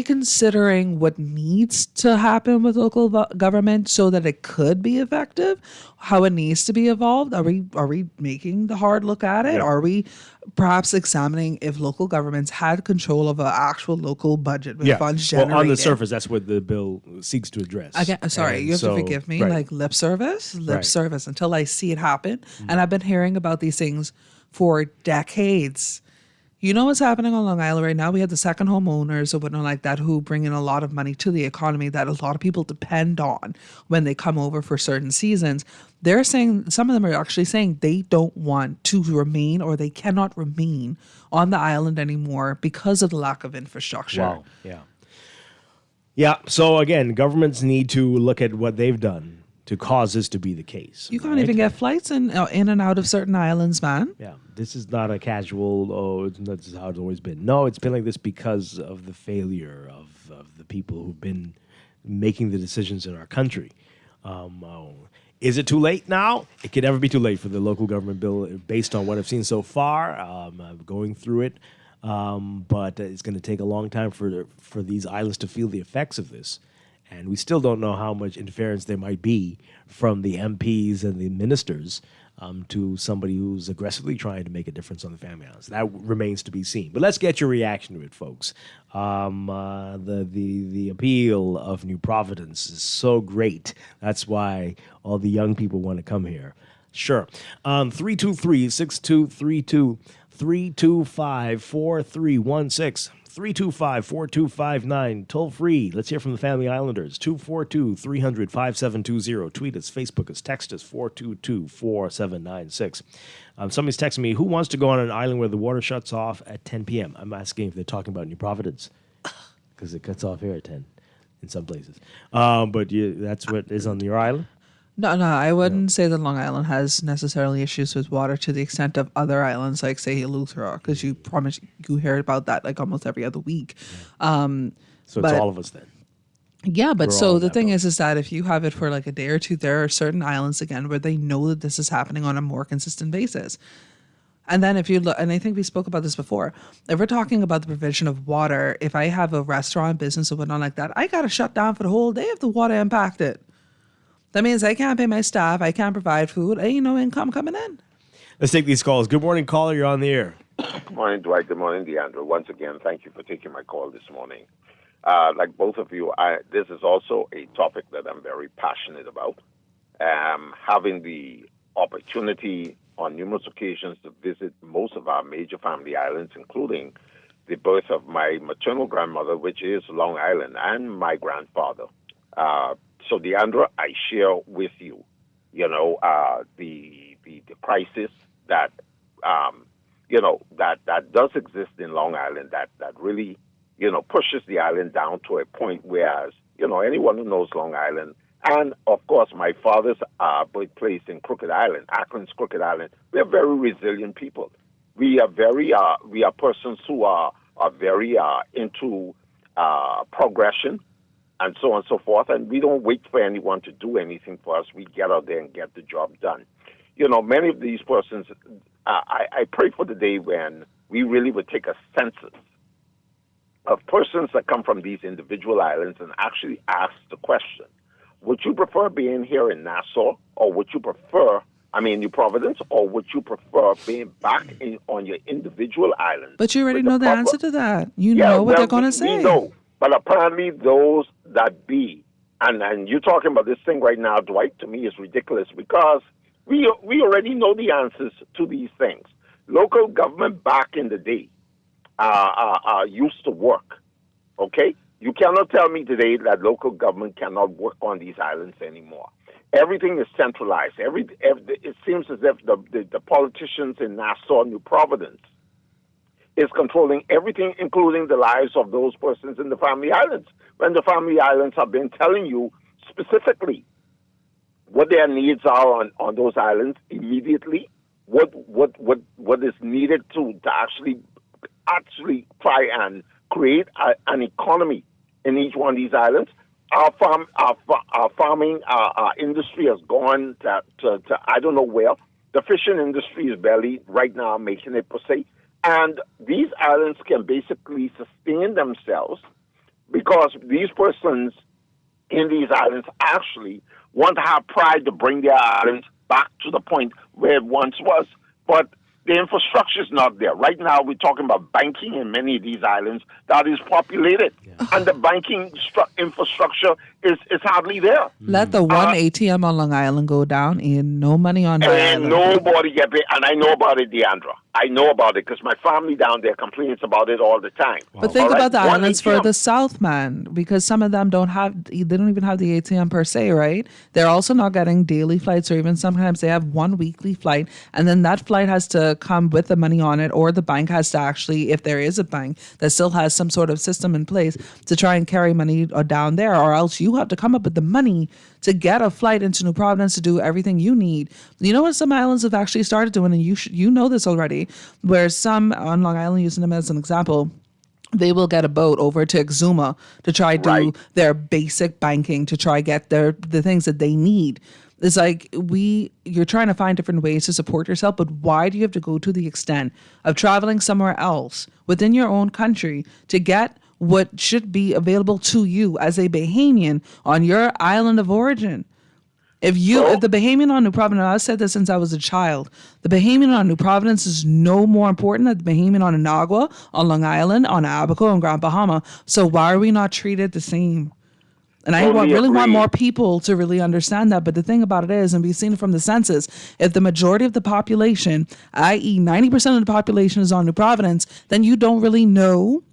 considering what needs to happen with local government so that it could be effective? How it needs to be evolved? Are we making the hard look at it? Yeah. Are we perhaps examining if local governments had control of an actual local budget with funds generated? Well, on the surface, that's what the bill seeks to address. Again, sorry, you have to forgive me. Like lip service until I see it happen. And I've been hearing about these things for decades. You know what's happening on Long Island right now? We have the second homeowners or whatnot like that who bring in a lot of money to the economy that a lot of people depend on when they come over for certain seasons. They're saying, some of them are actually saying they don't want to remain or they cannot remain on the island anymore because of the lack of infrastructure. Wow. Yeah. Yeah. So again, governments need to look at what they've done to cause this to be the case. You can't even get flights in and out of certain islands, man. Yeah, this is not a casual, this is how it's always been. No, it's been like this because of the failure of the people who've been making the decisions in our country. Is it too late now? It could never be too late for the local government bill based on what I've seen so far. I'm going through it. But it's going to take a long time for these islands to feel the effects of this. And we still don't know how much interference there might be from the MPs and the ministers to somebody who's aggressively trying to make a difference on the family islands. That remains to be seen. But let's get your reaction to it, folks. The appeal of New Providence is so great. That's why all the young people want to come here. Sure. 323-6232, 325-4316. 325-4259, toll free. Let's hear from the Family Islanders. 242-300-5720. Tweet us, Facebook us, text us, 422-4796. Somebody's texting me, who wants to go on an island where the water shuts off at 10 p.m.? I'm asking if they're talking about New Providence, because it cuts off here at 10 in some places. But that's what is on your island? No, I wouldn't say that Long Island has necessarily issues with water to the extent of other islands, like say Eleuthera, because you hear about that like almost every other week. So it's all of us then. Yeah, but so the thing is that if you have it for like a day or two, there are certain islands again where they know that this is happening on a more consistent basis. And then if you look, and I think we spoke about this before, if we're talking about the provision of water, if I have a restaurant business or whatnot like that, I got to shut down for the whole day if the water impacted. That means I can't pay my staff. I can't provide food. Ain't no income coming in. Let's take these calls. Good morning, caller. You're on the air. Good morning, Dwight. Good morning, DeAndre. Once again, thank you for taking my call this morning. Like both of you, this is also a topic that I'm very passionate about. Having the opportunity on numerous occasions to visit most of our major family islands, including the birth of my maternal grandmother, which is Long Island, and my grandfather. So, DeAndre, I share with you, the crisis that, that does exist in Long Island that really, pushes the island down to a point whereas, anyone who knows Long Island, and, of course, my father's birthplace in Crooked Island, Akron's Crooked Island, we're very resilient people. We are persons who are very into progression, and so on and so forth, and we don't wait for anyone to do anything for us. We get out there and get the job done. Many of these persons, I pray for the day when we really would take a census of persons that come from these individual islands and actually ask the question, would you prefer being here in Nassau, or would you prefer, New Providence, or would you prefer being back on your individual island? But you already know the answer to that. You know what they're going to say. We know. But apparently those that be, and you're talking about this thing right now, Dwight, to me is ridiculous because we already know the answers to these things. Local government back in the day used to work, okay? You cannot tell me today that local government cannot work on these islands anymore. Everything is centralized. It seems as if the politicians in Nassau, New Providence, is controlling everything, including the lives of those persons in the Family Islands. When the Family Islands have been telling you specifically what their needs are on those islands immediately, what is needed to actually try and create an economy in each one of these islands. Our farming industry has gone to I don't know where. The fishing industry is barely right now making it per se. And these islands can basically sustain themselves because these persons in these islands actually want to have pride to bring their islands back to the point where it once was. But the infrastructure is not there. Right now, we're talking about banking in many of these islands that is populated. Yeah. And the banking infrastructure is hardly there. Let the one ATM on Long Island go down and no money on the island. And nobody get paid. And I know about it, Deandra. I know about it because my family down there complains about it all the time. But think about the islands further south, man, because some of them don't even have the ATM per se, right? They're also not getting daily flights, or even sometimes they have one weekly flight, and then that flight has to come with the money on it, or the bank has to actually, if there is a bank that still has some sort of system in place to try and carry money down there, or else you have to come up with the money to get a flight into New Providence to do everything you need. You know what some islands have actually started doing, and you know this already, where some on Long Island, using them as an example, they will get a boat over to Exuma to try do their basic banking, to try get the things that they need. It's like you're trying to find different ways to support yourself, but why do you have to go to the extent of traveling somewhere else within your own country to get what should be available to you as a Bahamian on your island of origin? If the Bahamian on New Providence, I've said this since I was a child, the Bahamian on New Providence is no more important than the Bahamian on Inagua, on Long Island, on Abaco, and Grand Bahama. So why are we not treated the same? And I really want more people to really understand that. But the thing about it is, and we've seen it from the census, if the majority of the population, i.e. 90% of the population is on New Providence, then you don't really know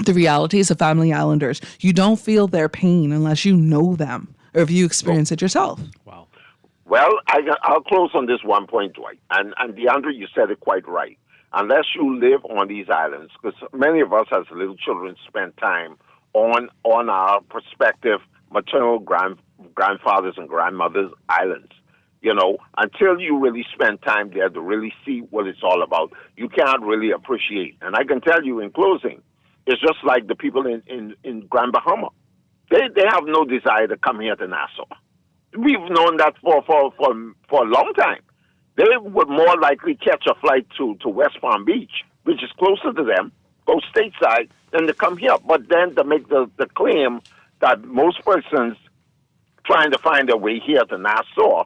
the realities of Family Islanders. You don't feel their pain unless you know them or if you experience it yourself. Wow. Well, I'll close on this one point, Dwight. And Deandra, you said it quite right. Unless you live on these islands, because many of us as little children spend time on our prospective maternal grandfathers and grandmothers' islands. You know, until you really spend time there to really see what it's all about, you can't really appreciate. And I can tell you in closing, it's just like the people in Grand Bahama. They have no desire to come here to Nassau. We've known that for a long time. They would more likely catch a flight to West Palm Beach, which is closer to them, go stateside, than to come here. But then to make the claim that most persons trying to find their way here to Nassau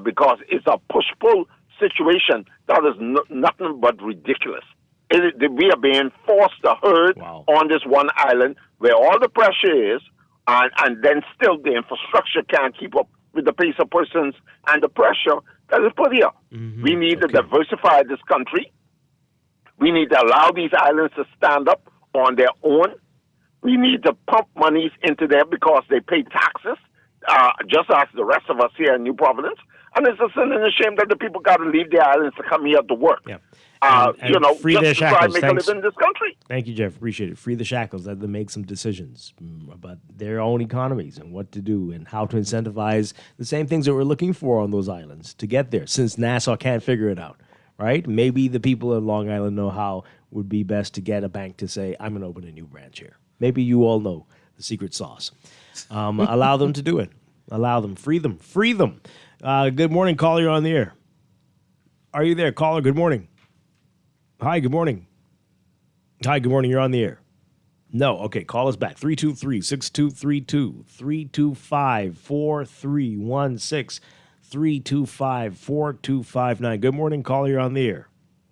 because it's a push-pull situation, that is nothing but ridiculous. We are being forced to herd on this one island where all the pressure is, and then still the infrastructure can't keep up with the pace of persons and the pressure that is put here. Mm-hmm. We need to diversify this country. We need to allow these islands to stand up on their own. We need to pump monies into them because they pay taxes, just as the rest of us here in New Providence. And it's a sin and a shame that the people got to leave their islands to come here to work. Yeah. And free just their to try shackles. and make a living in this country. Thank you, Jeff. Appreciate it. Free the shackles. Let them make some decisions about their own economies and what to do and how to incentivize the same things that we're looking for on those islands to get there, since Nassau can't figure it out, right? Maybe the people in Long Island know how would be best to get a bank to say, I'm going to open a new branch here. Maybe you all know the secret sauce. Allow them to do it. Allow them. Free them. Free them. Good morning, caller. You're on the air. Are you there, caller? Good morning. Hi, good morning. Hi, good morning. You're on the air. No, okay. Call us back. 323-6232. 325-4316. 325-4259. Good morning, caller. You're on the air.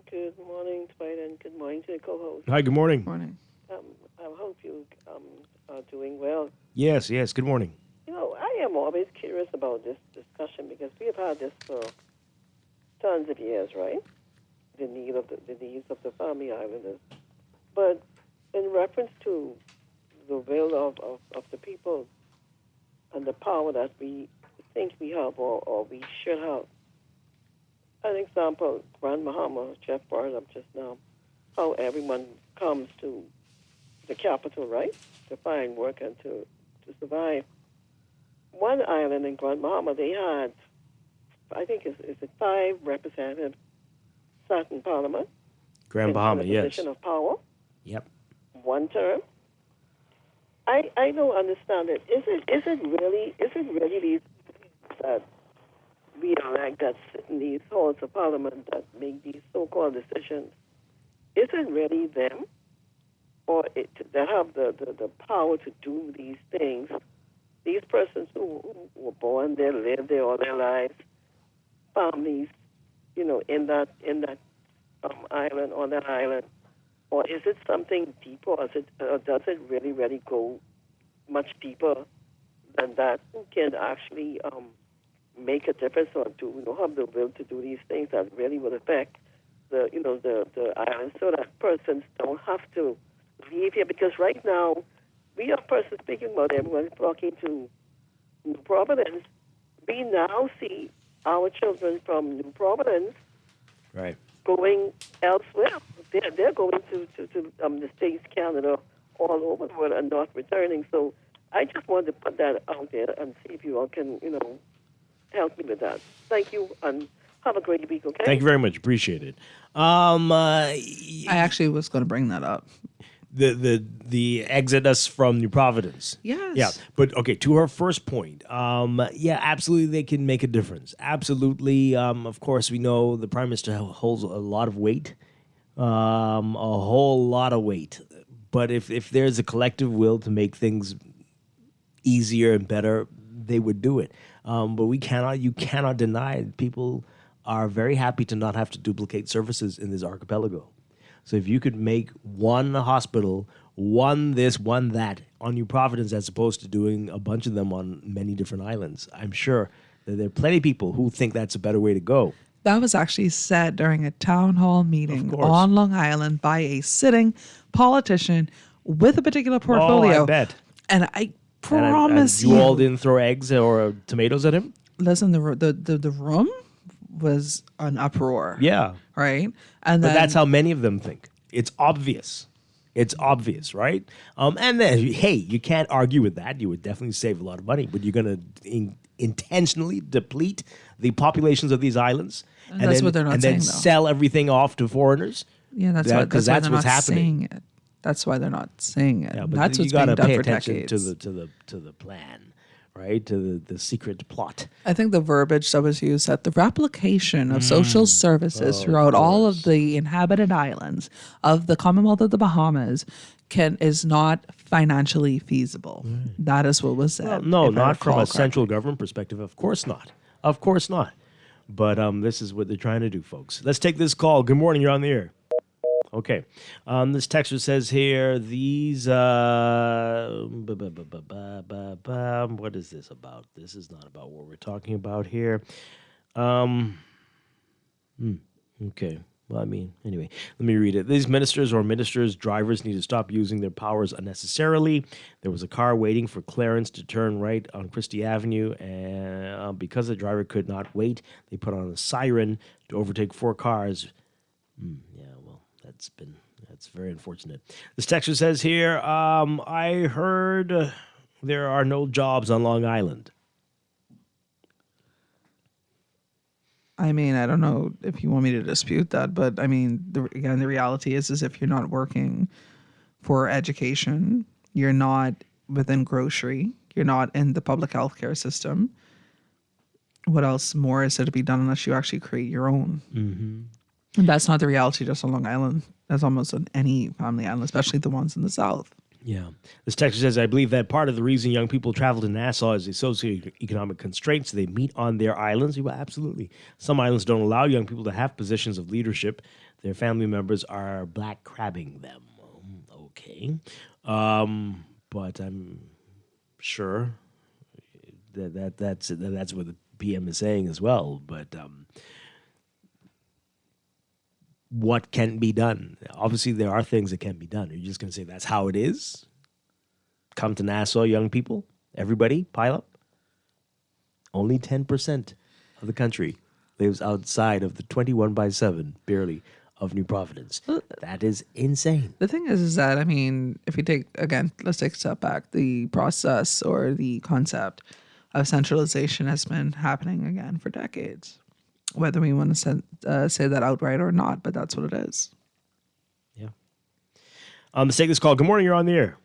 Good morning, Dwight, and good morning to the co-host. Hi, good morning. Morning. I hope you are doing well. Yes, good morning. You know, I am always curious about this discussion because we have had this for tons of years, right? The needs of the Family Islanders. But in reference to the will of the people and the power that we think we have or we should have. An example, Grand Bahama, Jeff brought up just now, how everyone comes to the capital, right, to find work and to survive. One island in Grand Bahama, they had, I think it's 5 representatives sat in Parliament. Grand Bahama, in a yes. position of power. Yep. One term. I don't understand it. Is it really these that we elect that sit in these halls of Parliament that make these so-called decisions? Is it really them, or that have the power to do these things? These persons who were born there, lived there all their lives, families, in that island, on that island, or is it something deeper, or does it really go much deeper than that? Who can actually make a difference or have the will to do these things that really would affect the island, so that persons don't have to leave here? Because right now, we are persons speaking about everyone flocking to New Providence. We now see our children from New Providence right, going elsewhere. They're going to the States, Canada, all over the world, and not returning. So I just wanted to put that out there and see if you all can, help me with that. Thank you, and have a great week, okay? Thank you very much. Appreciate it. I actually was going to bring that up. The exodus from New Providence. Yes. Yeah. But okay, to her first point, yeah, absolutely they can make a difference. Absolutely. Of course, we know the Prime Minister holds a lot of weight, a whole lot of weight. But if there's a collective will to make things easier and better, they would do it. But you cannot deny it. People are very happy to not have to duplicate services in this archipelago. So if you could make one hospital, one this, one that, on New Providence, as opposed to doing a bunch of them on many different islands, I'm sure that there are plenty of people who think that's a better way to go. That was actually said during a town hall meeting on Long Island by a sitting politician with a particular portfolio. Oh, I bet. And I promise you all didn't throw eggs or tomatoes at him? Listen, the room was an uproar. Yeah. Right? But that's how many of them think. It's obvious. It's obvious, right? And then, hey, you can't argue with that. You would definitely save a lot of money, but you're going to intentionally deplete the populations of these islands and that's what they're not saying, then sell everything off to foreigners. Yeah, that's why they're not saying it. That's why they're not saying it. Yeah, but that's what's you being done pay for attention decades. to the plan, right? To the secret plot. I think the verbiage that was used, that the replication of social services throughout all of the inhabited islands of the Commonwealth of the Bahamas is not financially feasible. That is what was said. Well, no, not from a central government perspective. Of course not. Of course not. But this is what they're trying to do, folks. Let's take this call. Good morning. You're on the air. Okay. This texter says here, these... what is this about? This is not about what we're talking about here. Okay. Well, I mean, anyway, let me read it. These ministers' drivers need to stop using their powers unnecessarily. There was a car waiting for clearance to turn right on Christie Avenue, and because the driver could not wait, they put on a siren to overtake 4 cars. Yeah, well, that's very unfortunate. This texter says here, I heard there are no jobs on Long Island. I mean, I don't know if you want me to dispute that, but I mean, the reality is if you're not working for education, you're not within grocery, you're not in the public healthcare system. What else more is there to be done unless you actually create your own? Mm-hmm. And that's not the reality just on Long Island. That's almost on any family island, especially the ones in the South. Yeah. This texter says, I believe that part of the reason young people travel to Nassau is the socioeconomic constraints they meet on their islands. Well, absolutely. Some islands don't allow young people to have positions of leadership. Their family members are black crabbing them. Okay. But I'm sure that's what the PM is saying as well. But what can be done? Obviously, there are things that can be done. Are you just going to say that's how it is? come to Nassau, young people. Everybody, pile up. Only 10% of the country lives outside of the 21/7, barely, of New Providence. That is insane. The thing is that, I mean, if you take, again, let's take a step back. The process or the concept of centralization has been happening again for decades, whether we want to say that outright or not, but that's what it is. Let's take this call. Good morning. You're on the air.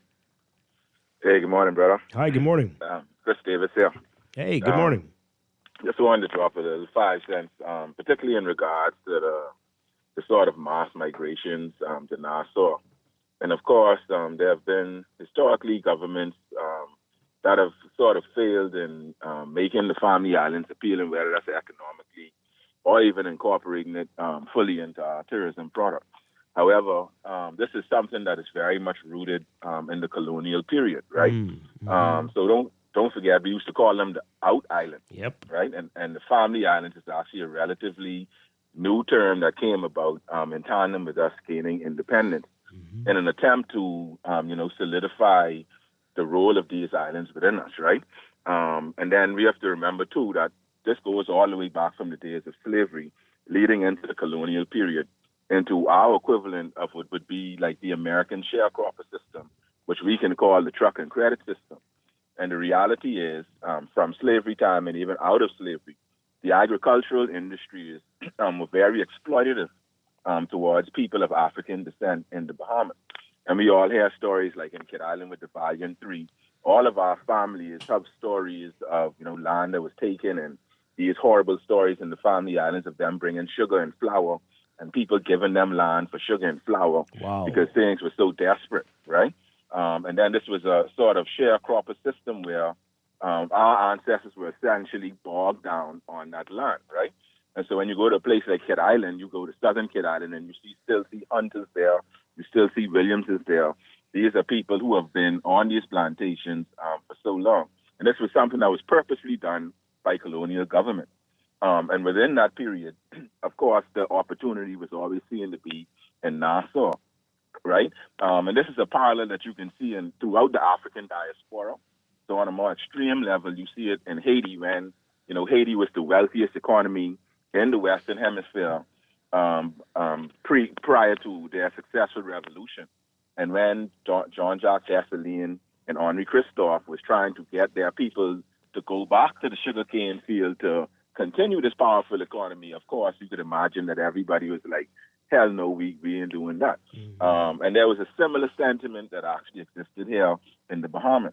Hey, good morning, brother. Hi, good morning. Chris Davis here. Hey, good morning. Just wanted to drop a little 5 cents, particularly in regards to the sort of mass migrations to Nassau. And of course, there have been historically governments that have sort of failed in making the family islands appealing, whether that's economically or even incorporating it fully into our tourism product. However, this is something that is very much rooted in the colonial period, right? So don't forget, we used to call them the out islands, right? And the family islands is actually a relatively new term that came about in tandem with us gaining independence in an attempt to, solidify the role of these islands within us, right? And then we have to remember, too, that this goes all the way back from the days of slavery, leading into the colonial period, into our equivalent of what would be like the American sharecropper system, which we can call the truck and credit system. And the reality is, from slavery time and even out of slavery, the agricultural industries were very exploitative towards people of African descent in the Bahamas. And we all hear stories like in Kid Island with the Valiant Three. All of our families have stories of, land that was taken, and these horrible stories in the family islands of them bringing sugar and flour and people giving them land for sugar and flour because things were so desperate, right? And then this was a sort of sharecropper system where our ancestors were essentially bogged down on that land, right? And so when you go to a place like Kid Island, you go to southern Kid Island and you still see hunters there, you still see Williamses there. These are people who have been on these plantations for so long. And this was something that was purposely done by colonial government. And within that period, of course, the opportunity was always seen to be in Nassau, right? And this is a parallel that you can see throughout the African diaspora. So on a more extreme level, you see it in Haiti when, Haiti was the wealthiest economy in the Western Hemisphere prior to their successful revolution. And when Jean-Jacques Dessalines and Henri Christophe was trying to get their people to go back to the sugarcane field to continue this powerful economy, of course, you could imagine that everybody was like, hell no, we ain't doing that. And there was a similar sentiment that actually existed here in the Bahamas.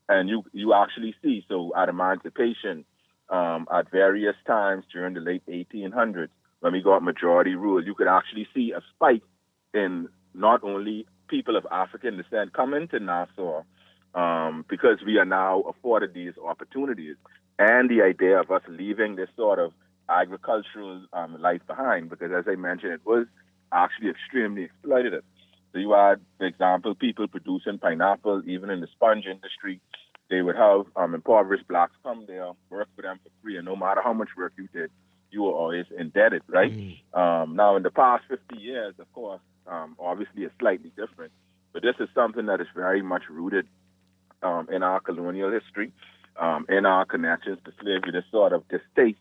And you actually see, so at emancipation, at various times during the late 1800s, when we got majority rule, you could actually see a spike in not only people of African descent coming to Nassau, because we are now afforded these opportunities, and the idea of us leaving this sort of agricultural life behind, because as I mentioned, it was actually extremely exploitative. So you had, for example, people producing pineapple, even in the sponge industry. They would have impoverished blacks come there, work for them for free, and no matter how much work you did, you were always indebted, right? Now, in the past 50 years, of course, obviously it's slightly different, but this is something that is very much rooted in our colonial history, in our connections to slavery, this sort of distaste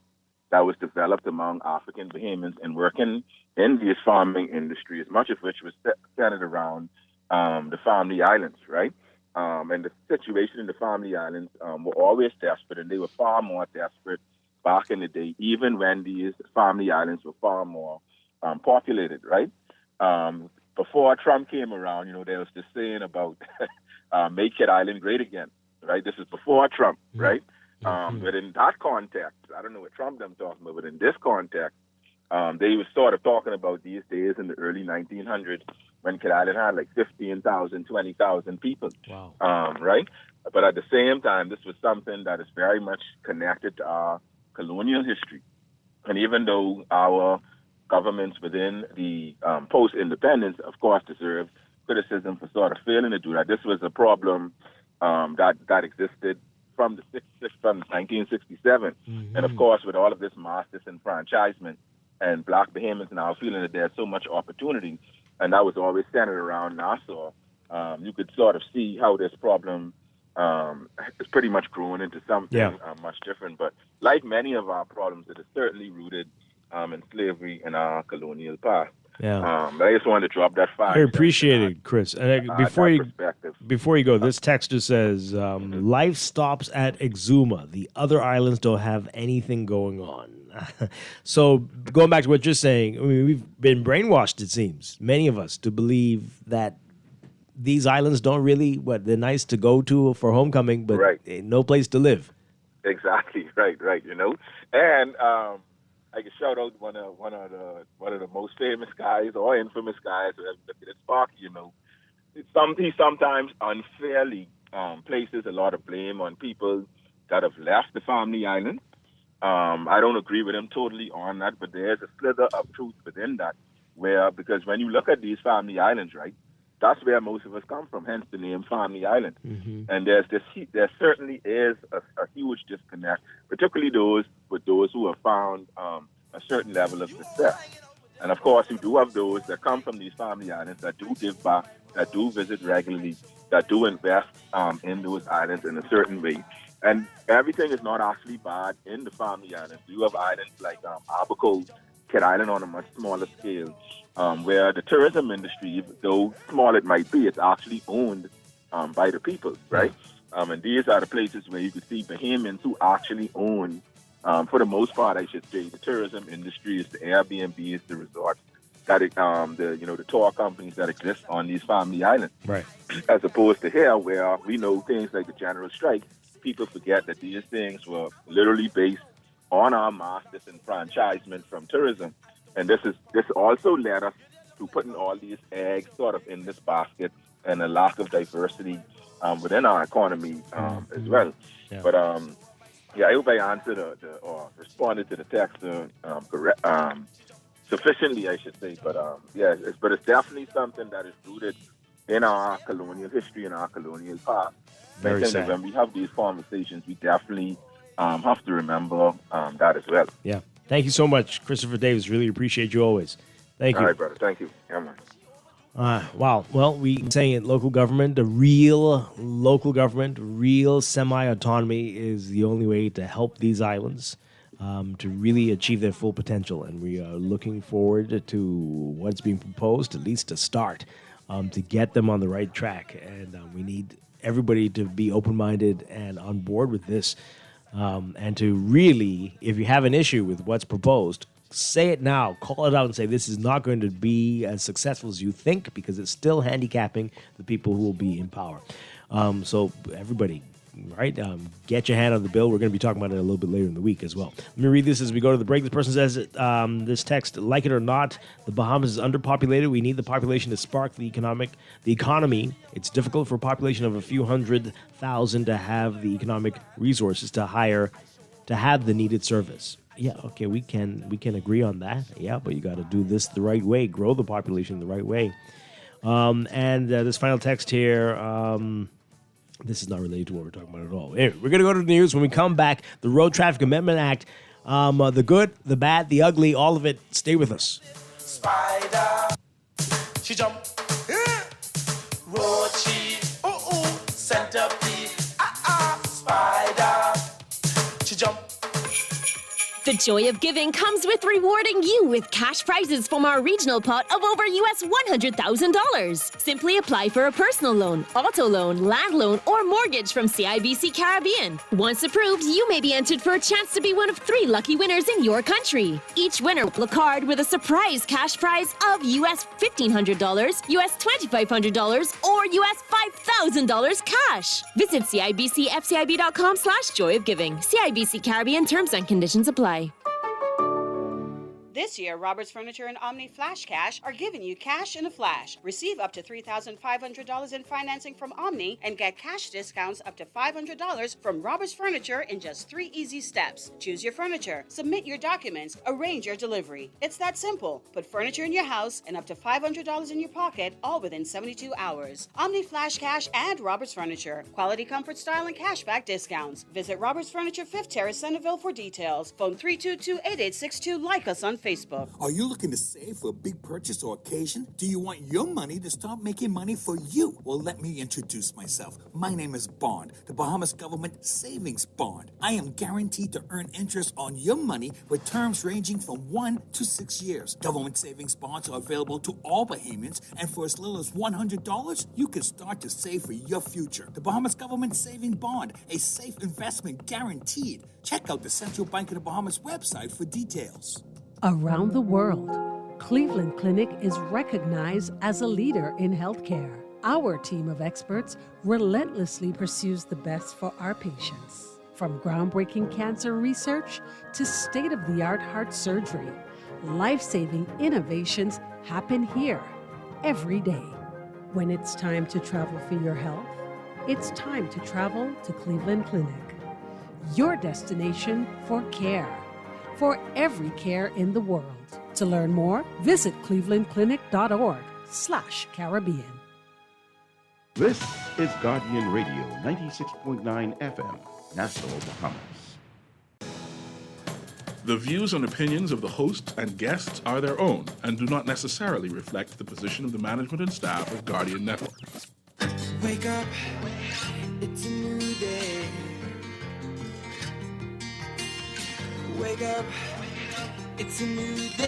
that was developed among African Bahamians and working in these farming industries, much of which was centered around the family islands, right? And the situation in the family islands were always desperate, and they were far more desperate back in the day, even when these family islands were far more populated, right? Before Trump came around, there was this saying about make Kid Island great again, right? This is before Trump, right? But in that context, I don't know what Trump them talking about, but in this context, they were sort of talking about these days in the early 1900s when Kid Island had like 15,000, 20,000 people, right? But at the same time, this was something that is very much connected to our colonial history. And even though our governments within the post-independence, of course, deserve criticism for sort of failing to do that, this was a problem that existed from 1967. And of course, with all of this mass disenfranchisement and Black Bahamians now feeling that there's so much opportunity, and that was always centered around Nassau, you could sort of see how this problem it's pretty much grown into something much different. But like many of our problems, it is certainly rooted in slavery and our colonial past. Yeah. I just wanted to drop that fact. I appreciate it, Chris. And before you go, this texter says, life stops at Exuma. The other islands don't have anything going on. So going back to what you're saying, I mean, we've been brainwashed, it seems, many of us, to believe that these islands don't really, they're nice to go to for homecoming, but no place to live. Exactly, right, you know. And I can shout out one of the most famous guys or infamous guys who have looked at Sparky, you know. He sometimes unfairly places a lot of blame on people that have left the family island. I don't agree with him totally on that, but there's a slither of truth within that, because when you look at these family islands, right, that's where most of us come from, hence the name Family Island. Mm-hmm. And there certainly is a huge disconnect, particularly those who have found a certain level of success. And of course, you do have those that come from these family islands that do give back, that do visit regularly, that do invest in those islands in a certain way. And everything is not actually bad in the family islands. You have islands like Abaco, Kid Island on a much smaller scale, where the tourism industry, though small it might be, it's actually owned by the people, right? And these are the places where you could see Bahamians who actually own, for the most part, I should say, the tourism industry, is the Airbnbs, the resorts, the tour companies that exist on these family islands. Right. As opposed to here, where we know things like the general strike, people forget that these things were literally based on our mass disenfranchisement from tourism. And this also led us to putting all these eggs sort of in this basket, and a lack of diversity within our economy as well. Yeah. But I hope I answered or responded to the text sufficiently, I should say. But it's definitely something that is rooted in our colonial history and our colonial past. Very sad. That when we have these conversations, we definitely have to remember that as well. Yeah. Thank you so much, Christopher Davis. Really appreciate you always. Thank you. All right, brother. Thank you. Yeah, man. Wow. Well, we saying it, local government, the real local government, real semi-autonomy is the only way to help these islands to really achieve their full potential. And we are looking forward to what's being proposed, at least to start, to get them on the right track. And we need everybody to be open-minded and on board with this. And to really, if you have an issue with what's proposed, say it now, call it out and say this is not going to be as successful as you think, because it's still handicapping the people who will be in power. So everybody, right, get your hand on the bill. We're going to be talking about it a little bit later in the week as well. Let me read this as we go to the break. This person says, this text, like it or not, the Bahamas is underpopulated. We need the population to spark the economy. It's difficult for a population of a few 100,000 to have the economic resources to have the needed service. Yeah, okay, we can agree on that. Yeah, but you got to do this the right way, grow the population the right way. And this final text here, this is not related to what we're talking about at all. Anyway, we're going to go to the news. When we come back, the Road Traffic Amendment Act, the good, the bad, the ugly, all of it. Stay with us. Spider, she jump, road cheese, centipede, spider, she jump. The joy of giving comes with rewarding you with cash prizes from our regional pot of over US $100,000. Simply apply for a personal loan, auto loan, land loan, or mortgage from CIBC Caribbean. Once approved, you may be entered for a chance to be one of 3 lucky winners in your country. Each winner will play a card with a surprise cash prize of US $1,500, US $2,500, or US $5,000 cash. Visit CIBCFCIB.com/joyofgiving. CIBC Caribbean terms and conditions apply. This year, Roberts Furniture and Omni Flash Cash are giving you cash in a flash. Receive up to $3,500 in financing from Omni and get cash discounts up to $500 from Roberts Furniture in just 3 easy steps. Choose your furniture, submit your documents, arrange your delivery. It's that simple. Put furniture in your house and up to $500 in your pocket, all within 72 hours. Omni Flash Cash and Roberts Furniture. Quality, comfort, style, and cashback discounts. Visit Roberts Furniture, 5th Terrace, Centerville for details. Phone 322-8862. Like us on Facebook. Are you looking to save for a big purchase or occasion? Do you want your money to start making money for you? Well, let me introduce myself. My name is Bond, the Bahamas Government Savings Bond. I am guaranteed to earn interest on your money with terms ranging from 1 to 6 years. Government savings bonds are available to all Bahamians, and for as little as $100, you can start to save for your future. The Bahamas Government Saving Bond, a safe investment guaranteed. Check out the Central Bank of the Bahamas website for details. Around the world, Cleveland Clinic is recognized as a leader in healthcare. Our team of experts relentlessly pursues the best for our patients. From groundbreaking cancer research to state-of-the-art heart surgery, life-saving innovations happen here every day. When it's time to travel for your health, it's time to travel to Cleveland Clinic. Your destination for care, for every care in the world. To learn more, visit clevelandclinic.org/Caribbean. This is Guardian Radio 96.9 FM, Nassau, Bahamas. The views and opinions of the host and guests are their own and do not necessarily reflect the position of the management and staff of Guardian Network. Wake up, it's a new day. Wake up, it's a new day.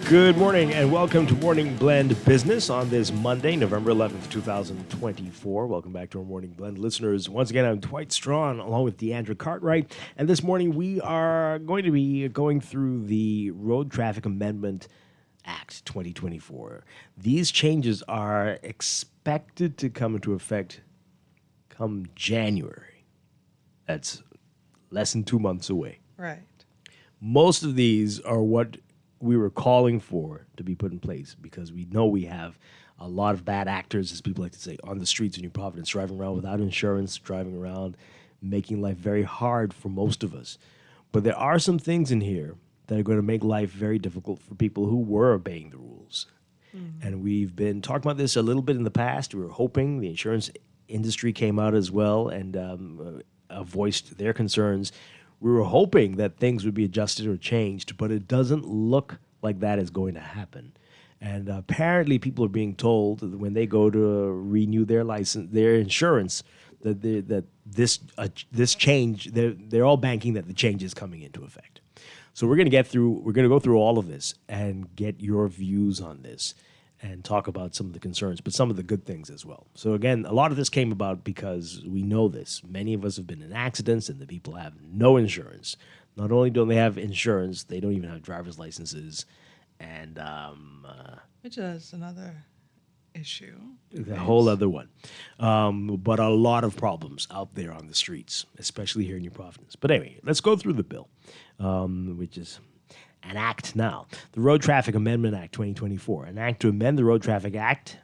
Good morning and welcome to Morning Blend Business on this Monday, November 11th, 2024. Welcome back to our Morning Blend listeners. Once again, I'm Dwight Strachan along with Deandra Cartwright. And this morning we are going to be going through the Road Traffic Amendment Act 2024. These changes are expected to come into effect come January. That's less than 2 months away. Right. Most of these are what we were calling for to be put in place because we know we have a lot of bad actors, as people like to say, on the streets in New Providence, driving around without insurance, driving around, making life very hard for most of us. But there are some things in here that are going to make life very difficult for people who were obeying the rules. And we've been talking about this a little bit in the past. We were hoping the insurance industry came out as well and voiced their concerns. We were hoping that things would be adjusted or changed, but it doesn't look like that is going to happen. And apparently people are being told that when they go to renew their license, their insurance, that this change, they're all banking that the change is coming into effect. So we're going to go through all of this and get your views on this and talk about some of the concerns, but some of the good things as well. So again, a lot of this came about because we know this. Many of us have been in accidents and the people have no insurance. Not only don't they have insurance, they don't even have driver's licenses. And which is another issue. A whole other one. But a lot of problems out there on the streets, especially here in New Providence. But anyway, let's go through the bill, which is an act now. The Road Traffic Amendment Act 2024. An act to amend the Road Traffic Act.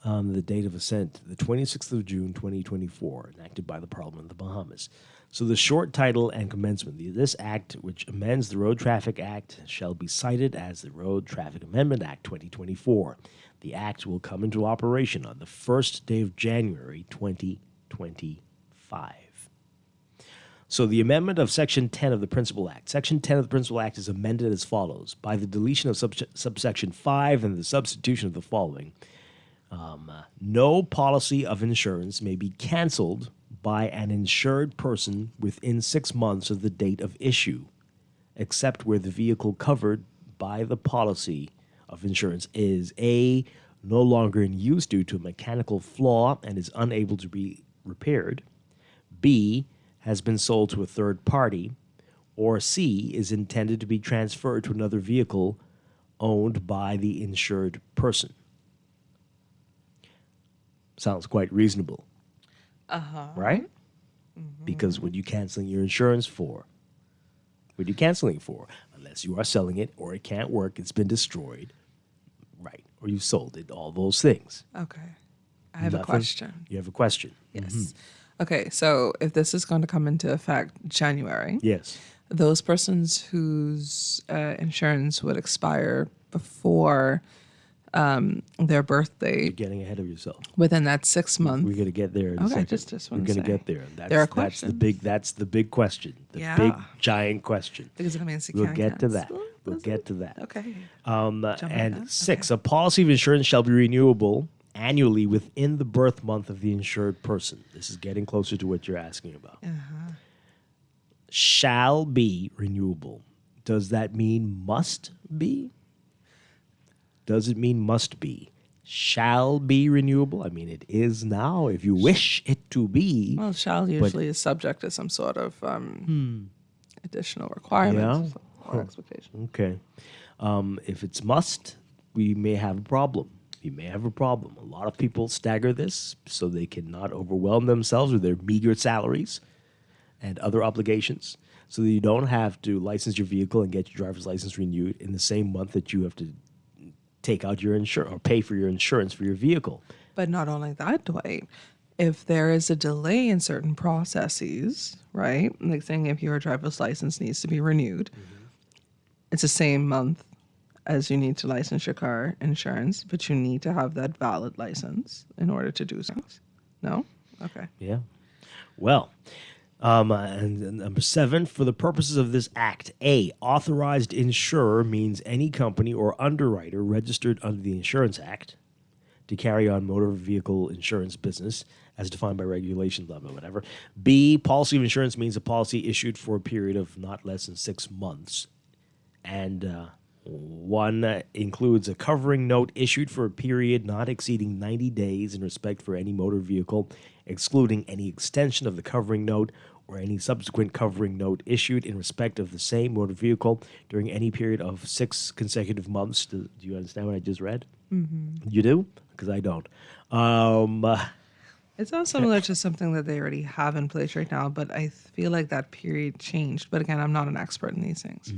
The date of assent, the 26th of June, 2024, enacted by the Parliament of the Bahamas. So the short title and commencement. This act, which amends the Road Traffic Act, shall be cited as the Road Traffic Amendment Act 2024. The act will come into operation on the first day of January 2025. So the amendment of Section 10 of the Principal Act. Section 10 of the Principal Act is amended as follows. By the deletion of subsection 5 and the substitution of the following. No policy of insurance may be canceled by an insured person within 6 months of the date of issue, except where the vehicle covered by the policy of insurance is A, no longer in use due to a mechanical flaw and is unable to be repaired, B, has been sold to a third party, or C, is intended to be transferred to another vehicle owned by the insured person. Sounds quite reasonable. Right? Because what are you canceling your insurance for? What are you canceling for? Unless you are selling it or it can't work, it's been destroyed, right? Or you sold it, all those things. Okay. I have a question. You have a question? Yes. Okay, so if this is going to come into effect January, yes, those persons whose insurance would expire before their birthday. You're getting ahead of yourself. Within that 6 month. We're going to get there in a Okay, second. just We're want going to to get there. That's the big question. The Yeah. big, giant question. Because it means you We'll can't get to that. cancel. We'll get to that. Okay. And 6, a policy of insurance shall be renewable annually within the birth month of the insured person. This is getting closer to what you're asking about. Shall be renewable. Does that mean must be? Does it mean must be? Shall be renewable? I mean, it is now if you wish it to be. Well, shall usually is subject to some sort of additional requirements or expectation. Okay. If it's must, we may have a problem. You may have a problem. A lot of people stagger this so they cannot overwhelm themselves with their meager salaries and other obligations, so that you don't have to license your vehicle and get your driver's license renewed in the same month that you have to take out your insurance or pay for your insurance for your vehicle. But not only that, Dwight, if there is a delay in certain processes, right? Like saying if your driver's license needs to be renewed, it's the same month as you need to license your car insurance, but you need to have that valid license in order to do so. No? Okay. Yeah. Well, and number 7, for the purposes of this act, A, authorized insurer means any company or underwriter registered under the Insurance Act to carry on motor vehicle insurance business as defined by regulation, blah, blah, whatever. B, policy of insurance means a policy issued for a period of not less than 6 months. And 1 includes a covering note issued for a period not exceeding 90 days in respect for any motor vehicle, excluding any extension of the covering note or any subsequent covering note issued in respect of the same motor vehicle during any period of 6 consecutive months. Do you understand what I just read? Mm-hmm. You do? Because I don't. It sounds similar to something that they already have in place right now, but I feel like that period changed. But again, I'm not an expert in these things.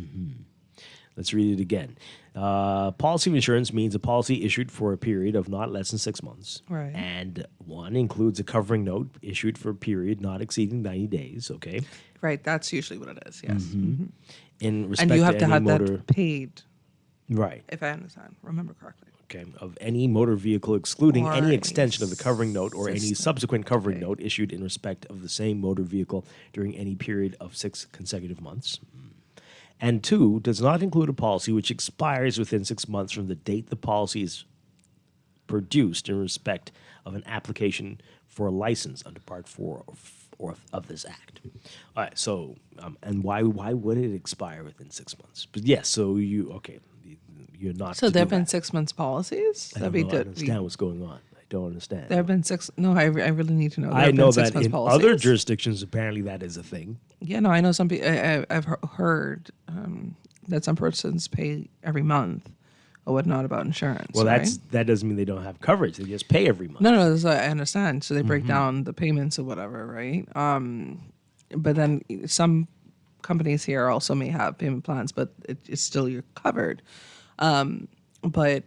Let's read it again. Policy of insurance means a policy issued for a period of not less than 6 months. Right. And 1 includes a covering note issued for a period not exceeding 90 days. Okay. Right. That's usually what it is. Yes. In respect And you have to to any have motor, that paid. Right. If I understand, remember correctly. Okay. Of any motor vehicle, excluding Or any any extension of the covering note or any system. subsequent covering note issued in respect of the same motor vehicle during any period of 6 consecutive months. And 2, does not include a policy which expires within 6 months from the date the policy is produced in respect of an application for a license under Part 4 of this Act. All right, so, and why would it expire within 6 months? But yes, so you're not. So to there do have been that. 6 months policies? I don't understand what's going on. I don't understand. There have been 6. No, I really need to know. There I have know been 6 that months in policies. other jurisdictions, apparently that is a thing. Yeah, no, I know some people. I've heard that some persons pay every month or whatnot about insurance. Well, right? that doesn't mean they don't have coverage. They just pay every month. No, that's what I understand. So they break down the payments or whatever, right? But then some companies here also may have payment plans, but it's still you're covered. But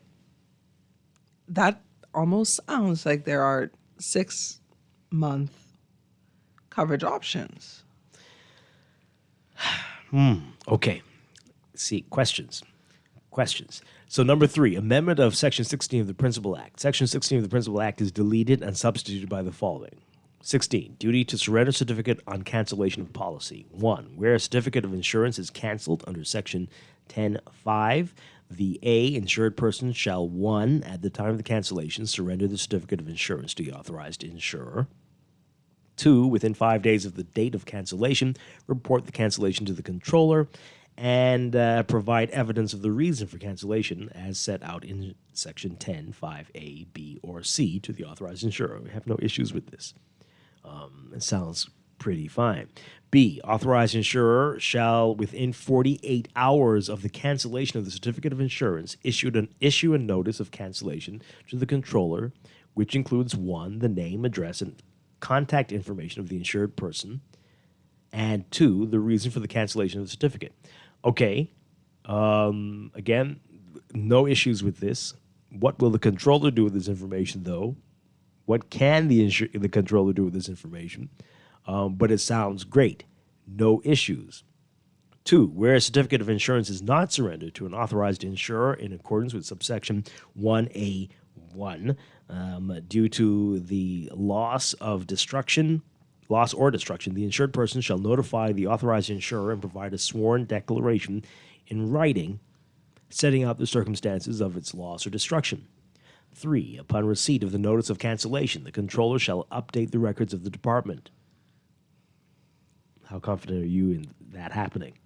that almost sounds like there are 6 month coverage options. Okay. See, questions. So number 3, amendment of Section 16 of the Principal Act. Section 16 of the Principal Act is deleted and substituted by the following. 16, duty to surrender certificate on cancellation of policy. 1, where a certificate of insurance is canceled under Section 10(5), the A, insured person shall, 1, at the time of the cancellation, surrender the certificate of insurance to the authorized insurer. 2, within 5 days of the date of cancellation, report the cancellation to the controller and provide evidence of the reason for cancellation as set out in Section 10(5)(a), B, or C to the authorized insurer. We have no issues with this. It sounds pretty fine. B, authorized insurer shall, within 48 hours of the cancellation of the certificate of insurance, issue a notice of cancellation to the controller, which includes 1, the name, address, and contact information of the insured person, and 2, the reason for the cancellation of the certificate. Okay, again, no issues with this. What will the controller do with this information, though? What can the controller do with this information? But it sounds great. No issues. 2, where a certificate of insurance is not surrendered to an authorized insurer in accordance with subsection 1A1 due to the loss or destruction, the insured person shall notify the authorized insurer and provide a sworn declaration in writing setting out the circumstances of its loss or destruction. 3, upon receipt of the notice of cancellation, the controller shall update the records of the department. How confident are you in that happening?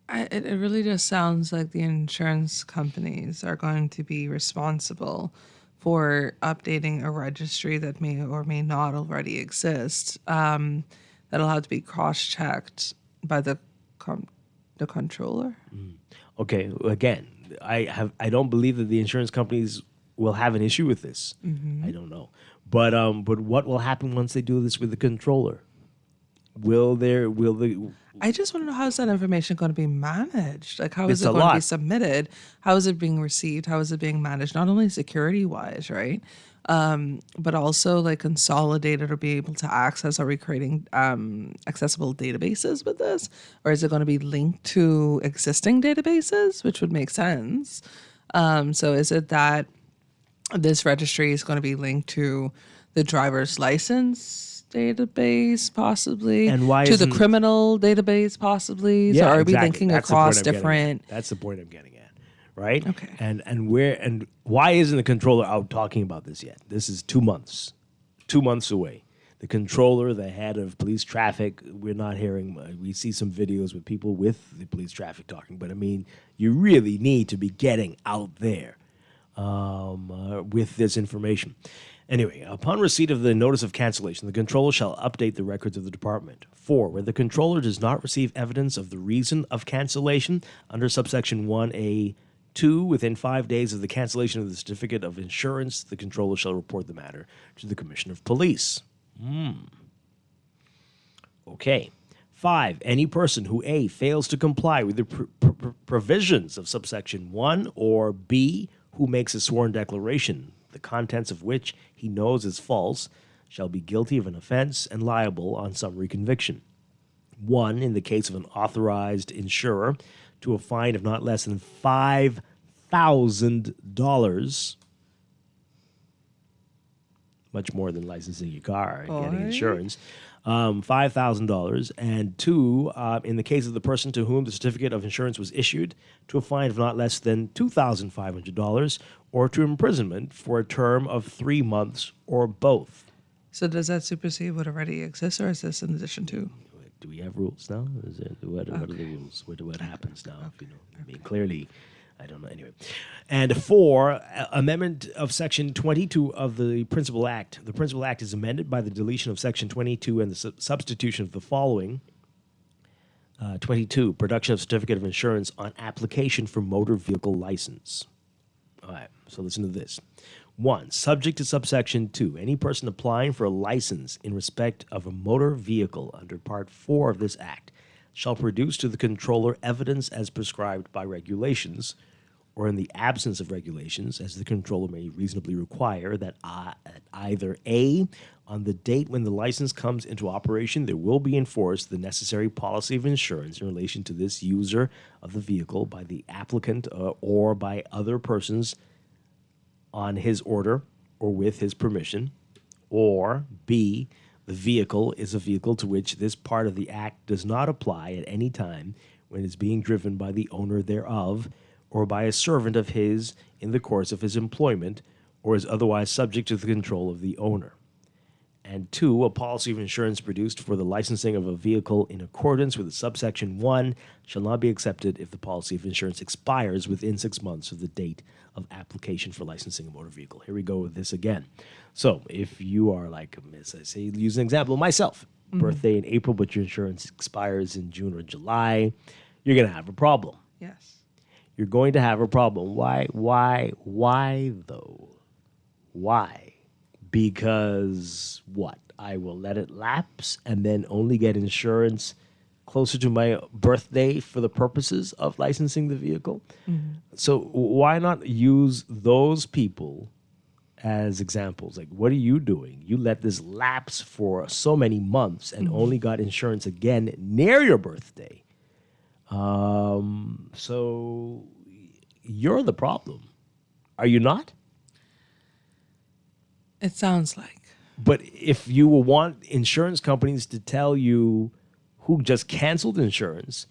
It really just sounds like the insurance companies are going to be responsible for updating a registry that may or may not already exist. That'll have to be cross-checked by the controller. Okay, again, I don't believe that the insurance companies will have an issue with this. I don't know, but what will happen once they do this with the controller? I just want to know, how is that information going to be managed? Like, how is it going to be submitted? How is it being received? How is it being managed? Not only security-wise, right? But also like consolidated or be able to access. Are we creating accessible databases with this? Or is it going to be linked to existing databases, which would make sense? So is it that this registry is going to be linked to the driver's license database, possibly, and why to the criminal database, possibly? Yeah, so are exactly. we linking across different? That's the point I'm getting at, right? Okay. And why isn't the controller out talking about this yet? This is 2 months away. The controller, the head of police traffic, we're not hearing. We see some videos with people with the police traffic talking, but I mean, you really need to be getting out there with this information. Anyway, upon receipt of the notice of cancellation, the controller shall update the records of the department. 4, where the controller does not receive evidence of the reason of cancellation under subsection 1A2 within 5 days of the cancellation of the certificate of insurance, the controller shall report the matter to the Commissioner of Police. Okay. 5, any person who A, fails to comply with the provisions of subsection 1, or B, who makes a sworn declaration, the contents of which he knows is false, shall be guilty of an offense and liable on summary conviction. 1, in the case of an authorized insurer, to a fine of not less than $5,000, much more than licensing your car and getting insurance, $5,000, and 2, in the case of the person to whom the certificate of insurance was issued, to a fine of not less than $2,500, or to imprisonment for a term of 3 months, or both. So does that supersede what already exists, or is this in addition to? Do we have rules now? What are the rules? What happens now? I mean, clearly, I don't know. Anyway. And 4, amendment of Section 22 of the Principal Act. The Principal Act is amended by the deletion of Section 22 and the substitution of the following. 22, production of certificate of insurance on application for motor vehicle license. All right, so listen to this. 1, subject to subsection 2, any person applying for a license in respect of a motor vehicle under Part 4 of this Act shall produce to the controller evidence as prescribed by regulations, or in the absence of regulations, as the controller may reasonably require, that either A, on the date when the license comes into operation, there will be enforced the necessary policy of insurance in relation to this user of the vehicle by the applicant or by other persons on his order or with his permission, or B, the vehicle is a vehicle to which this part of the Act does not apply at any time when it is being driven by the owner thereof or by a servant of his in the course of his employment, or is otherwise subject to the control of the owner. And 2, a policy of insurance produced for the licensing of a vehicle in accordance with subsection 1 shall not be accepted if the policy of insurance expires within 6 months of the date of application for licensing a motor vehicle. Here we go with this again. So if you are like, as I say, use an example, myself, birthday in April, but your insurance expires in June or July, you're going to have a problem. Yes. You're going to have a problem. Why though? Why? Because what? I will let it lapse and then only get insurance closer to my birthday for the purposes of licensing the vehicle. So why not use those people as examples? Like, what are you doing? You let this lapse for so many months and only got insurance again near your birthday. So you're the problem. Are you not? It sounds like. But if you will want insurance companies to tell you who just canceled insurance,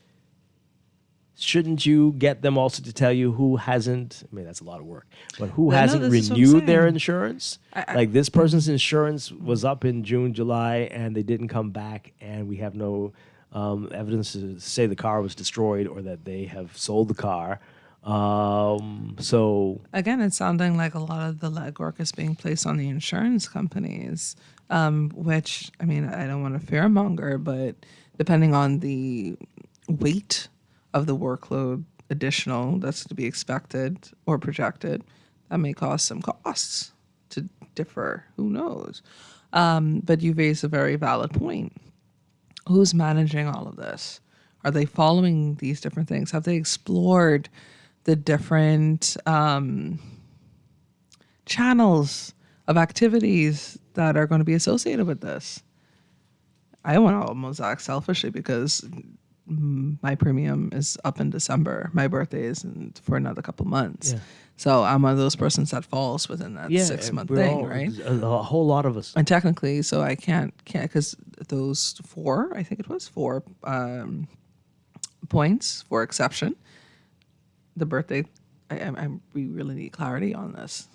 shouldn't you get them also to tell you who hasn't? I mean, that's a lot of work. But who hasn't renewed their insurance? Like this person's insurance was up in June, July, and they didn't come back, and we have no evidence to say the car was destroyed or that they have sold the car. So again, it's sounding like a lot of the legwork is being placed on the insurance companies, which, I mean, I don't want to fearmonger, but depending on the weight of the workload additional that's to be expected or projected, that may cause some costs to differ. Who knows? But you raise a very valid point. Who's managing all of this? Are they following these different things? Have they explored the different channels of activities that are going to be associated with this? I want to almost act selfishly because my premium is up in December. My birthday is for another couple months. Yeah. So I'm one of those persons that falls within that 6-month thing, right? A whole lot of us. And technically, so I can't because those four points for exception, the birthday, we really need clarity on this.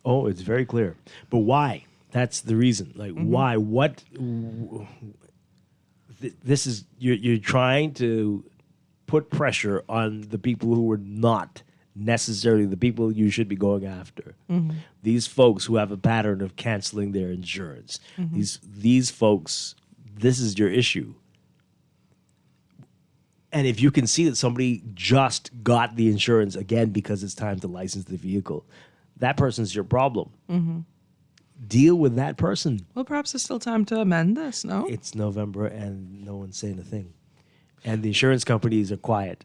Oh, it's very clear. But why? That's the reason. Like, why? What? This is, you're trying to put pressure on the people who are not necessarily the people you should be going after. These folks who have a pattern of canceling their insurance. These folks, this is your issue. And if you can see that somebody just got the insurance again because it's time to license the vehicle, that person's your problem. Deal with that person. Well, perhaps there's still time to amend this, no? It's November and no one's saying a thing. And the insurance companies are quiet.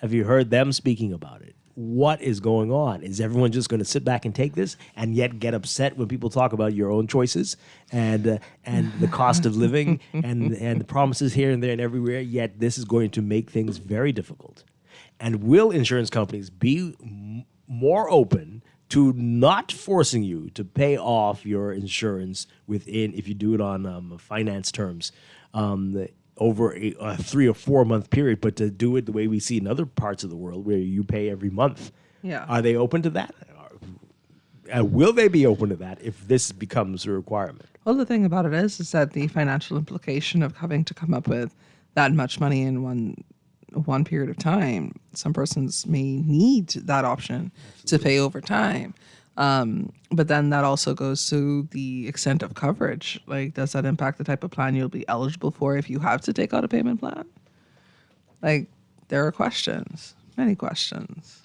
Have you heard them speaking about it? What is going on? Is everyone just going to sit back and take this and yet get upset when people talk about your own choices and the cost of living and the promises here and there and everywhere, yet this is going to make things very difficult? And will insurance companies be more open to not forcing you to pay off your insurance within, if you do it on finance terms, over a 3 or 4 month period, but to do it the way we see in other parts of the world where you pay every month? Yeah. Are they open to that? Will they be open to that if this becomes a requirement? Well, the thing about it is that the financial implication of having to come up with that much money in one period of time, some persons may need that option to pay over time. But then that also goes to the extent of coverage. Like, does that impact the type of plan you'll be eligible for if you have to take out a payment plan? Like, there are questions, many questions.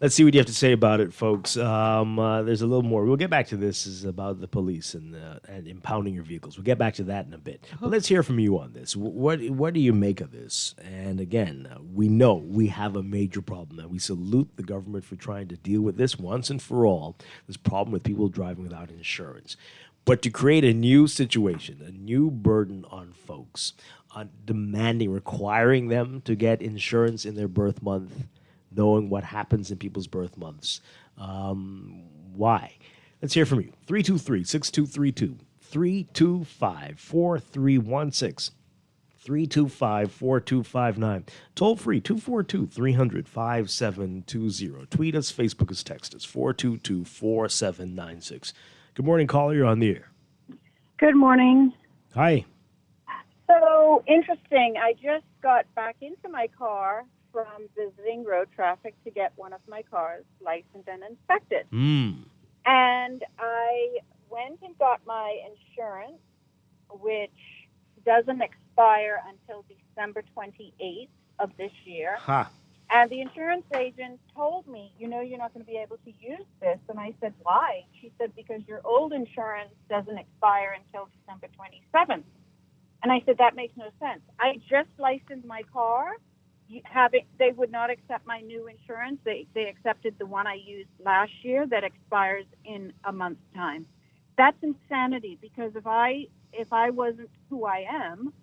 Let's see what you have to say about it, folks. There's a little more. We'll get back to this. This is about the police and impounding your vehicles. We'll get back to that in a bit. But let's hear from you on this. What do you make of this? And again, we know we have a major problem, and we salute the government for trying to deal with this once and for all, this problem with people driving without insurance. But to create a new situation, a new burden on folks, on requiring them to get insurance in their birth month, knowing what happens in people's birth months. Why? Let's hear from you. 323-6232, 325-4316, 325-4259. Toll free, 242-300-5720. Tweet us, Facebook us, text us, 422-4796. Good morning, caller. You're on the air. Good morning. Hi. So, interesting. I just got back into my car from visiting road traffic to get one of my cars licensed and inspected. And I went and got my insurance which doesn't expire until December 28th of this year. Ha. And the insurance agent told me, you're not going to be able to use this. And I said, why? She said, because your old insurance doesn't expire until December 27th. And I said, that makes no sense. I just licensed my car. They would not accept my new insurance. They accepted the one I used last year that expires in a month's time. That's insanity, because if I wasn't who I am,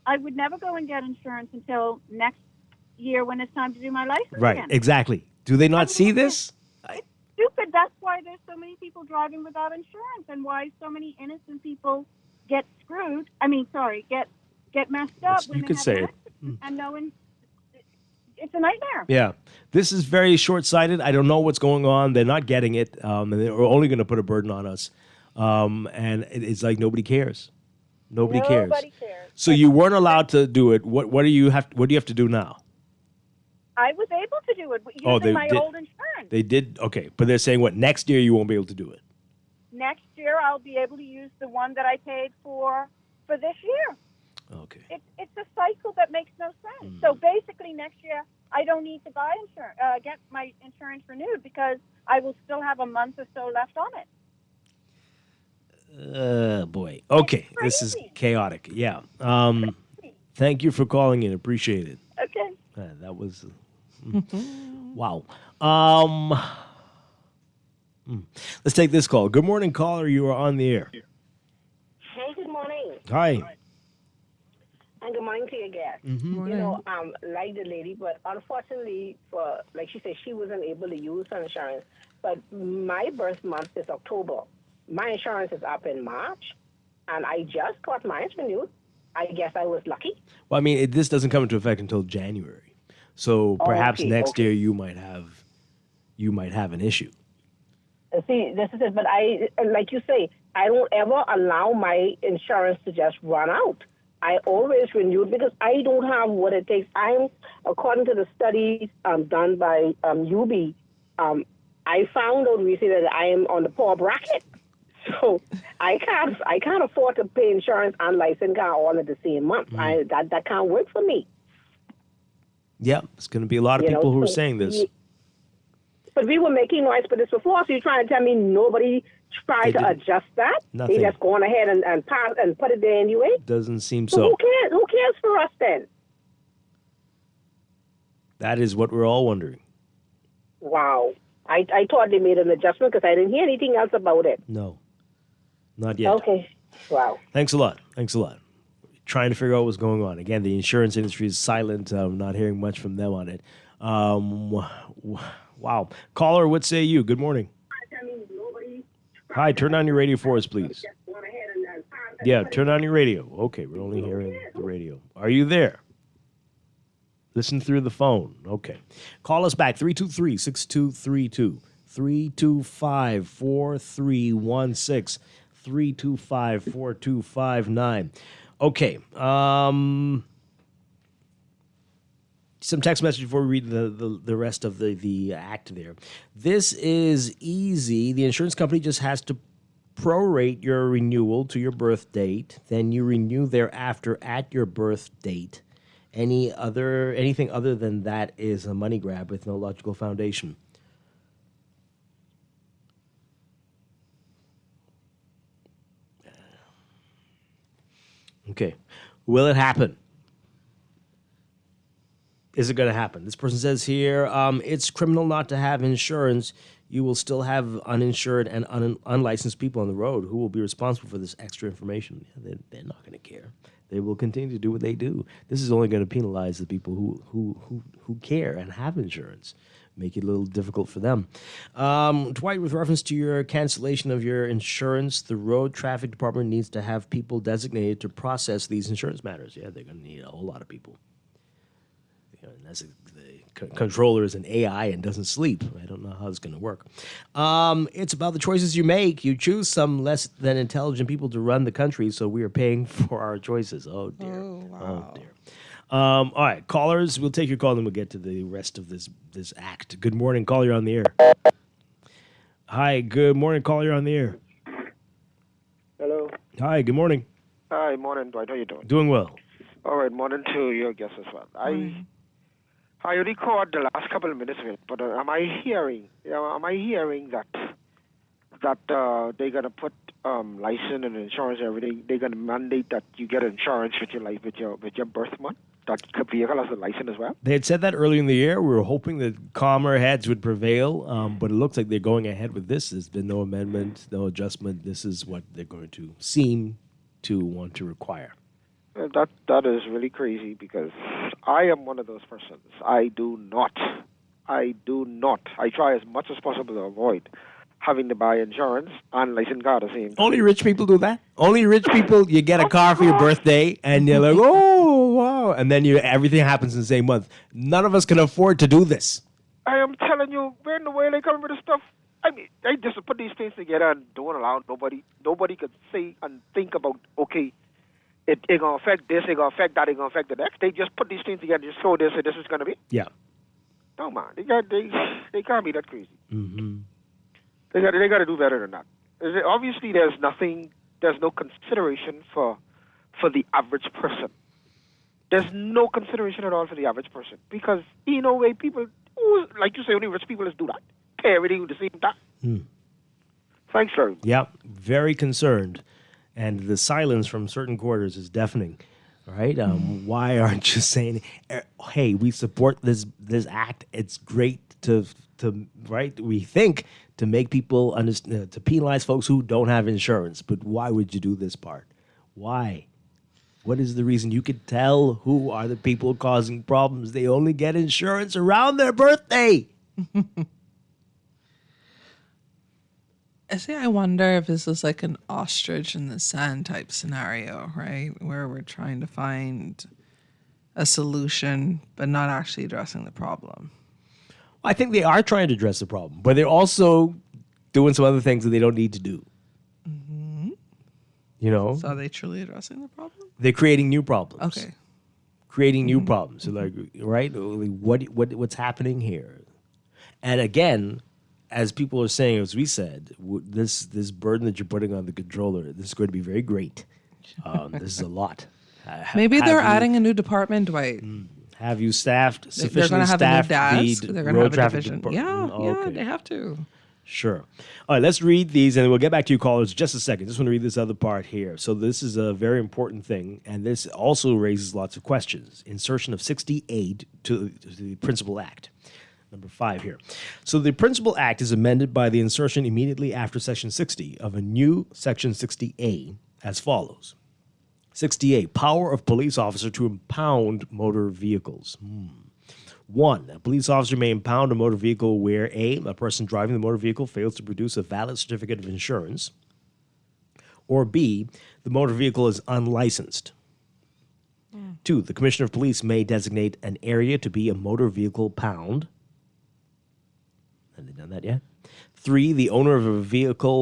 I would never go and get insurance until next year when it's time to do my license Right, again. exactly. Do they not see this? It's stupid. That's why there's so many people driving without insurance, and why so many innocent people get screwed. Get messed up when You they could have say an it. accident, and no one. It's a nightmare. Yeah. This is very short-sighted. I don't know what's going on. They're not getting it. And they're only going to put a burden on us. And it's like nobody cares. Nobody cares. So you weren't allowed to do it. What do you have to do now? I was able to do it using my old insurance. They did? Okay. But they're saying, next year you won't be able to do it? Next year I'll be able to use the one that I paid for this year. Okay. It's a cycle that makes no sense. So basically next year I don't need to buy insurance, get my insurance renewed, because I will still have a month or so left on it. Boy. Okay. This is chaotic. Yeah. Thank you for calling in. Appreciate it. Okay. That was... wow. Let's take this call. Good morning, caller. You are on the air. Hey, good morning. Hi. And good morning to your guest. Like the lady, but unfortunately, like she said, she wasn't able to use her insurance. But my birth month is October. My insurance is up in March, and I just got mine renewed. I guess I was lucky. Well, I mean, this doesn't come into effect until January, so perhaps next year you might have an issue. See, this is it. But like you say, I don't ever allow my insurance to just run out. I always renew it because I don't have what it takes. According to the studies done by UB, I found out recently that I am on the poor bracket. So I can't afford to pay insurance and licensed car all at the same month. That can't work for me. Yeah, there's going to be a lot of people who are saying this. But we were making noise for this before, so you're trying to tell me nobody tried to adjust that? Nothing. They just gone ahead and pass and put it there anyway? Doesn't seem So so. who cares? Who cares for us then? That is what we're all wondering. Wow. I thought they made an adjustment because I didn't hear anything else about it. No, not yet. Okay. Wow. Thanks a lot. Trying to figure out what's going on. Again, the insurance industry is silent. I'm not hearing much from them on it. Wow. Caller, what say you? Good morning. Hi, turn on your radio for us, please. Yeah, turn on your radio. Okay, we're only hearing the radio. Are you there? Listen through the phone. Okay. Call us back, 323-6232, 325-4316, 325-4259. Okay. Some text message before we read the rest of the act there. This is easy. The insurance company just has to prorate your renewal to your birth date. Then you renew thereafter at your birth date. Anything other than that is a money grab with no logical foundation. Okay. Will it happen? Is it going to happen? This person says here, it's criminal not to have insurance. You will still have uninsured and unlicensed people on the road who will be responsible for this extra information. They're not going to care. They will continue to do what they do. This is only going to penalize the people who care and have insurance, make it a little difficult for them. Dwight, with reference to your cancellation of your insurance, the road traffic department needs to have people designated to process these insurance matters. Yeah, they're going to need a whole lot of people. As the controller is an AI and doesn't sleep. I don't know how it's going to work. It's about the choices you make. You choose some less than intelligent people to run the country, so we are paying for our choices. Oh, dear. Oh, wow. Oh, dear. All right, callers, we'll take your call, and we'll get to the rest of this act. Good morning. Caller, you're on the air. Hi, good morning. Caller, you're on the air. Hello. Hi, good morning. Hi, morning, Dwight. How you doing? Doing well. All right, morning to your guest as well. I already caught the last couple of minutes of it, but am I hearing that they're gonna put license and insurance and everything? They're gonna mandate that you get insurance with your birth month. That vehicle has a license as well. They had said that earlier in the year. We were hoping that calmer heads would prevail, but it looks like they're going ahead with this. There's been no amendment, no adjustment. This is what they're going to seem to want to require. That is really crazy because I am one of those persons. I do not. I try as much as possible to avoid having to buy insurance and license car at the same time. Only rich people do that. Only rich people, you get a car for your birthday, and you're like, oh, wow. And then everything happens in the same month. None of us can afford to do this. I am telling you, where in the way they come with this stuff? I mean, they just put these things together and don't allow nobody could say and think about, okay, it going to affect this, it going to affect that, it going to affect the next. They just put these things together and just throw this and this is going to be. Yeah. No, man, they can't be that crazy. Mm-hmm. They got to do better than that. Obviously, there's no consideration for the average person. There's no consideration at all for the average person because way people, like you say, only rich people just do that. Pay everything at the same time. Thanks, sir. Yeah, very concerned, and the silence from certain quarters is deafening. Right? Why aren't you saying, "Hey, we support this act. It's great to right? We think to make people understand, to penalize folks who don't have insurance. But why would you do this part? Why? What is the reason? You could tell who are the people causing problems. They only get insurance around their birthday." I wonder if this is like an ostrich in the sand type scenario, right? Where we're trying to find a solution, but not actually addressing the problem. I think they are trying to address the problem, but they're also doing some other things that they don't need to do. Mm-hmm. So are they truly addressing the problem? They're creating new problems. Okay. Creating new problems. So like, right? What's happening here? And again, as people are saying, as we said, this burden that you're putting on the controller, this is going to be very great. This is a lot. Maybe they're adding a new department, Dwight. Have you staffed sufficiently? They're going to have a new desk. The they're going to road have a traffic division. department? Yeah, they have to. Sure. All right, let's read these, and we'll get back to you callers in just a second. Just want to read this other part here. So this is a very important thing, and this also raises lots of questions. Insertion of 68 to the Principal Act. Number 5 here. So the Principal Act is amended by the insertion immediately after Section 60 of a new Section 60A as follows. 60A, power of police officer to impound motor vehicles. 1, a police officer may impound a motor vehicle where A, a person driving the motor vehicle fails to produce a valid certificate of insurance, or B, the motor vehicle is unlicensed. 2, the Commissioner of Police may designate an area to be a motor vehicle pound. Have they done that yet? 3, the owner of a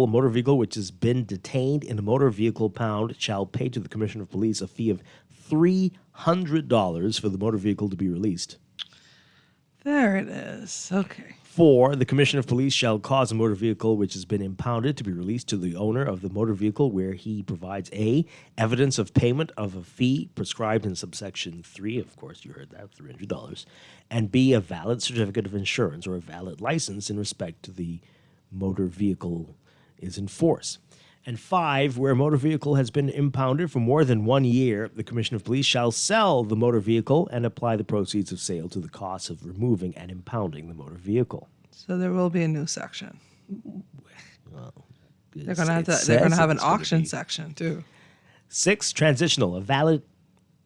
motor vehicle which has been detained in a motor vehicle pound shall pay to the Commissioner of Police a fee of $300 for the motor vehicle to be released. There it is. Okay. 4, the Commissioner of Police shall cause a motor vehicle which has been impounded to be released to the owner of the motor vehicle where he provides A, evidence of payment of a fee prescribed in subsection 3, of course you heard that, $300, and B, a valid certificate of insurance or a valid license in respect to the motor vehicle is in force. And 5, where a motor vehicle has been impounded for more than 1 year, the Commissioner of Police shall sell the motor vehicle and apply the proceeds of sale to the cost of removing and impounding the motor vehicle. So there will be a new section. Well, they're going to have an auction section too. 6, transitional. A valid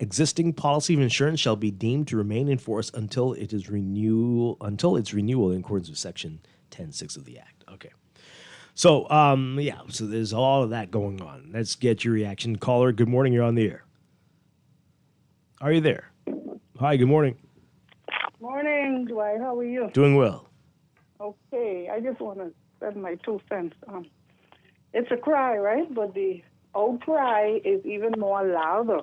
existing policy of insurance shall be deemed to remain in force until its renewal in accordance with Section 10.6 of the Act. Okay. So, so there's all of that going on. Let's get your reaction. Caller, good morning. You're on the air. Are you there? Hi, good morning. Morning, Dwight. How are you? Doing well. Okay, I just want to send my 2 cents. It's a cry, right? But the outcry is even more louder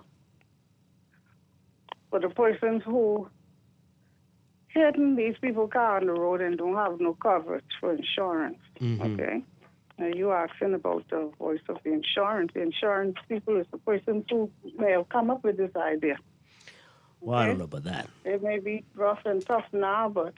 for the persons who hitting these people car on the road and don't have no coverage for insurance. Mm-hmm. Okay? You asking about the voice of the insurance. The insurance people is the person who may have come up with this idea. Well, I don't know about that. It may be rough and tough now, but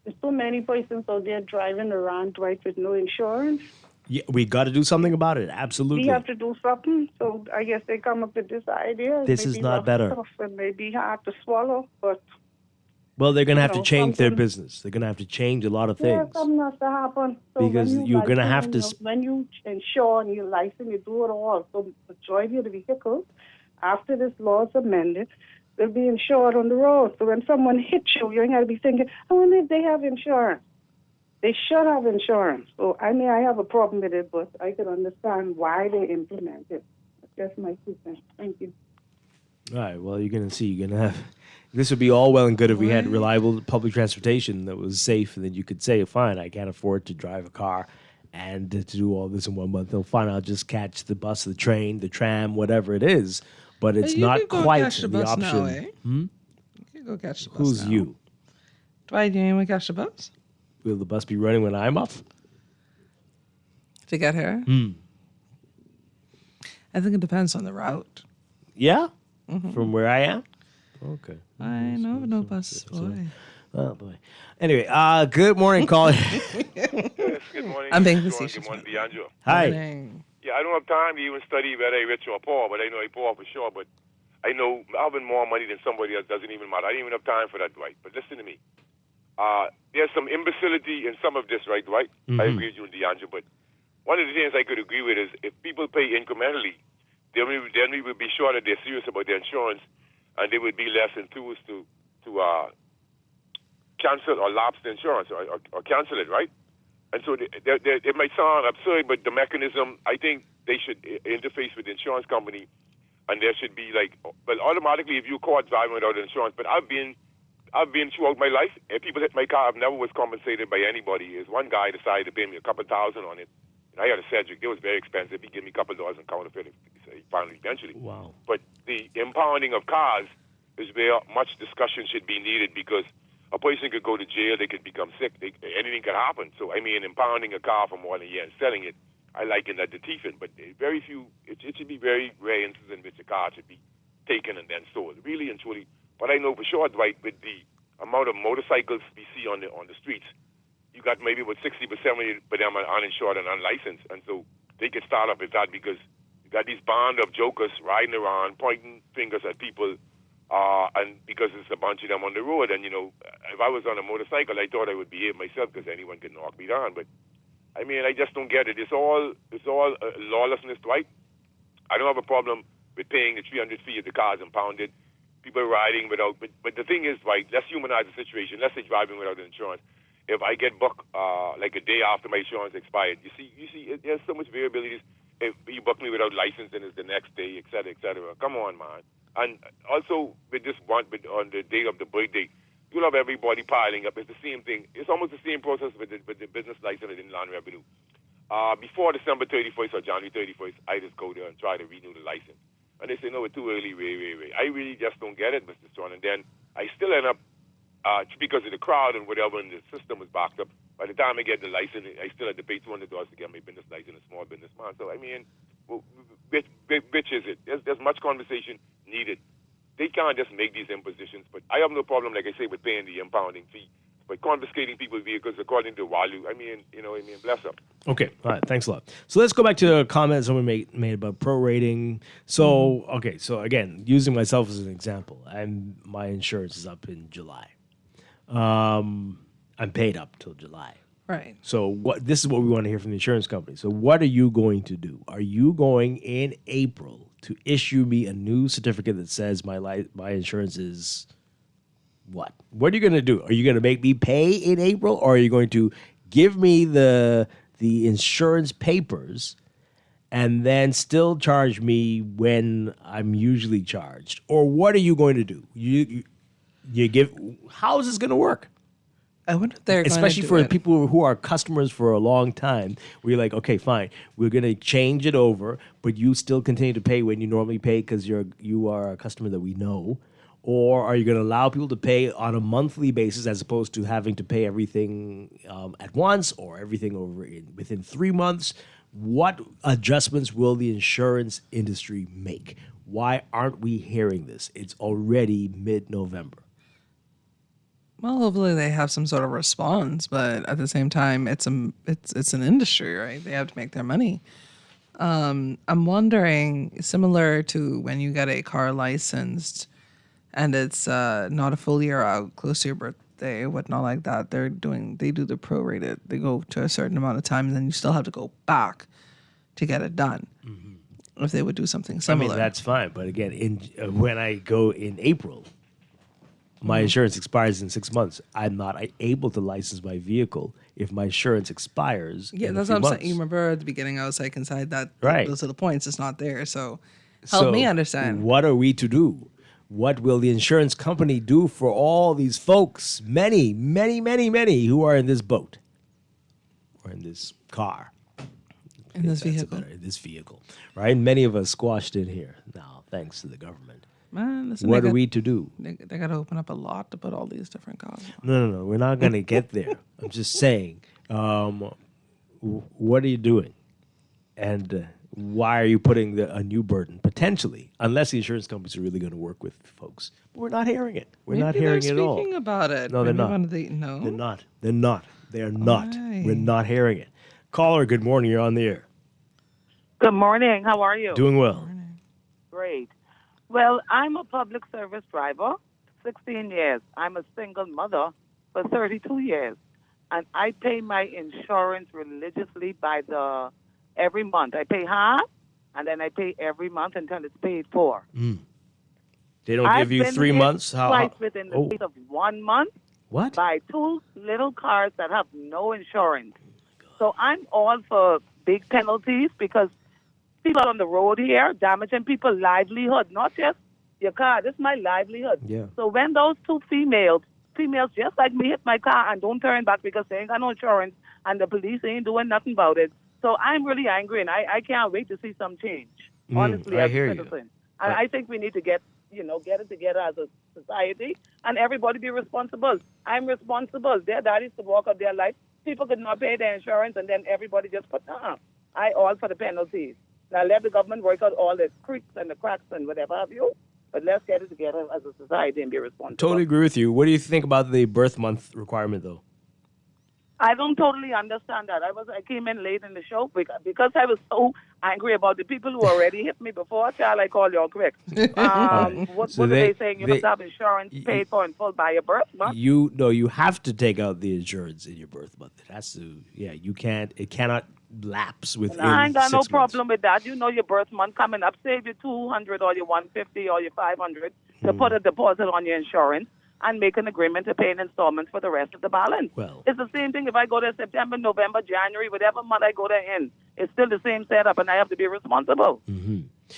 there's so many persons out there driving around, Dwight, with no insurance. Yeah, we got to do something about it. Absolutely. We have to do something. So I guess they come up with this idea. This is not rough better. and tough and maybe hard to swallow, but Well, they're going to have to change their something- business. They're going to have to change a lot of yeah, things. something has to happen. So Because when you're gonna have license, to when you insure and you license, you do it all. So majority of the vehicles, after this law is amended, they'll be insured on the road. So when someone hits you, you're going to be thinking, I wonder if they have insurance. They should have insurance. So, I mean, I have a problem with it, but I can understand why they implement it. That's my 2 cents. Thank you. All right, well, you're going to see. You're going to have... This would be all well and good if we had reliable public transportation that was safe, and then you could say, fine, I can't afford to drive a car and to do all this in 1 month. They'll fine, I'll just catch the bus, the train, the tram, whatever it is. But it's You not could go quite catch the the bus option. now, eh? Hmm? You can go catch the bus Who's now. you? Dwight, you ain't want to catch the bus? Will the bus be running when I'm up? To get here? I think it depends on the route. Yeah? Mhm. From where I am? Okay. I know no bus, boy. Oh, boy. Anyway, good morning, caller. Yes, good morning. I'm being Sean. facetious. Good morning, D'Angelo. Hi. Yeah, I don't have time to even study whether I'm rich or poor, but I know I'm poor for sure. But I know having more money than somebody else doesn't even matter. I don't even have time for that, Dwight. But listen to me. There's some imbecility in some of this, right, Dwight? I agree with you, D'Angelo. But one of the things I could agree with is if people pay incrementally, then we would be sure that they're serious about their insurance, and they would be less enthused to cancel or lapse the insurance or cancel it, right? And so it might sound absurd, but the mechanism, I think they should interface with the insurance company, and there should be like, well, automatically if you caught driving without insurance, but I've been throughout my life, and people hit my car, I've never was compensated by anybody. Is one guy decided to pay me a couple $1,000 on it, and I had a Cedric. It was very expensive. He gave me a couple dollars and counterfeit it. He finally, eventually. Wow. But the impounding of cars is where much discussion should be needed because a person could go to jail, they could become sick, anything could happen. So, I mean, impounding a car for more than a year and selling it, I liken that to thieving. But very few, it should be very rare instances in which a car should be taken and then sold, really and truly. But I know for sure, Dwight, with the amount of motorcycles we see on the streets, you got maybe about 60% of them are uninsured and unlicensed. And so they can start up with that because you got these band of jokers riding around, pointing fingers at people, and because there's a bunch of them on the road. And, you know, if I was on a motorcycle, I thought I would behave myself because anyone could knock me down. But, I mean, I just don't get it. It's all lawlessness, Dwight. I don't have a problem with paying the 300 fee if the car's impounded. People are riding without, but the thing is, Dwight, let's humanize the situation. Let's say driving without insurance. If I get booked like a day after my insurance expired, you see, there's so much variability. If you book me without license, then it's the next day, et cetera, et cetera. Come on, man. And also with this one, on the day of the birthday, you'll have everybody piling up. It's the same thing. It's almost the same process with the business license and inland revenue. Before December 31st or January 31st, I just go there and try to renew the license. And they say, no, it's too early, wait. I really just don't get it, Mr. Strachan. And then I still end up, because of the crowd and whatever, and the system was backed up, by the time I get the license, I still had to pay $200 to get my business license, a small business man. So, I mean, which is it? There's much conversation needed. They can't just make these impositions, but I have no problem, like I say, with paying the impounding fee. But confiscating people's vehicles according to value, bless them. Okay, all right, thanks a lot. So let's go back to a comment someone made about prorating. So, okay, so again, using myself as an example, my insurance is up in July. I'm paid up till July. Right. So this is what we want to hear from the insurance company. So what are you going to do? Are you going in April to issue me a new certificate that says my insurance is what? What are you going to do? Are you going to make me pay in April, or are you going to give me the insurance papers and then still charge me when I'm usually charged? Or what are you going to do? How is this going to work? I wonder if they're especially for people who are customers for a long time, where you're like, okay, fine, we're going to change it over, but you still continue to pay when you normally pay because you are a customer that we know. Or are you going to allow people to pay on a monthly basis as opposed to having to pay everything at once or everything within 3 months? What adjustments will the insurance industry make? Why aren't we hearing this? It's already mid-November. Well, hopefully they have some sort of response, but at the same time, it's an industry, right? They have to make their money. I'm wondering, similar to when you get a car licensed and it's not a full year out, close to your birthday, whatnot like that, they do the prorated. They go to a certain amount of time, and then you still have to go back to get it done. Mm-hmm. If they would do something similar. I mean, that's fine. But again, when I go in April, my insurance expires in 6 months. I'm not able to license my vehicle if my insurance expires. Yeah, in that's a what few I'm months. saying. You remember at the beginning, I was like inside that Right. those little points. It's not there. So help me understand. What are we to do? What will the insurance company do for all these folks, many, many, many, many, who are in this boat or in this car? In this vehicle. In this vehicle, right? Many of us squashed in here now, thanks to the government. Man, listen, What are we to do? They got to open up a lot to put all these different cars on. No. We're not going to get there. I'm just saying, what are you doing? And why are you putting a new burden, potentially, unless the insurance companies are really going to work with folks? But we're not hearing it. We're not hearing it at all. They're speaking about it. No, they're not. No? They're not. They're not. They are not. Why? We're not hearing it. Caller, good morning. You're on the air. Good morning. How are you? Doing well. Great. Well, I'm a public service driver, 16 years. I'm a single mother for 32 years. And I pay my insurance religiously every month. I pay half, and then I pay every month until it's paid for. They don't give you 3 months? Twice within the space of 1 month. What? By two little cars that have no insurance. So I'm all for big penalties because people on the road here damaging people's livelihood, not just your car. This is my livelihood. Yeah. So when those two females just like me, hit my car and don't turn back because they ain't got no insurance and the police ain't doing nothing about it. So I'm really angry and I can't wait to see some change. Honestly, I as hear a you. citizen. And I think we need to get it together as a society and everybody be responsible. I'm responsible. Their daddies could walk up their life. People could not pay their insurance and then everybody just put, I all for the penalties. Now let the government work out all the creaks and the cracks and whatever have you. But let's get it together as a society and be responsible. Totally agree with you. What do you think about the birth month requirement, though? I don't totally understand that. I came in late in the show because I was so angry about the people who already hit me before. Child, I call y'all quick. What are they saying? You must have insurance paid for in full by your birth month? You have to take out the insurance in your birth month. It has to. Yeah, you can't. It cannot lapse within. I ain't got 6 no months. problem with that. You know your birth month coming up. Save your $200 or your $150 or your $500 to put a deposit on your insurance and make an agreement to pay in installments for the rest of the balance. Well, it's the same thing if I go there September, November, January, whatever month I go there in. It's still the same setup, and I have to be responsible.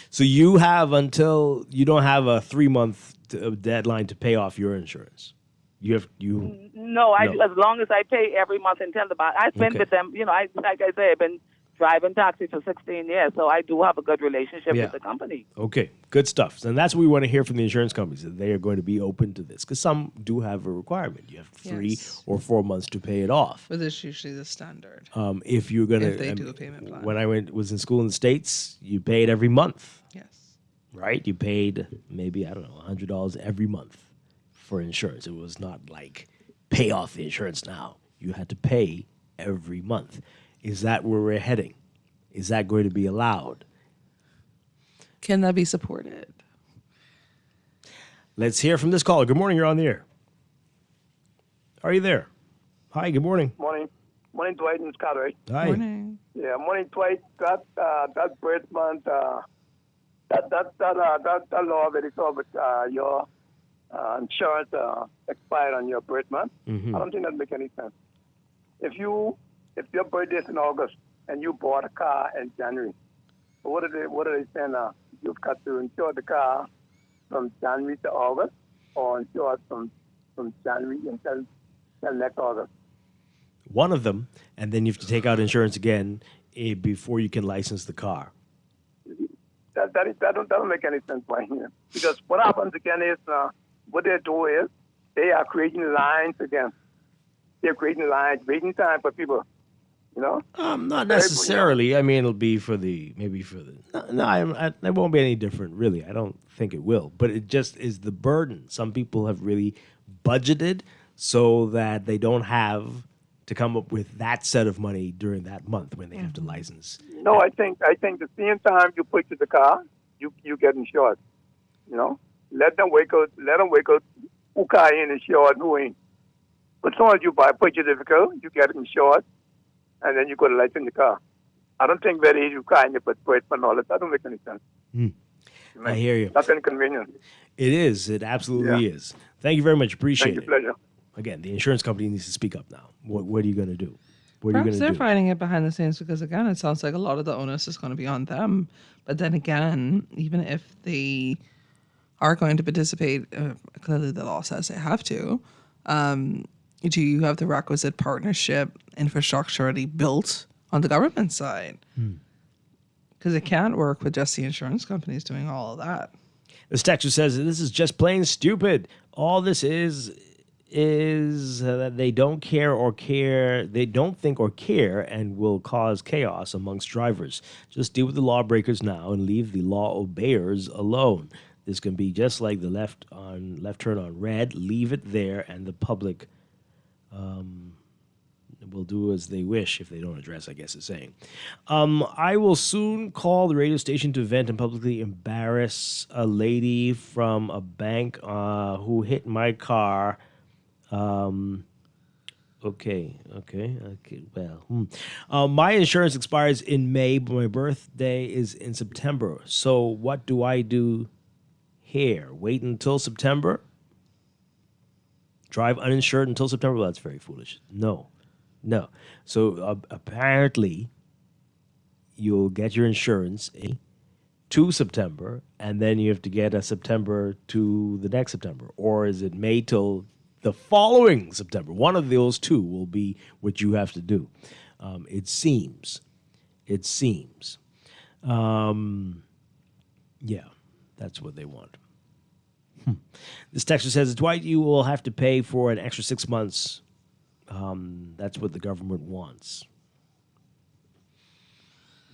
So you have until you don't have a 3 month deadline to pay off your insurance. No, as long as I pay every month until the balance. I've been with them. Like I say, I've been driving taxi for 16 years, so I do have a good relationship with the company. Okay, good stuff. And that's what we want to hear from the insurance companies, that they are going to be open to this. Because some do have a requirement. You have 3 or 4 months to pay it off. But it's usually the standard. If you're going to... If they do a payment plan. When I was in school in the States, you paid every month. Yes. Right? You paid maybe, I don't know, $100 every month for insurance. It was not like pay off the insurance now. You had to pay every month. Is that where we're heading? Is that going to be allowed? Can that be supported? Let's hear from this caller. Good morning. You're on the air. Are you there? Hi. Good morning. Morning, Dwight and Scott, right? Hi. Morning. Yeah, morning, Dwight. That birth month, that law that is over your insurance expired on your birth month. I don't think that makes any sense. If your birthday is in August and you bought a car in January, what are they saying now? You've got to insure the car from January to August, or insure it from January until next August. One of them, and then you have to take out insurance again before you can license the car. That don't make any sense, right here. Because what happens again is what they're doing is they are creating lines again. They're creating lines, waiting time for people. Not necessarily. I mean, it'll be it won't be any different, really. I don't think it will. But it just is the burden. Some people have really budgeted so that they don't have to come up with that set of money during that month when they have to license. No, I think the same time you purchase the car, you get insured. Let them wake up who car ain't insured, who ain't. But as soon as you purchase the vehicle, you get insured, and then you go to license the car. I don't think that you car in the first place and all that. That don't make any sense. I hear you. That's inconvenient. It is. It absolutely is. Thank you very much. Appreciate it. Pleasure. Again, the insurance company needs to speak up now. What are you going to do? Perhaps they're fighting it behind the scenes because, again, it sounds like a lot of the onus is going to be on them. But then again, even if they are going to participate, clearly the law says they have to, do you have the requisite partnership infrastructure already built on the government side? Because it can't work with just the insurance companies doing all of that. This texter says, this is just plain stupid. All this is that they don't they don't think or care and will cause chaos amongst drivers. Just deal with the lawbreakers now and leave the law obeyers alone. This can be just like the left turn on red. Leave it there, and the public will do as they wish if they don't address, I guess it's saying. I will soon call the radio station to vent and publicly embarrass a lady from a bank who hit my car. Okay. Well, my insurance expires in May, but my birthday is in September. So what do I do here? Wait until September? Drive uninsured until September? Well, that's very foolish. No. So apparently, you'll get your insurance to September, and then you have to get a September to the next September. Or is it May till the following September? One of those two will be what you have to do. It seems. Yeah, that's what they want. This texter says, Dwight, you will have to pay for an extra 6 months. That's what the government wants.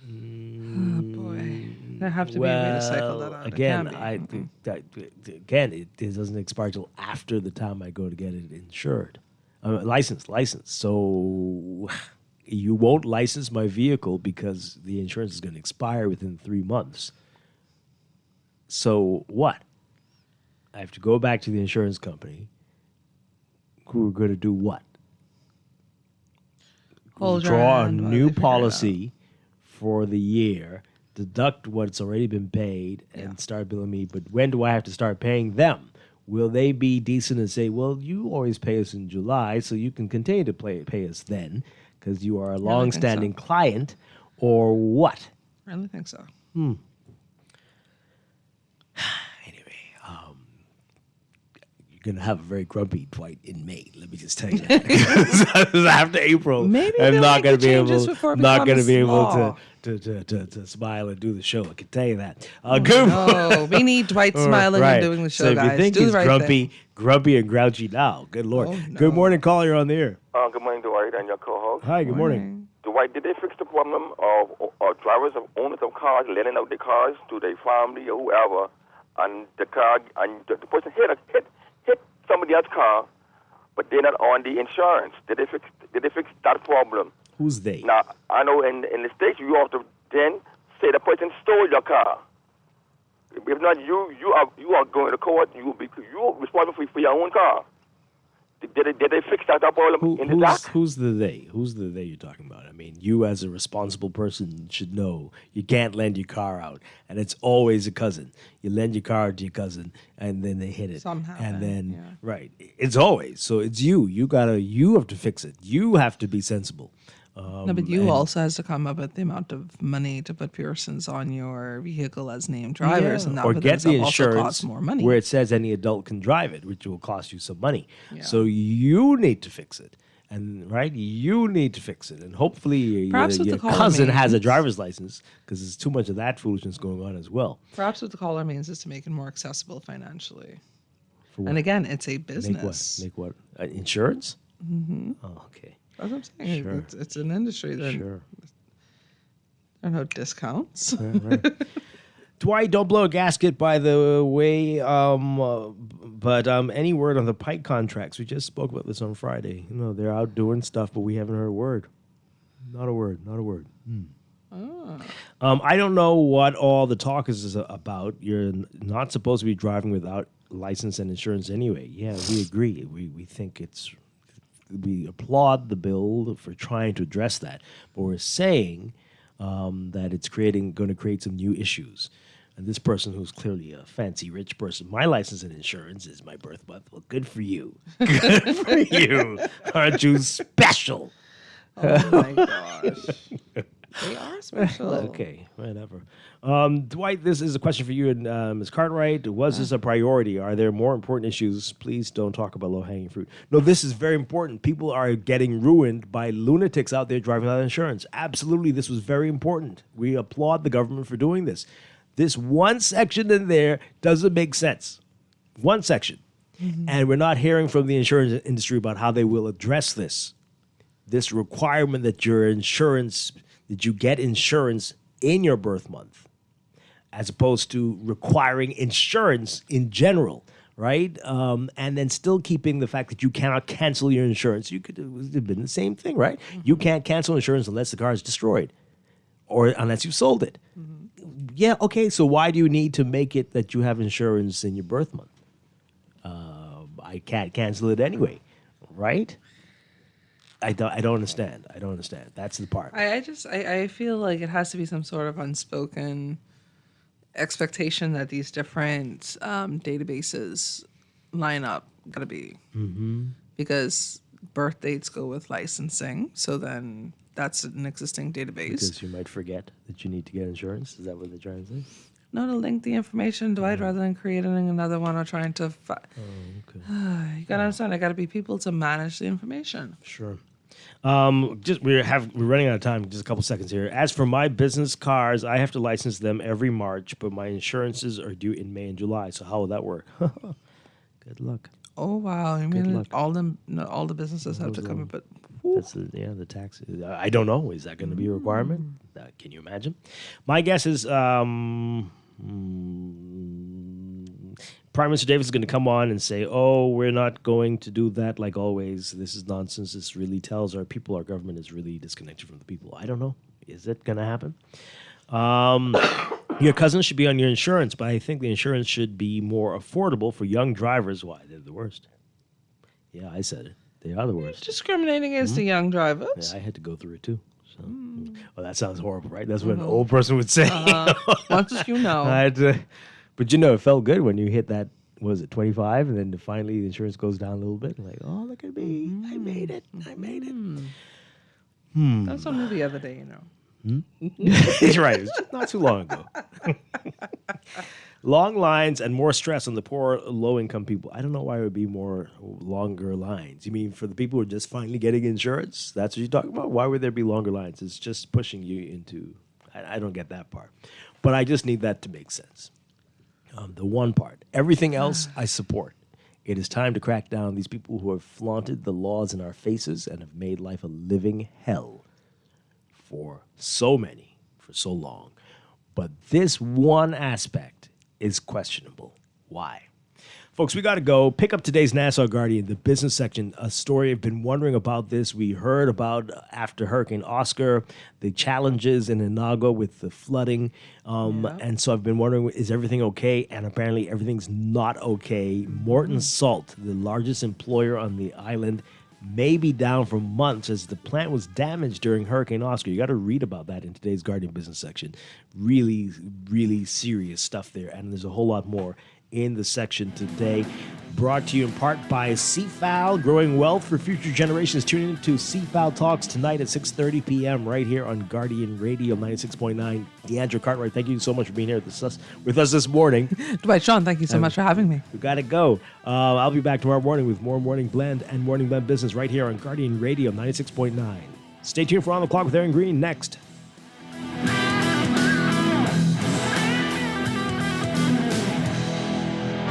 Oh, boy. There have to be a way to cycle that out. It doesn't expire till after the time I go to get it insured. Licensed. So you won't license my vehicle because the insurance is going to expire within 3 months. So what? I have to go back to the insurance company who are going to do what? Draw a new policy for the year, deduct what's already been paid, and start billing me. But when do I have to start paying them? Will they be decent and say, well, you always pay us in July, so you can continue to pay us then because you are a long-standing client, or what? I really think so. You're going to have a very grumpy Dwight in May. Let me just tell you that. After April, maybe I'm not going to be able to smile and do the show. I can tell you that. We need Dwight smiling and doing the show, so guys. If you think he's grumpy and grouchy now, good Lord. Oh, no. Good morning, caller. You're on the air. Good morning, Dwight, and your co-host. Hi, good morning. Dwight, did they fix the problem of drivers of owners of cars letting out their cars to their family or whoever, and the car and the person hit somebody else's car, but they're not on the insurance? Did they fix that problem? Who's they? Now, I know in the States, you have to then say the person stole your car. If not, you are going to court. You're responsible for your own car. Did they fix that problem in the dock? Who's the they? Who's the they you're talking about? I mean, you as a responsible person should know you can't lend your car out, and it's always a cousin. You lend your car to your cousin, and then they hit it somehow. And then right, it's always so. It's you. You have to fix it. You have to be sensible. No, but you also has to come up with the amount of money to put persons on your vehicle as named drivers, and that or get the insurance also costs more money. Where it says any adult can drive it, which will cost you some money. Yeah. So you need to fix it, and you need to fix it, and hopefully your cousin has a driver's license because there's too much of that foolishness going on as well. Perhaps what the caller means is to make it more accessible financially. For what? And again, it's a business. Make what? Insurance? Mm-hmm. Oh, okay. That's what I'm saying. Sure. It's an industry that Sure. there are no discounts. Right. Dwight, don't blow a gasket, by the way. But any word on the Pike contracts? We just spoke about this on Friday. You know, they're out doing stuff, but we haven't heard a word. Not a word. Not a word. I don't know what all the talk is about. You're not supposed to be driving without license and insurance anyway. Yeah, we agree. We think we applaud the bill for trying to address that. But we're saying that it's going to create some new issues. And this person, who's clearly a fancy rich person, my license and insurance is my birth month. Well, good for you. Good for you. Aren't you special? Oh my gosh. They are special. Okay, whatever. Dwight, this is a question for you and Ms. Cartwright. Was this a priority? Are there more important issues? Please don't talk about low-hanging fruit. No, this is very important. People are getting ruined by lunatics out there driving without insurance. Absolutely, this was very important. We applaud the government for doing this. This one section in there doesn't make sense. One section. Mm-hmm. And we're not hearing from the insurance industry about how they will address this. This requirement that you get insurance in your birth month, as opposed to requiring insurance in general, right? And then still keeping the fact that you cannot cancel your insurance. It would have been the same thing, right? Mm-hmm. You can't cancel insurance unless the car is destroyed or unless you sold it. Mm-hmm. Yeah, okay, so why do you need to make it that you have insurance in your birth month? I can't cancel it anyway, right? I don't understand. I don't understand. That's the part. I feel like it has to be some sort of unspoken expectation that these different databases line up. Gotta be. Mm-hmm. Because birth dates go with licensing, so then that's an existing database. Because you might forget that you need to get insurance. Is that what they're trying to say? No, to link the information, Dwight, rather than creating another one or trying to. Okay. You gotta understand. I gotta be people to manage the information. Sure. We're running out of time. Just a couple seconds here. As for my business cars, I have to license them every March, but my insurances are due in May and July. So how will that work? Good luck. Oh wow! I mean, all the businesses have to come in, but that's the tax. I don't know. Is that going to be a requirement? Can you imagine? My guess is Prime Minister Davis is going to come on and say, "Oh, we're not going to do that like always. This is nonsense. This really tells our people our government is really disconnected from the people." I don't know. Is it going to happen? Your cousins should be on your insurance, but I think the insurance should be more affordable for young drivers. Why? They're the worst. Yeah, I said it. They are the worst. Discriminating against the young drivers. Yeah, I had to go through it too. So, well, that sounds horrible, right? That's what an old person would say. Once as you know. But it felt good when you hit that, was it 25? And then finally the insurance goes down a little bit. Like, oh, look at me. I made it. I made it. That's only the other day, He's right. It's not too long ago. Long lines and more stress on the poor, low-income people. I don't know why it would be longer lines. You mean for the people who are just finally getting insurance? That's what you're talking about? Why would there be longer lines? It's just pushing you into... I don't get that part. But I just need that to make sense. The one part. Everything else, I support. It is time to crack down on these people who have flaunted the laws in our faces and have made life a living hell for so many, for so long. But this one aspect is questionable. Why? Folks, we got to go. Pick up today's Nassau Guardian, the business section. A story I've been wondering about this. We heard about after Hurricane Oscar, the challenges in Inago with the flooding. And so I've been wondering, is everything okay? And apparently everything's not okay. Morton Salt, the largest employer on the island, may be down for months as the plant was damaged during Hurricane Oscar. You got to read about that in today's Guardian business section. Really, really serious stuff there. And there's a whole lot more in the section today. Brought to you in part by CFAL, growing wealth for future generations. Tune in to CFAL Talks tonight at 6:30 p.m. right here on Guardian Radio 96.9. Deandra Cartwright, thank you so much for being here with us this morning. Dwight, Sean, thank you so much for having me. We got to go. I'll be back tomorrow morning with more Morning Blend and Morning Blend Business right here on Guardian Radio 96.9. Stay tuned for On the Clock with Aaron Green next.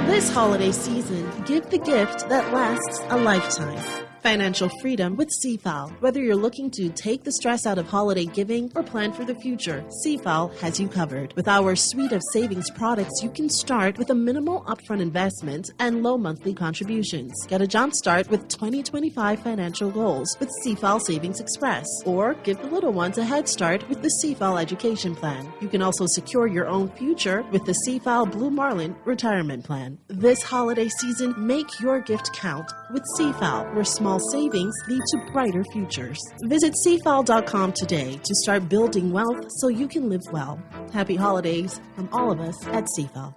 This holiday season, give the gift that lasts a lifetime. Financial freedom with CFAL. Whether you're looking to take the stress out of holiday giving or plan for the future, CFAL has you covered. With our suite of savings products, you can start with a minimal upfront investment and low monthly contributions. Get a jump start with 2025 financial goals with CFAL Savings Express, or give the little ones a head start with the CFAL Education Plan. You can also secure your own future with the CFAL Blue Marlin Retirement Plan. This holiday season, make your gift count with CFAL, where small savings lead to brighter futures. Visit CFAL.com today to start building wealth so you can live well. Happy holidays from all of us at CFAL.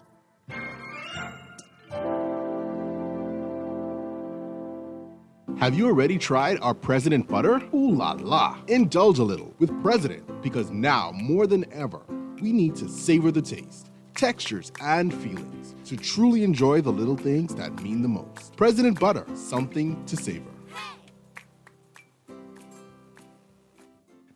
Have you already tried our President Butter? Ooh la la. Indulge a little with President, because now more than ever, we need to savor the taste, textures, and feelings to truly enjoy the little things that mean the most. President Butter, something to savor.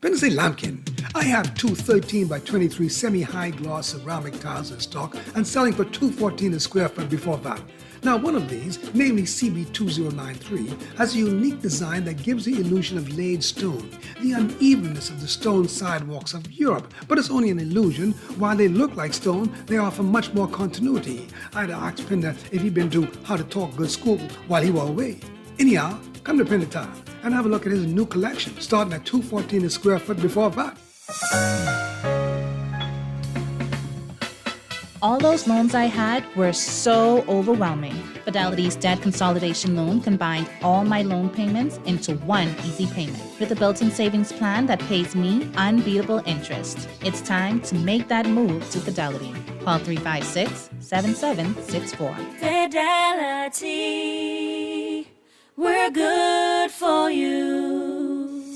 Benzie Lampkin, I have two 13 by 23 semi-high gloss ceramic tiles in stock and selling for $214 a square foot before VAT. Now, one of these, namely CB2093, has a unique design that gives the illusion of laid stone, the unevenness of the stone sidewalks of Europe. But it's only an illusion. While they look like stone, they offer much more continuity. I had to ask Pender if he'd been to How to Talk Good School while he was away. Anyhow, come to Pender Tile and have a look at his new collection, starting at $214 a square foot before VAT. All those loans I had were so overwhelming. Fidelity's debt consolidation loan combined all my loan payments into one easy payment with a built-in savings plan that pays me unbeatable interest. It's time to make that move to Fidelity. Call 356-7764. Fidelity, we're good for you.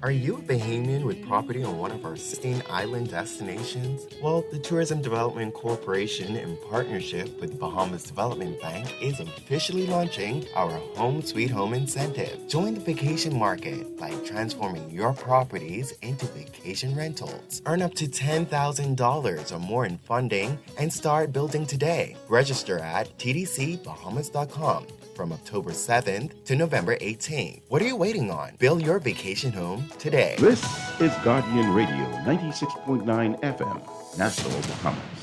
Are you a Bahamian with property on one of our 16 island destinations? Well, the Tourism Development Corporation, in partnership with Bahamas Development Bank, is officially launching our Home Sweet Home Incentive. Join the vacation market by transforming your properties into vacation rentals. Earn up to $10,000 or more in funding and start building today. Register at tdcbahamas.com. from October 7th to November 18th. What are you waiting on? Build your vacation home today. This is Guardian Radio 96.9 FM, Nassau, Bahamas.